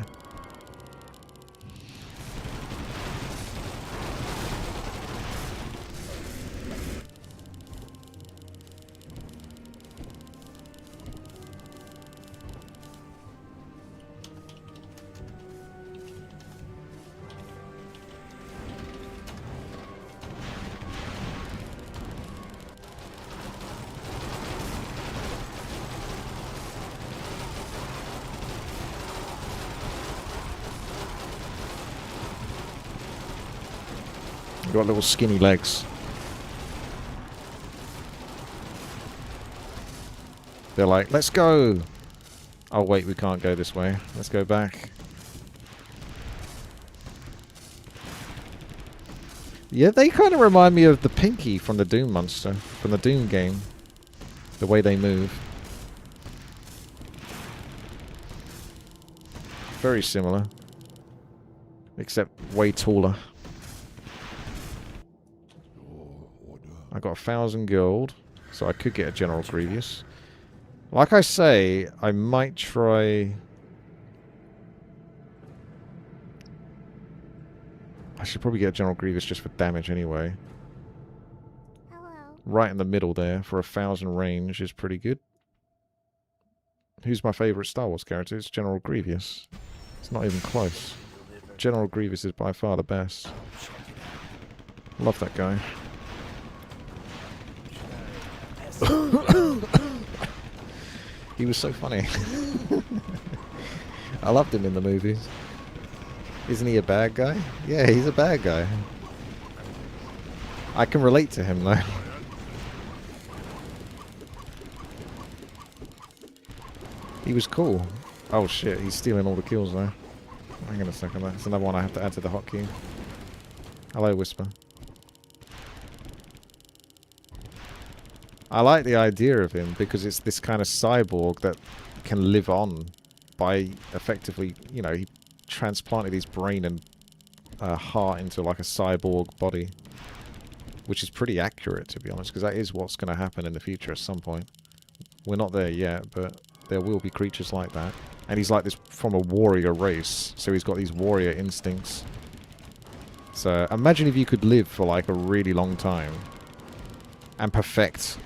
Got little skinny legs. They're like, let's go! Oh wait, we can't go this way. Let's go back. Yeah, they kind of remind me of the Pinky from the Doom monster, from the Doom game. The way they move. Very similar. Except way taller. I got 1,000 gold, so I could get a General Grievous. Like I say, I might try... I should probably get a General Grievous just for damage anyway. Hello. Right in the middle there, for 1,000 range is pretty good. Who's my favourite Star Wars character? It's General Grievous. It's not even close. General Grievous is by far the best. Love that guy. He was so funny. I loved him in the movies. Isn't he a bad guy? Yeah, he's a bad guy. I can relate to him though. He was cool. Oh shit, he's stealing all the kills though. Hang on a second, that's another one I have to add to the hotkey. Hello, Whisper. I like the idea of him because it's this kind of cyborg that can live on by effectively, you know, he transplanted his brain and heart into like a cyborg body. Which is pretty accurate, to be honest, because that is what's going to happen in the future at some point. We're not there yet, but there will be creatures like that. And he's like this from a warrior race, so he's got these warrior instincts. So imagine if you could live for like a really long time and perfect,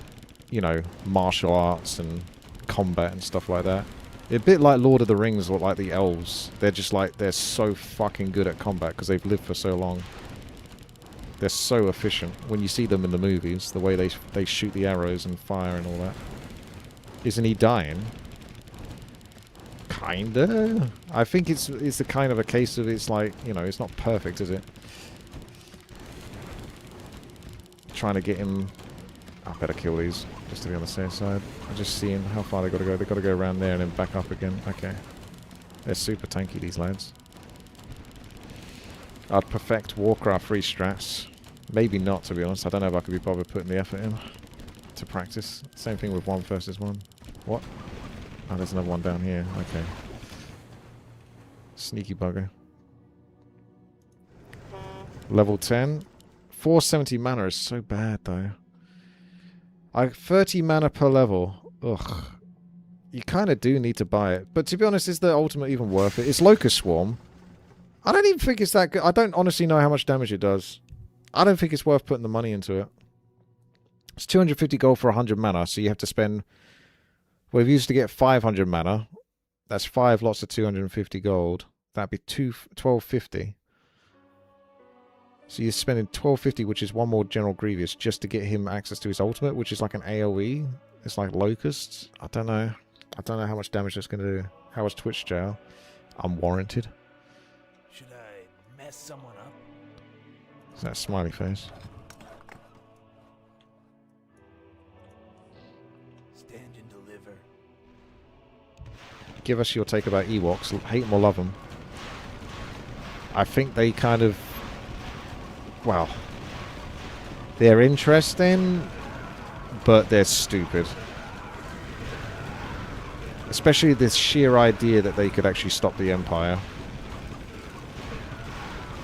you know, martial arts and combat and stuff like that. A bit like Lord of the Rings or like the elves. They're just like, they're so fucking good at combat because they've lived for so long. They're so efficient. When you see them in the movies, the way they shoot the arrows and fire and all that. Isn't he dying? Kinda. I think it's a kind of a case of it's like, you know, it's not perfect, is it? Trying to get him... I better kill these, just to be on the safe side. I'm just seeing how far they got to go. They got to go around there and then back up again. Okay. They're super tanky, these lads. I'd perfect Warcraft 3 strats. Maybe not, to be honest. I don't know if I could be bothered putting the effort in to practice. Same thing with 1 versus 1. What? Oh, there's another one down here. Okay. Sneaky bugger. Level 10. 470 mana is so bad, though. 30 mana per level. Ugh. You kind of do need to buy it. But to be honest, is the ultimate even worth it? It's Locust Swarm. I don't even think it's that good. I don't honestly know how much damage it does. I don't think it's worth putting the money into it. It's 250 gold for 100 mana, so you have to spend... Well, if you used to get 500 mana, that's 5 lots of 250 gold. That'd be 1250. So you're spending 1250, which is one more General Grievous, just to get him access to his ultimate, which is like an AoE. It's like locusts. I don't know. I don't know how much damage that's going to do. How much Twitch jail? Unwarranted. Should I mess someone up? Is that a smiley face? Stand and deliver. Give us your take about Ewoks. Hate them or love them. I think they kind of... Well... They're interesting, but they're stupid. Especially this sheer idea that they could actually stop the Empire.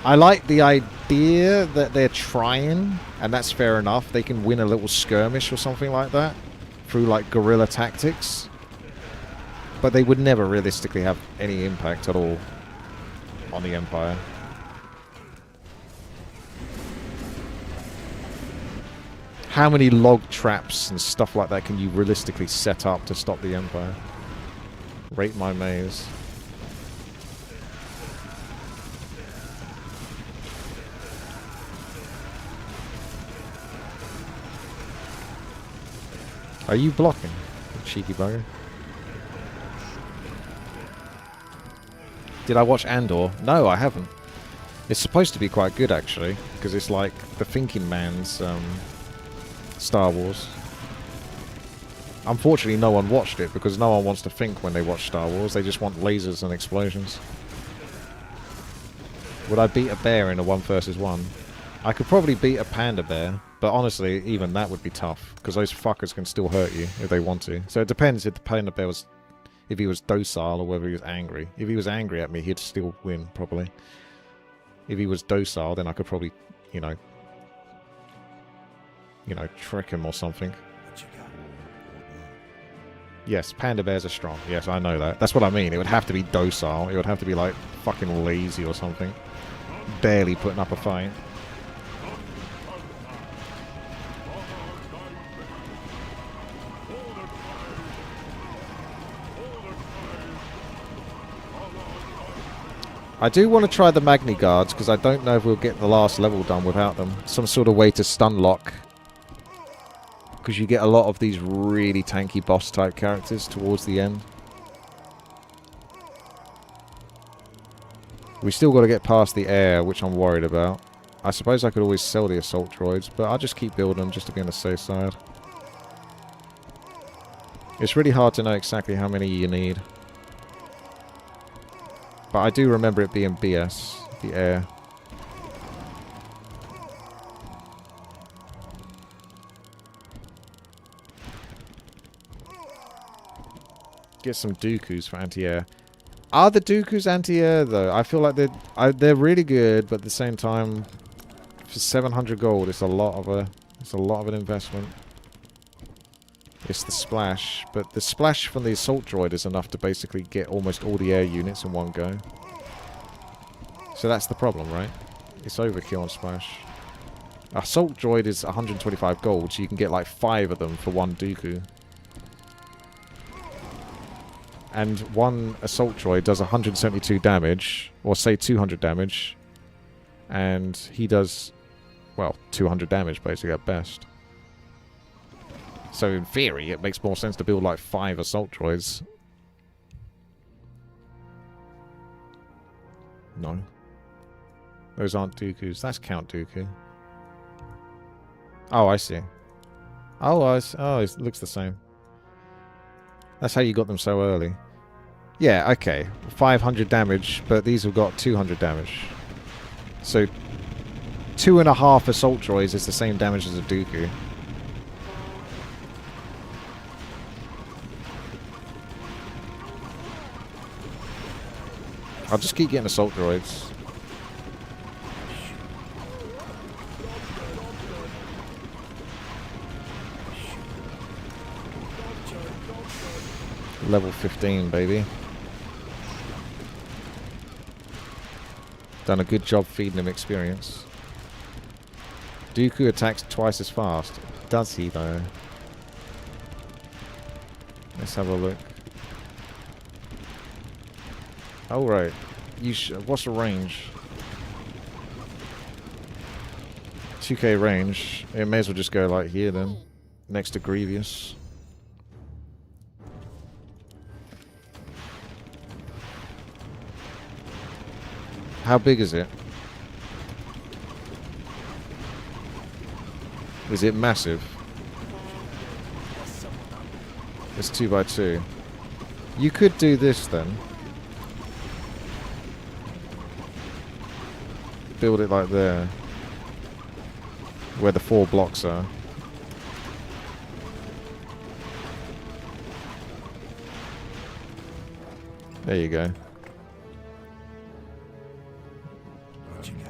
I like the idea that they're trying, and that's fair enough. They can win a little skirmish or something like that through like guerrilla tactics. But they would never realistically have any impact at all on the Empire. How many log traps and stuff like that can you realistically set up to stop the Empire? Rate my maze. Are you blocking, you cheeky bugger? Did I watch Andor? No, I haven't. It's supposed to be quite good, actually, because it's like the thinking man's Star Wars. Unfortunately, no one watched it, because no one wants to think when they watch Star Wars. They just want lasers and explosions. Would I beat a bear in a 1 versus 1? I could probably beat a panda bear, but honestly, even that would be tough, because those fuckers can still hurt you if they want to. So it depends if the panda bear was... if he was docile or whether he was angry. If he was angry at me, he'd still win, probably. If he was docile, then I could probably, you know, trick him or something. What you got? Yes, panda bears are strong. Yes, I know that. That's what I mean. It would have to be docile. It would have to be, like, fucking lazy or something. Barely putting up a fight. I do want to try the Magni Guards, because I don't know if we'll get the last level done without them. Some sort of way to stun lock. Because you get a lot of these really tanky boss type characters towards the end. We still got to get past the air, which I'm worried about. I suppose I could always sell the assault droids, but I'll just keep building them just to be on the safe side. It's really hard to know exactly how many you need. But I do remember it being BS, the air. Get some Dooku's for anti-air. Are the Dooku's anti-air though? I feel like they're really good, but at the same time, for 700 gold, it's a lot of an investment. It's the splash, but the splash from the assault droid is enough to basically get almost all the air units in one go. So that's the problem, right? It's overkill on splash. Assault droid is 125 gold, so you can get like 5 of them for 1 Dooku. And 1 assault droid does 172 damage, or say 200 damage, and he does, well, 200 damage basically at best. So in theory, it makes more sense to build like 5 assault droids. No. Those aren't Dooku's. That's Count Dooku. Oh, I see. Oh, it looks the same. That's how you got them so early. Yeah, okay. 500 damage, but these have got 200 damage. So 2.5 assault droids is the same damage as a Dooku. I'll just keep getting assault droids. Level 15, baby. Done a good job feeding him experience. Dooku attacks twice as fast. Does he, though? Let's have a look. Oh, right. What's the range? 2k range. It may as well just go like here, then. Next to Grievous. How big is it? Is it massive? It's 2x2. You could do this then. Build it like there. Where the 4 blocks are. There you go.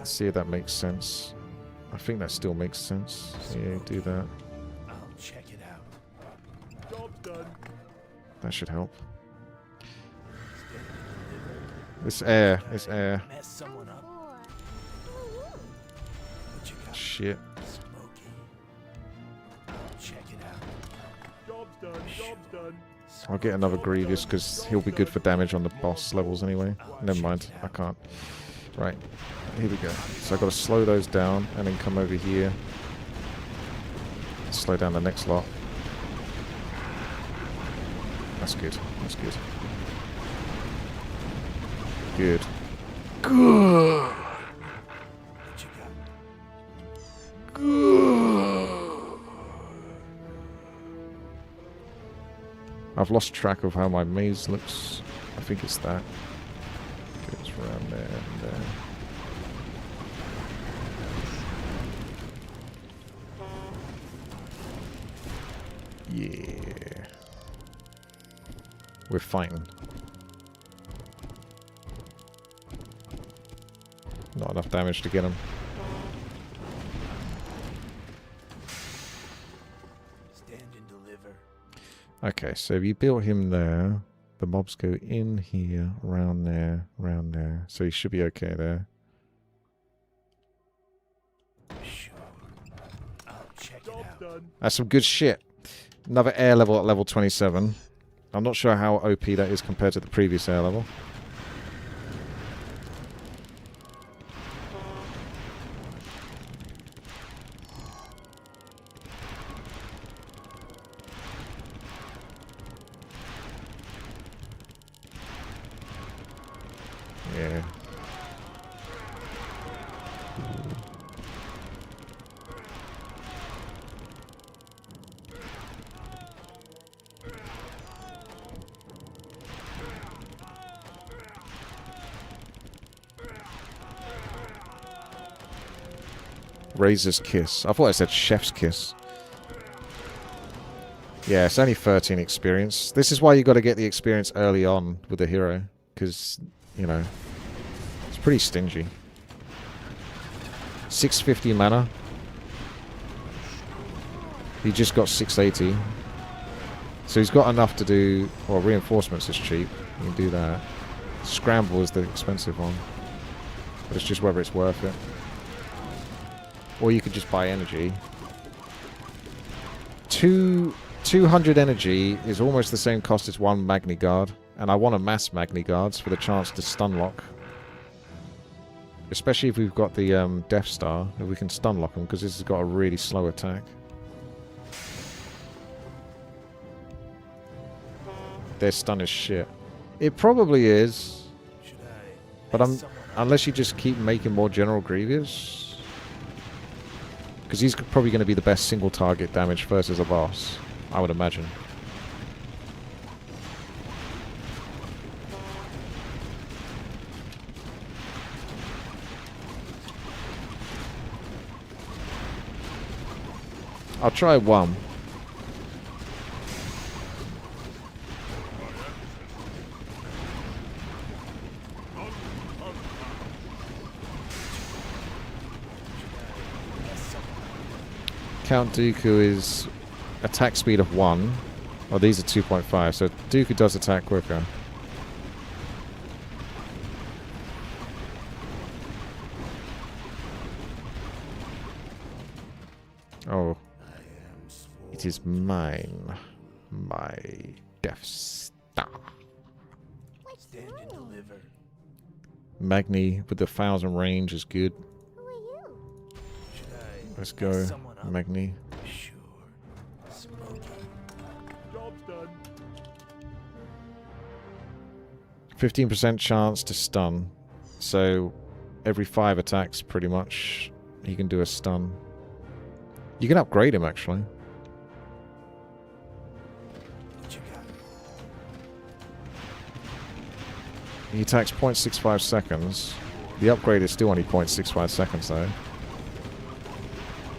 See if that makes sense. I think that still makes sense. Yeah, do that. I'll check it out. Job done. That should help. This air. It's air. Mess someone up. What you got? Shit. Smoky. I'll check it out. Job's done. Job's done. I'll get another Grievous because he'll be good for damage on the boss levels anyway. Never mind. I can't. Right. Here we go. So I've got to slow those down and then come over here. Slow down the next lot. That's good. That's good. Good. Good. What you got? Good. I've lost track of how my maze looks. I think it's that. Goes around there and there. Yeah. We're fighting. Not enough damage to get him. Stand and deliver. Okay, so if you built him there, the mobs go in here, round there, round there. So he should be okay there. Sure. I'll check it out. That's some good shit. Another air level at level 27. I'm not sure how OP that is compared to the previous air level. Yeah. Razor's Kiss. I thought I said Chef's Kiss. Yeah, it's only 13 experience. This is why you got to get the experience early on with the hero. Because, you know, it's pretty stingy. 650 mana. He just got 680. So he's got enough to do... Well, reinforcements is cheap. You can do that. Scramble is the expensive one. But it's just whether it's worth it. Or you could just buy energy. 200 energy is almost the same cost as 1 Magni Guard. And I want to mass Magni Guards for the chance to stun lock. Especially if we've got the Death Star. If we can stun lock them, because this has got a really slow attack. Their stun is shit. It probably is. Should I But mess someone up? unless you just keep making more General Grievous. Because he's probably going to be the best single target damage versus a boss, I would imagine. I'll try one. Count Dooku is attack speed of 1. Oh, these are 2.5, so Dooku does attack quicker. Oh, I am sworn. it is mine. My Death Star. What's Stand and wrong? deliver. Magni with the 1,000 range is good. Who are you? Should I Let's mess go, someone up? Magni. Sure. Smoky. Job's done. 15% chance to stun. So every 5 attacks, pretty much, he can do a stun. You can upgrade him, actually. What you got? He attacks 0.65 seconds. The upgrade is still only 0.65 seconds, though.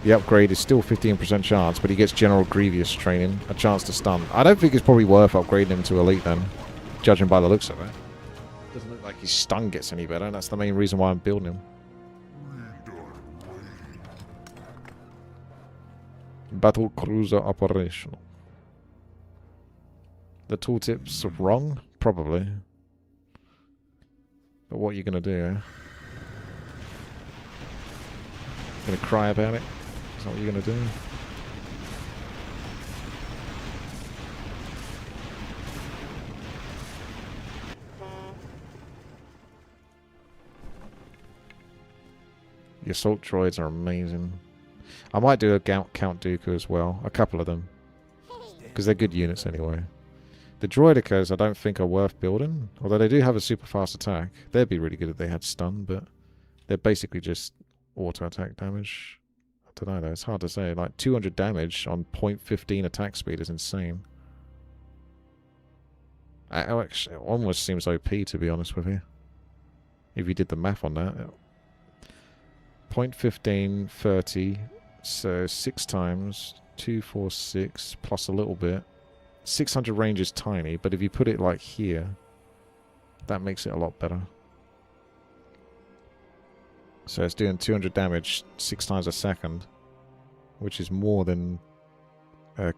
The upgrade is still 15% chance, but he gets General Grievous training, a chance to stun. I don't think it's probably worth upgrading him to Elite, then, judging by the looks of it. Doesn't look like his stun gets any better, and that's the main reason why I'm building him. Battle Cruiser operational. The tooltip's wrong? Probably. But what are you going to do, eh? Going to cry about it? Is that what you're going to do? The assault droids are amazing. I might do a Count Dooku as well. A couple of them. Because they're good units anyway. The droidicas I don't think are worth building. Although they do have a super fast attack. They'd be really good if they had stun, but they're basically just auto attack damage. I don't know though, it's hard to say. Like 200 damage on 0.15 attack speed is insane. Actually, it almost seems OP, to be honest with you. If you did the math on that. 0.15, 30, so 6 times, 246, plus a little bit. 600 range is tiny, but if you put it like here, that makes it a lot better. So it's doing 200 damage 6 times a second, which is more than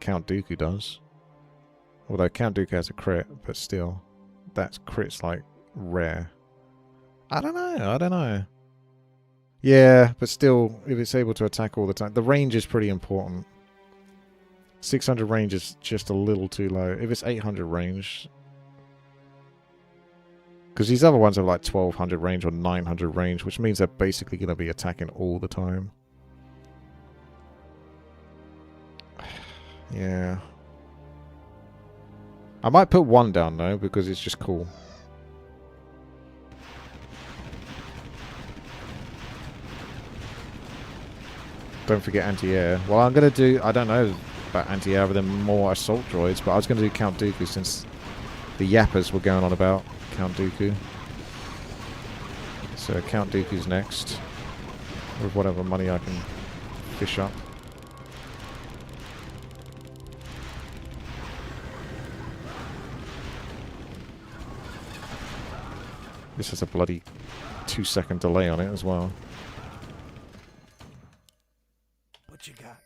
Count Dooku does. Although Count Dooku has a crit, but still, that crit's like rare. I don't know. Yeah, but still, if it's able to attack all the time, the range is pretty important. 600 range is just a little too low. If it's 800 range, because these other ones have like 1200 range or 900 range, which means they're basically going to be attacking all the time. Yeah. I might put 1 down though, because it's just cool. Don't forget anti-air. Well, I'm going to do... I don't know about anti-air other than more assault droids, but I was going to do Count Dooku since the yappers were going on about Count Dooku. So Count Dooku's next. With whatever money I can fish up. This has a bloody 2-second delay on it as well. What you got?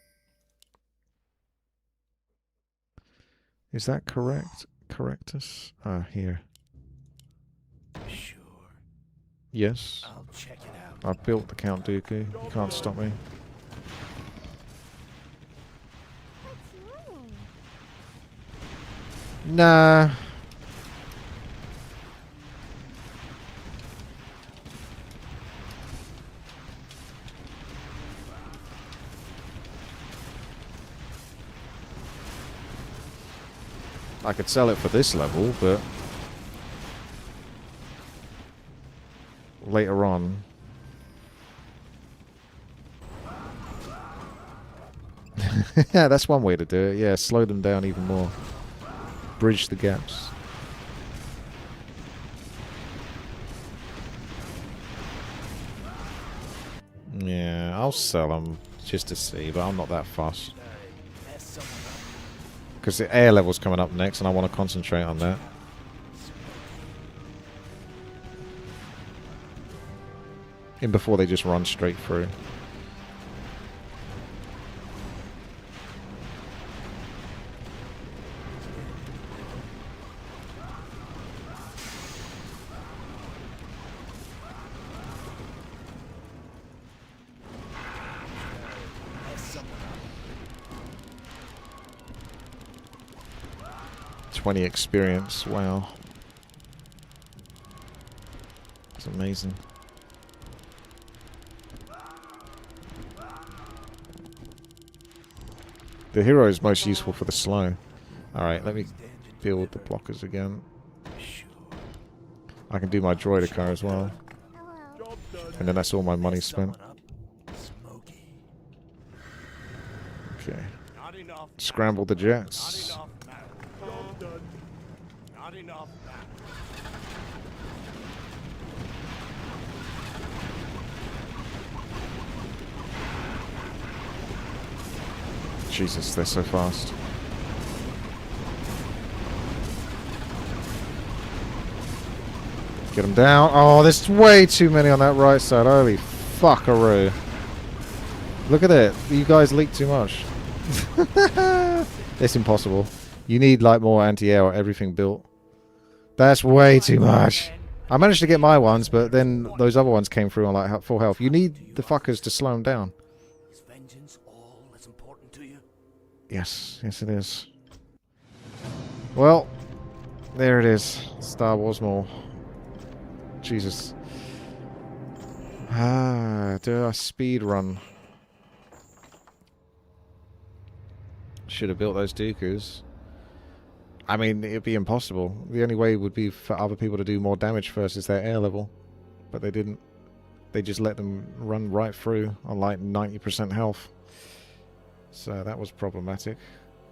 Is that correct? Correctus? Ah, here. Sure. Yes. I'll check it out. I built the Count Dooku. You can't stop me. What's wrong? Nah. I could sell it for this level, but later on. Yeah, that's one way to do it. Yeah, slow them down even more. Bridge the gaps. Yeah, I'll sell them just to see, but I'm not that fussed. Should I mess someone up? Because the air level's coming up next, and I want to concentrate on that. In before they just run straight through. Mess someone up. 20 experience. Wow. It's amazing. The hero is most useful for the slow. Alright, let me build the blockers again. I can do my droidica as well. Hello. And then that's all my money spent. Okay. Scramble the jets. Not enough. Jesus, they're so fast. Get them down. Oh, there's way too many on that right side. Holy fuckaroo. Look at it. You guys leak too much. It's impossible. You need like more anti-air or everything built. That's way too much. I managed to get my ones, but then those other ones came through on like full health. You need the fuckers to slow them down. Is vengeance all that's important to you? Yes, yes it is. Well, there it is. Star Wars more. Jesus. Do a speed run. Should have built those Dooku's. I mean, it'd be impossible. The only way would be for other people to do more damage versus their air level. But they didn't. They just let them run right through on like 90% health. So that was problematic.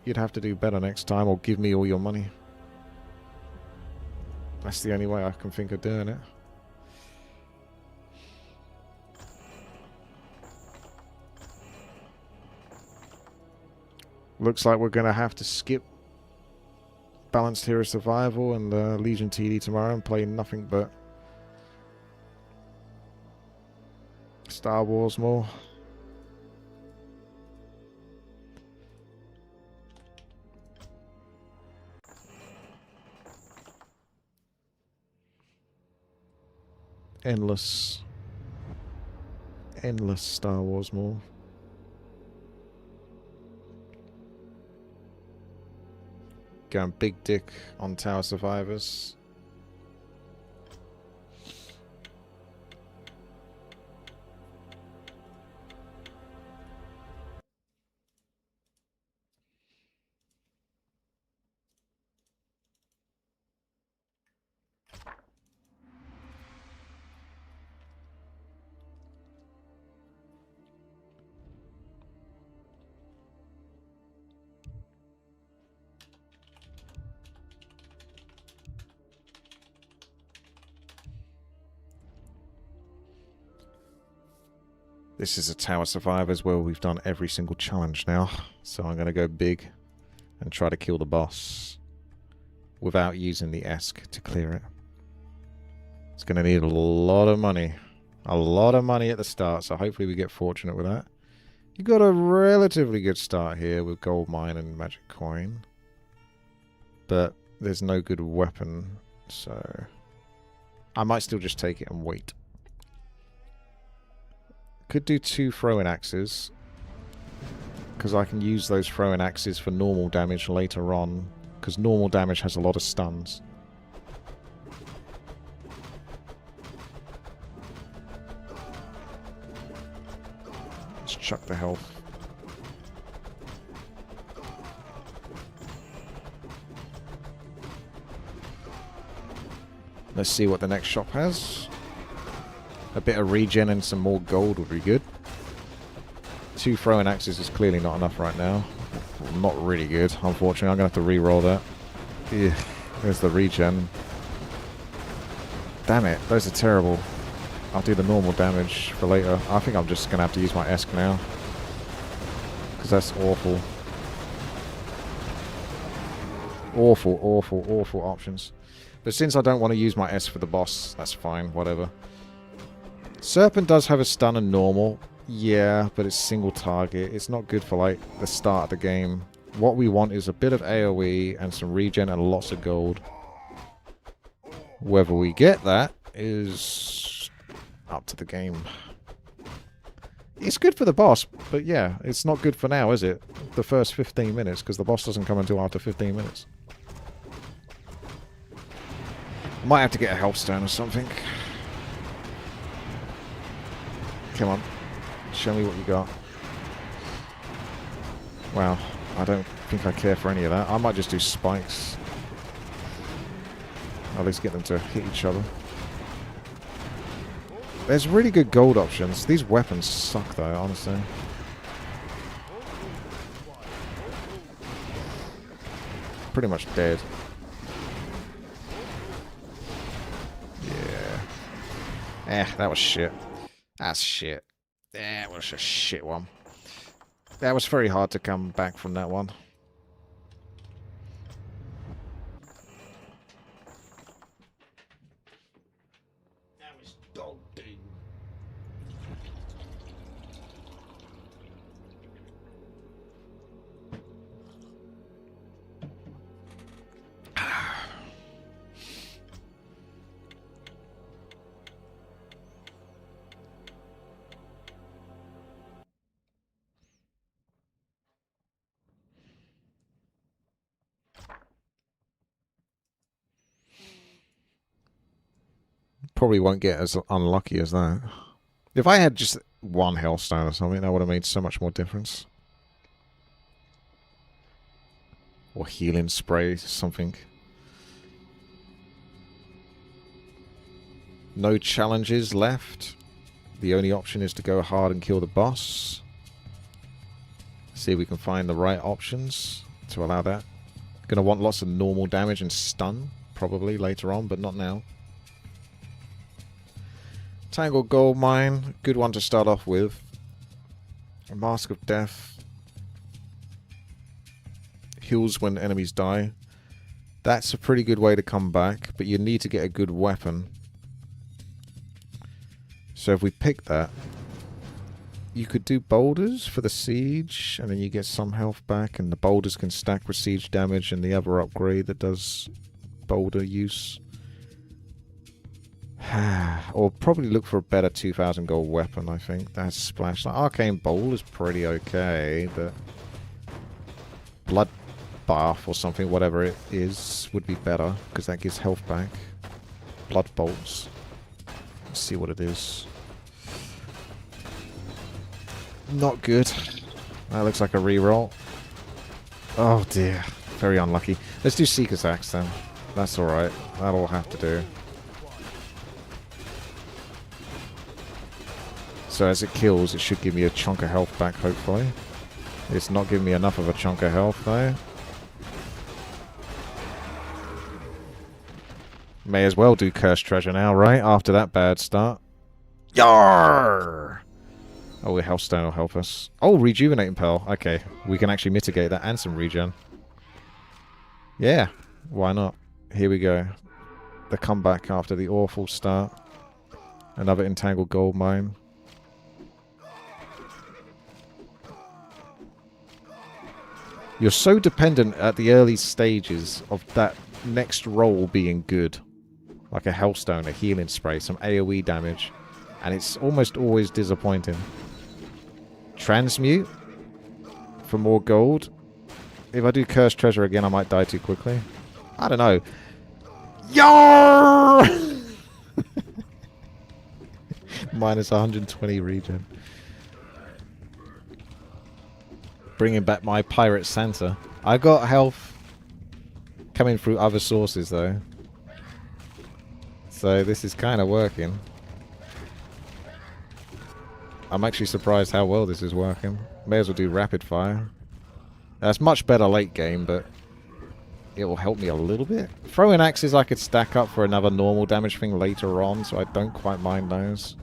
You'd have to do better next time or give me all your money. That's the only way I can think of doing it. Looks like we're going to have to skip Balanced Hero Survival and Legion TD tomorrow and play nothing but Star Wars more. Endless Star Wars more. Going big dick on Tower Survivors. This is a Tower Survivors where we've done every single challenge now. So I'm going to go big and try to kill the boss without using the ESC to clear it. It's going to need a lot of money. A lot of money at the start, so hopefully we get fortunate with that. You got a relatively good start here with gold mine and magic coin. But there's no good weapon, so I might still just take it and wait. Could do 2 throwing axes, because I can use those throwing axes for normal damage later on, because normal damage has a lot of stuns. Let's chuck the health. Let's see what the next shop has. A bit of regen and some more gold would be good. 2 throwing axes is clearly not enough right now. Not really good, unfortunately. I'm going to have to re-roll that. Yeah, there's the regen. Damn it, those are terrible. I'll do the normal damage for later. I think I'm just going to have to use my ESC now. Because that's awful. Awful, awful, awful options. But since I don't want to use my S for the boss, that's fine, whatever. Serpent does have a stun and normal. Yeah, but it's single target. It's not good for, like, the start of the game. What we want is a bit of AoE and some regen and lots of gold. Whether we get that is up to the game. It's good for the boss, but yeah, it's not good for now, is it? The first 15 minutes, because the boss doesn't come until after 15 minutes. I might have to get a health stone or something. Come on. Show me what you got. Wow. I don't think I care for any of that. I might just do spikes. At least get them to hit each other. There's really good gold options. These weapons suck though, honestly. Pretty much dead. Yeah. That was shit. That's shit. That was a shit one. That was very hard to come back from that one. That was dog doo. Probably won't get as unlucky as that. If I had just one hellstone or something, that would have made so much more difference. Or healing spray, something. No challenges left. The only option is to go hard and kill the boss. See if we can find the right options to allow that. Gonna want lots of normal damage and stun, probably later on, but not now. Tangled Gold Mine, good one to start off with. A Mask of Death. Heals when enemies die. That's a pretty good way to come back, but you need to get a good weapon. So if we pick that, you could do boulders for the siege, and then you get some health back, and the boulders can stack with siege damage, and the other upgrade that does boulder use. Or probably look for a better 2,000 gold weapon, I think. That's splash. Like, Arcane Bowl is pretty okay, but Blood Bath or something, whatever it is, would be better, because that gives health back. Blood Bolts. Let's see what it is. Not good. That looks like a reroll. Oh dear. Very unlucky. Let's do Seeker's Axe then. That's alright. That'll have to do. So as it kills, it should give me a chunk of health back, hopefully. It's not giving me enough of a chunk of health, though. May as well do Cursed Treasure now, right? After that bad start. Yarr! Oh, the Hellstone will help us. Oh, Rejuvenating Pearl. Okay, we can actually mitigate that and some regen. Yeah, why not? Here we go. The comeback after the awful start. Another Entangled Gold Mine. You're so dependent at the early stages of that next roll being good. Like a Hellstone, a healing spray, some AoE damage. And it's almost always disappointing. Transmute for more gold. If I do Cursed Treasure again, I might die too quickly. I don't know. Yarr! Minus 120 regen. Bringing back my Pirate Santa. I got health coming through other sources though. So this is kind of working. I'm actually surprised how well this is working. May as well do Rapid Fire. That's much better late game, but it will help me a little bit. Throwing axes I could stack up for another normal damage thing later on, so I don't quite mind those.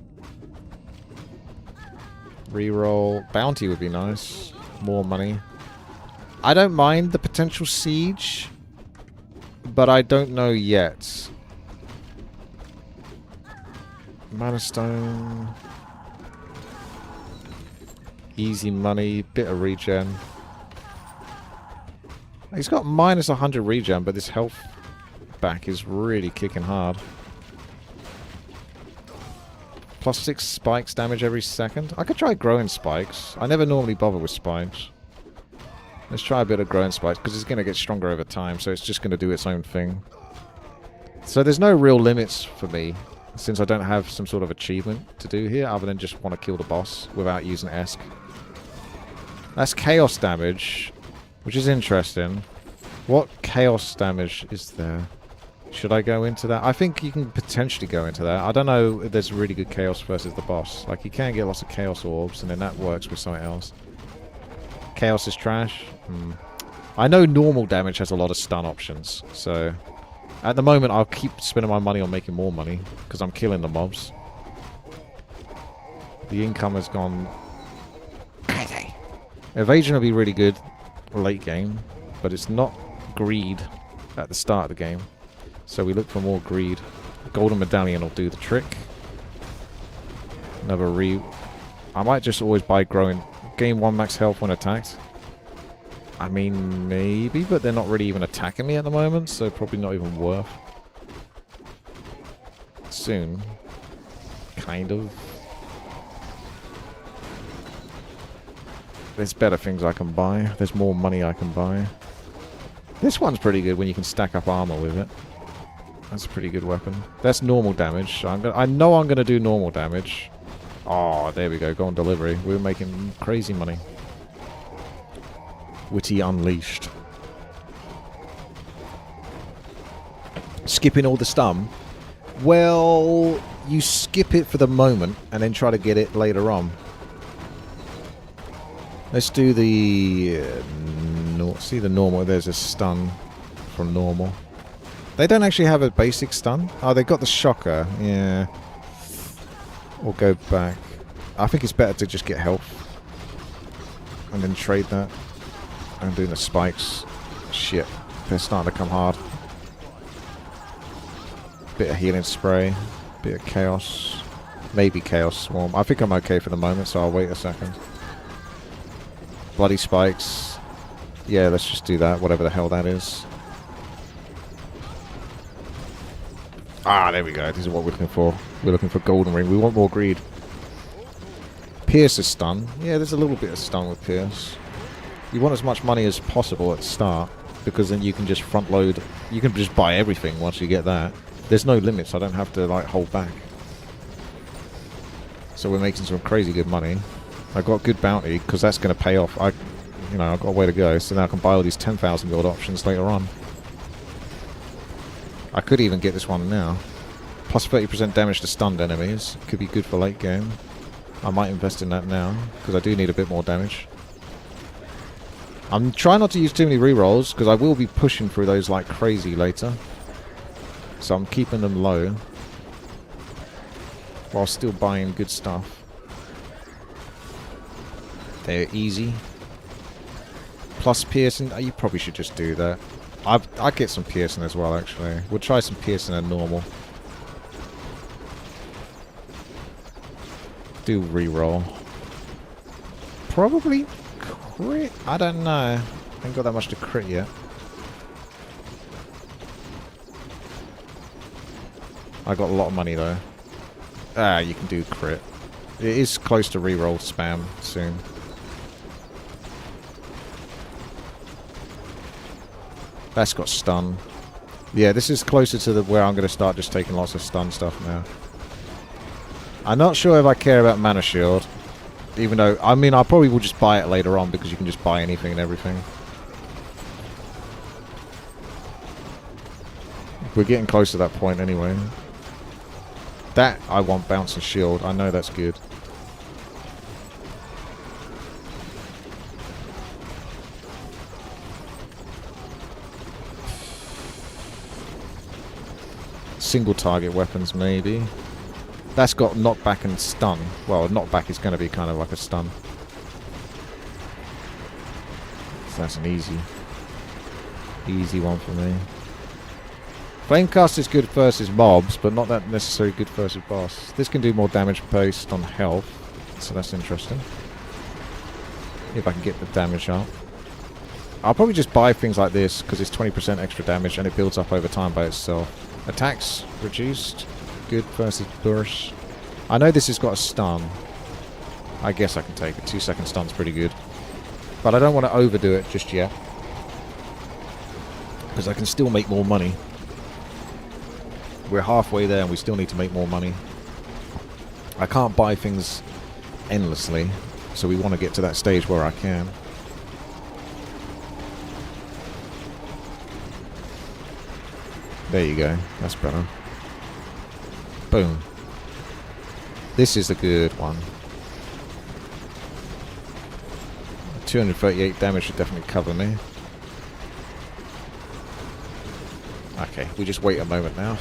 Reroll. Bounty would be nice. More money. I don't mind the potential siege, but I don't know yet. Mana Stone. Easy money. Bit of regen. He's got minus 100 regen, but this health back is really kicking hard. Plus 6 spikes damage every second. I could try growing spikes. I never normally bother with spikes. Let's try a bit of growing spikes, because it's going to get stronger over time, so it's just going to do its own thing. So there's no real limits for me, since I don't have some sort of achievement to do here, other than just want to kill the boss without using Esk. That's chaos damage, which is interesting. What chaos damage is there? Should I go into that? I think you can potentially go into that. I don't know if there's really good chaos versus the boss. Like, you can get lots of chaos orbs, and then that works with something else. Chaos is trash. I know normal damage has a lot of stun options, so at the moment I'll keep spending my money on making more money because I'm killing the mobs. The income has gone crazy. Evasion will be really good late game, but it's not greed at the start of the game, so we look for more greed. Golden medallion will do the trick. Another I might just always buy growing. Gain 1 max health when attacked. I mean, maybe, but they're not really even attacking me at the moment, so probably not even worth. Soon. Kind of. There's better things I can buy. There's more money I can buy. This one's pretty good when you can stack up armor with it. That's a pretty good weapon. That's normal damage. I know I'm going to do normal damage. Oh, there we go. Go on delivery. We're making crazy money. Witty Unleashed. Skipping all the stun. Well, you skip it for the moment and then try to get it later on. Let's do the... see the normal. There's a stun from normal. They don't actually have a basic stun. Oh, they got the shocker. Yeah. We'll go back. I think it's better to just get health. And then trade that. I'm doing the spikes. Shit. They're starting to come hard. Bit of healing spray. Bit of chaos. Maybe chaos swarm. I think I'm okay for the moment, so I'll wait a second. Bloody spikes. Yeah, let's just do that. Whatever the hell that is. Ah, there we go. This is what we're looking for. We're looking for golden ring. We want more greed. Pierce is stun. Yeah, there's a little bit of stun with Pierce. You want as much money as possible at the start, because then you can just front load. You can just buy everything once you get that. There's no limits. I don't have to like hold back. So we're making some crazy good money. I got good bounty because that's going to pay off. I've got a way to go. So now I can buy all these 10,000 gold options later on. I could even get this one now. Plus 30% damage to stunned enemies. Could be good for late game. I might invest in that now because I do need a bit more damage. I'm trying not to use too many rerolls because I will be pushing through those like crazy later. So I'm keeping them low while still buying good stuff. They're easy. Plus piercing. You probably should just do that. I'd get some piercing as well, actually. We'll try some piercing and normal. Do reroll. Probably crit? I don't know. I ain't got that much to crit yet. I got a lot of money though. Ah, you can do crit. It is close to reroll spam soon. That's got stun. Yeah, this is closer to where I'm going to start just taking lots of stun stuff now. I'm not sure if I care about mana shield. Even though, I mean, I probably will just buy it later on because you can just buy anything and everything. We're getting close to that point anyway. That, I want bounce and shield. I know that's good. Single target weapons, maybe. That's got knockback and stun. Well, knockback is going to be kind of like a stun. So that's an easy one for me. Flamecast is good versus mobs, but not that necessarily good versus boss. This can do more damage based on health, so that's interesting. If I can get the damage up. I'll probably just buy things like this, because it's 20% extra damage, and it builds up over time by itself. Attacks reduced. Good versus burst. I know this has got a stun. I guess I can take it. 2-second stun's pretty good. But I don't want to overdo it just yet. Because I can still make more money. We're halfway there and we still need to make more money. I can't buy things endlessly, so we want to get to that stage where I can. There you go. That's better. Boom. This is a good one. 238 damage should definitely cover me. Okay, we just wait a moment now.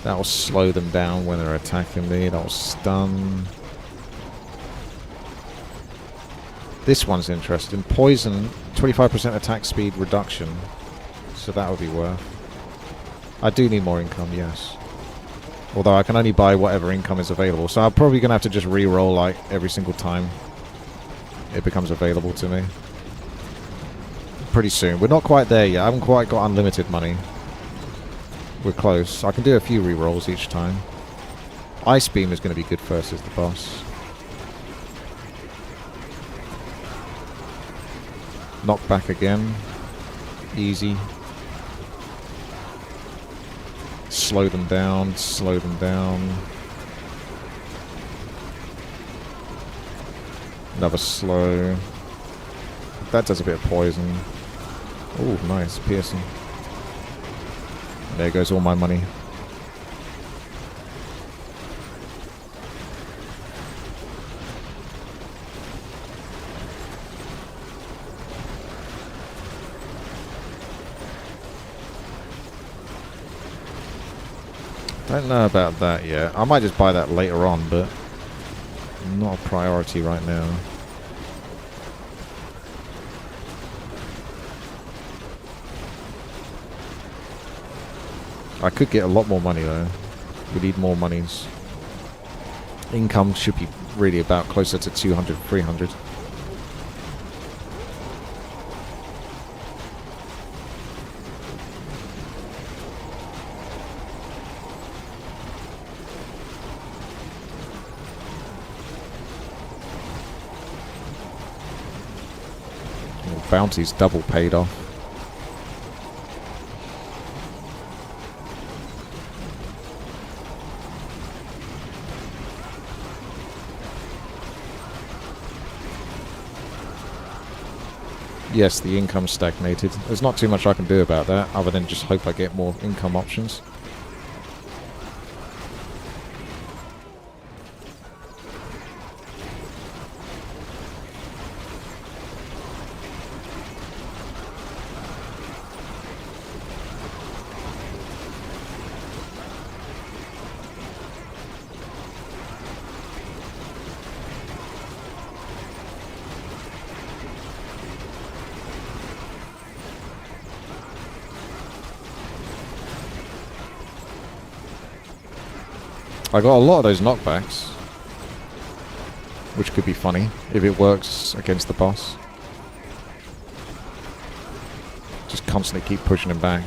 That'll slow them down when they're attacking me. That'll stun. This one's interesting. Poison, 25% attack speed reduction. So that would be worth. I do need more income, yes. Although I can only buy whatever income is available. So I'm probably going to have to just re-roll like every single time it becomes available to me. Pretty soon. We're not quite there yet. I haven't quite got unlimited money. We're close. I can do a few re-rolls each time. Ice Beam is going to be good first as the boss. Knockback again. Easy. Slow them down, slow them down. Another slow. That does a bit of poison. Oh, nice. Piercing. There goes all my money. Don't know about that yet. I might just buy that later on, but not a priority right now. I could get a lot more money though. We need more monies. Income should be really about closer to 200, 300. Bounty's double paid off. Yes, the income stagnated. There's not too much I can do about that, other than just hope I get more income options. I got a lot of those knockbacks, which could be funny if it works against the boss. Just constantly keep pushing him back.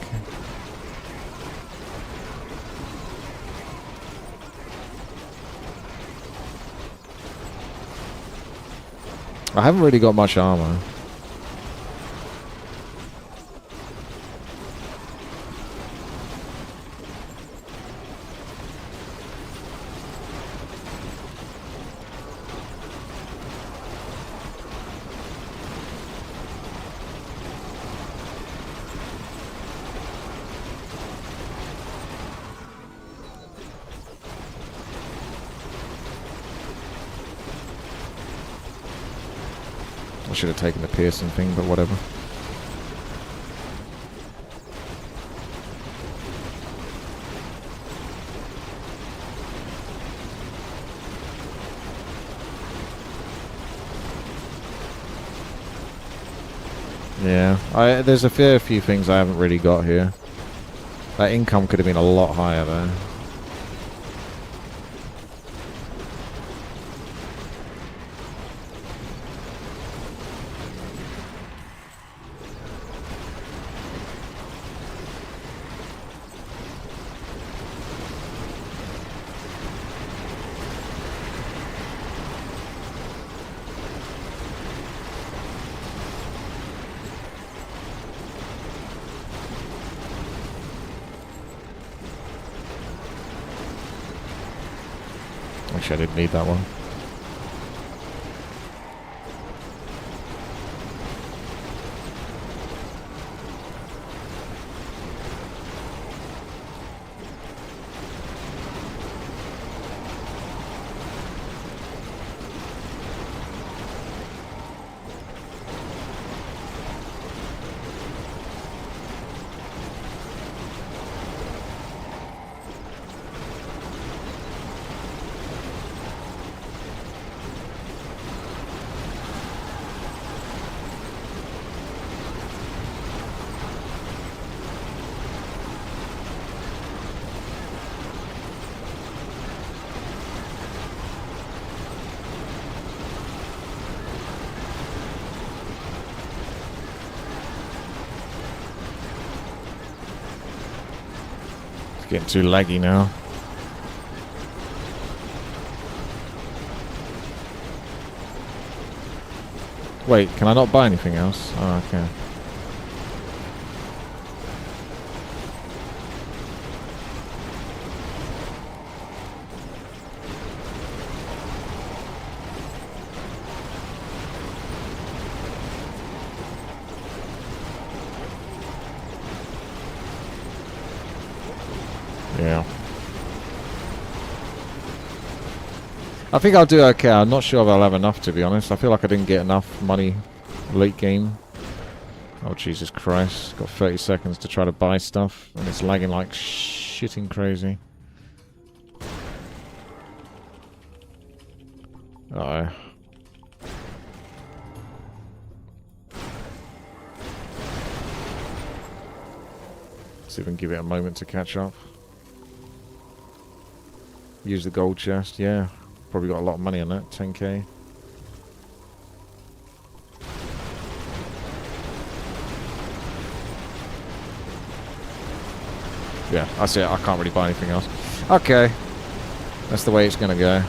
I haven't really got much armor. I should have taken the piercing thing, but whatever. Yeah, there's a fair few things I haven't really got here. That income could have been a lot higher there. Actually, I didn't need that one. Getting too laggy now. Wait, can I not buy anything else? Oh, okay. Yeah. I think I'll do okay. I'm not sure if I'll have enough, to be honest. I feel like I didn't get enough money late game. Oh, Jesus Christ. Got 30 seconds to try to buy stuff, and it's lagging like shitting crazy. Uh-oh. See if we can give it a moment to catch up. Use the gold chest, yeah. Probably got a lot of money on that, 10k. Yeah, that's it. I can't really buy anything else. Okay. That's the way it's going to go.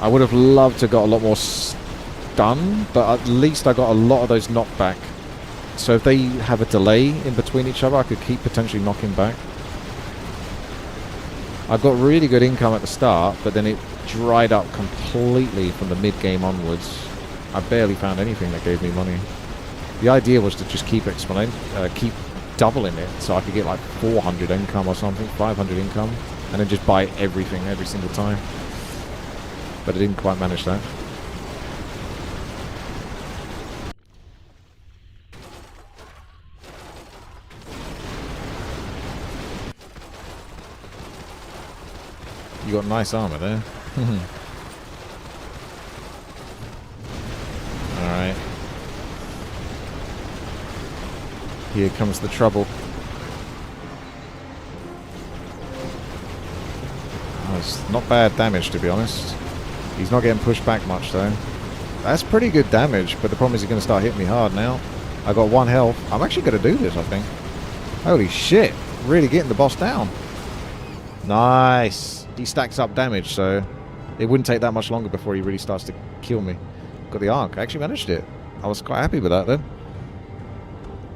I would have loved to got a lot more stun, but at least I got a lot of those knockback. So if they have a delay in between each other, I could keep potentially knocking back. I got really good income at the start, but then it dried up completely from the mid-game onwards. I barely found anything that gave me money. The idea was to just keep keep doubling it, so I could get like 400 income or something, 500 income, and then just buy everything every single time. But I didn't quite manage that. You got nice armor there. Alright. Here comes the trouble. Oh, it's not bad damage, to be honest. He's not getting pushed back much, though. That's pretty good damage, but the problem is he's going to start hitting me hard now. I got 1 health. I'm actually going to do this, I think. Holy shit. Really getting the boss down. Nice. He stacks up damage, so it wouldn't take that much longer before he really starts to kill me. Got the arc. I actually managed it. I was quite happy with that, then.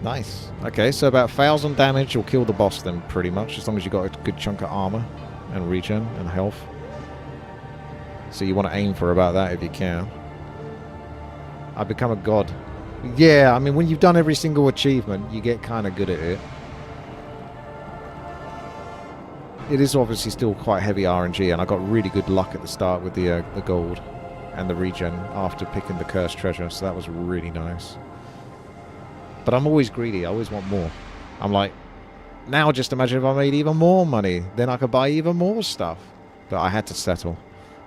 Nice. Okay, so about 1,000 damage will kill the boss then, pretty much, as long as you got a good chunk of armor and regen and health. So you want to aim for about that if you can. I become a god. Yeah, I mean, when you've done every single achievement, you get kind of good at it. It is obviously still quite heavy RNG, and I got really good luck at the start with the gold and the regen after picking the cursed treasure, so that was really nice. But I'm always greedy. I always want more. I'm like, now just imagine if I made even more money, then I could buy even more stuff. But I had to settle.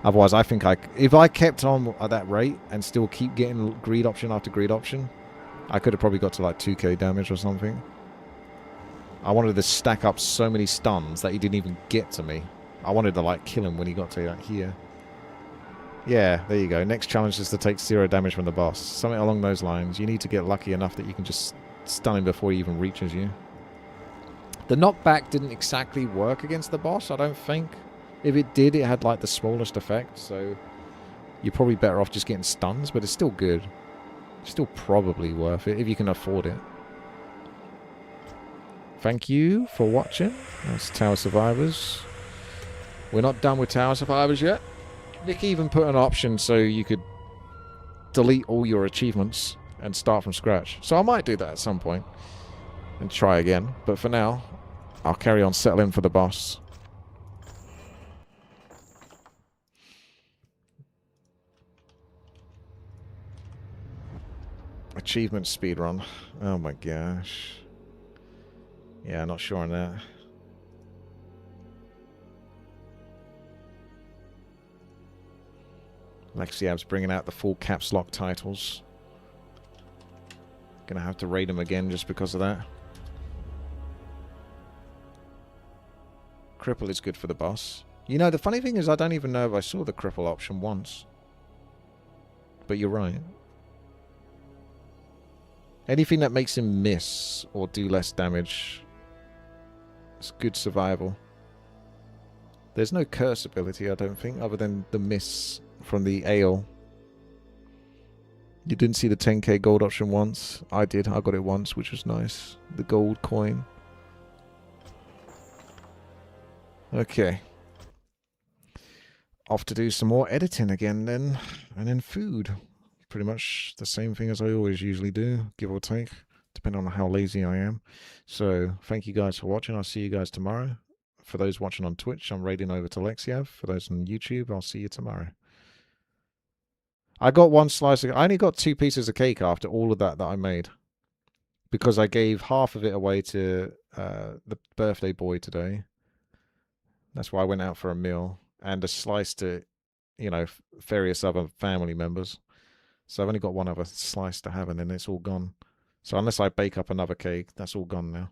Otherwise, I think if I kept on at that rate and still keep getting greed option after greed option, I could have probably got to like 2k damage or something. I wanted to stack up so many stuns that he didn't even get to me. I wanted to like kill him when he got to like here. Yeah, there you go. Next challenge is to take 0 damage from the boss. Something along those lines. You need to get lucky enough that you can just stun him before he even reaches you. The knockback didn't exactly work against the boss, I don't think. If it did, it had like the smallest effect, so you're probably better off just getting stuns, but it's still good. Still probably worth it if you can afford it. Thank you for watching. That's Tower Survivors. We're not done with Tower Survivors yet. Nick even put an option so you could delete all your achievements and start from scratch. So I might do that at some point and try again. But for now, I'll carry on settling for the boss. Achievement speedrun. Oh my gosh. Yeah, not sure on that. Lexiab's bringing out the full caps lock titles. Gonna have to raid him again just because of that. Cripple is good for the boss. You know, the funny thing is I don't even know if I saw the cripple option once. But you're right. Anything that makes him miss or do less damage. It's good survival. There's no curse ability, I don't think, other than the miss from the ale. You didn't see the 10k gold option once? I did. I got it once, which was nice. The gold coin. Okay. Off to do some more editing again then. And then food. Pretty much the same thing as I always usually do, give or take, depending on how lazy I am. So, thank you guys for watching. I'll see you guys tomorrow. For those watching on Twitch, I'm raiding over to Lexiav. For those on YouTube, I'll see you tomorrow. I got one slice of... I only got 2 pieces of cake after all of that I made. Because I gave half of it away to the birthday boy today. That's why I went out for a meal. And a slice to, you know, various other family members. So I've only got one other slice to have and then it's all gone. So unless I bake up another cake, that's all gone now.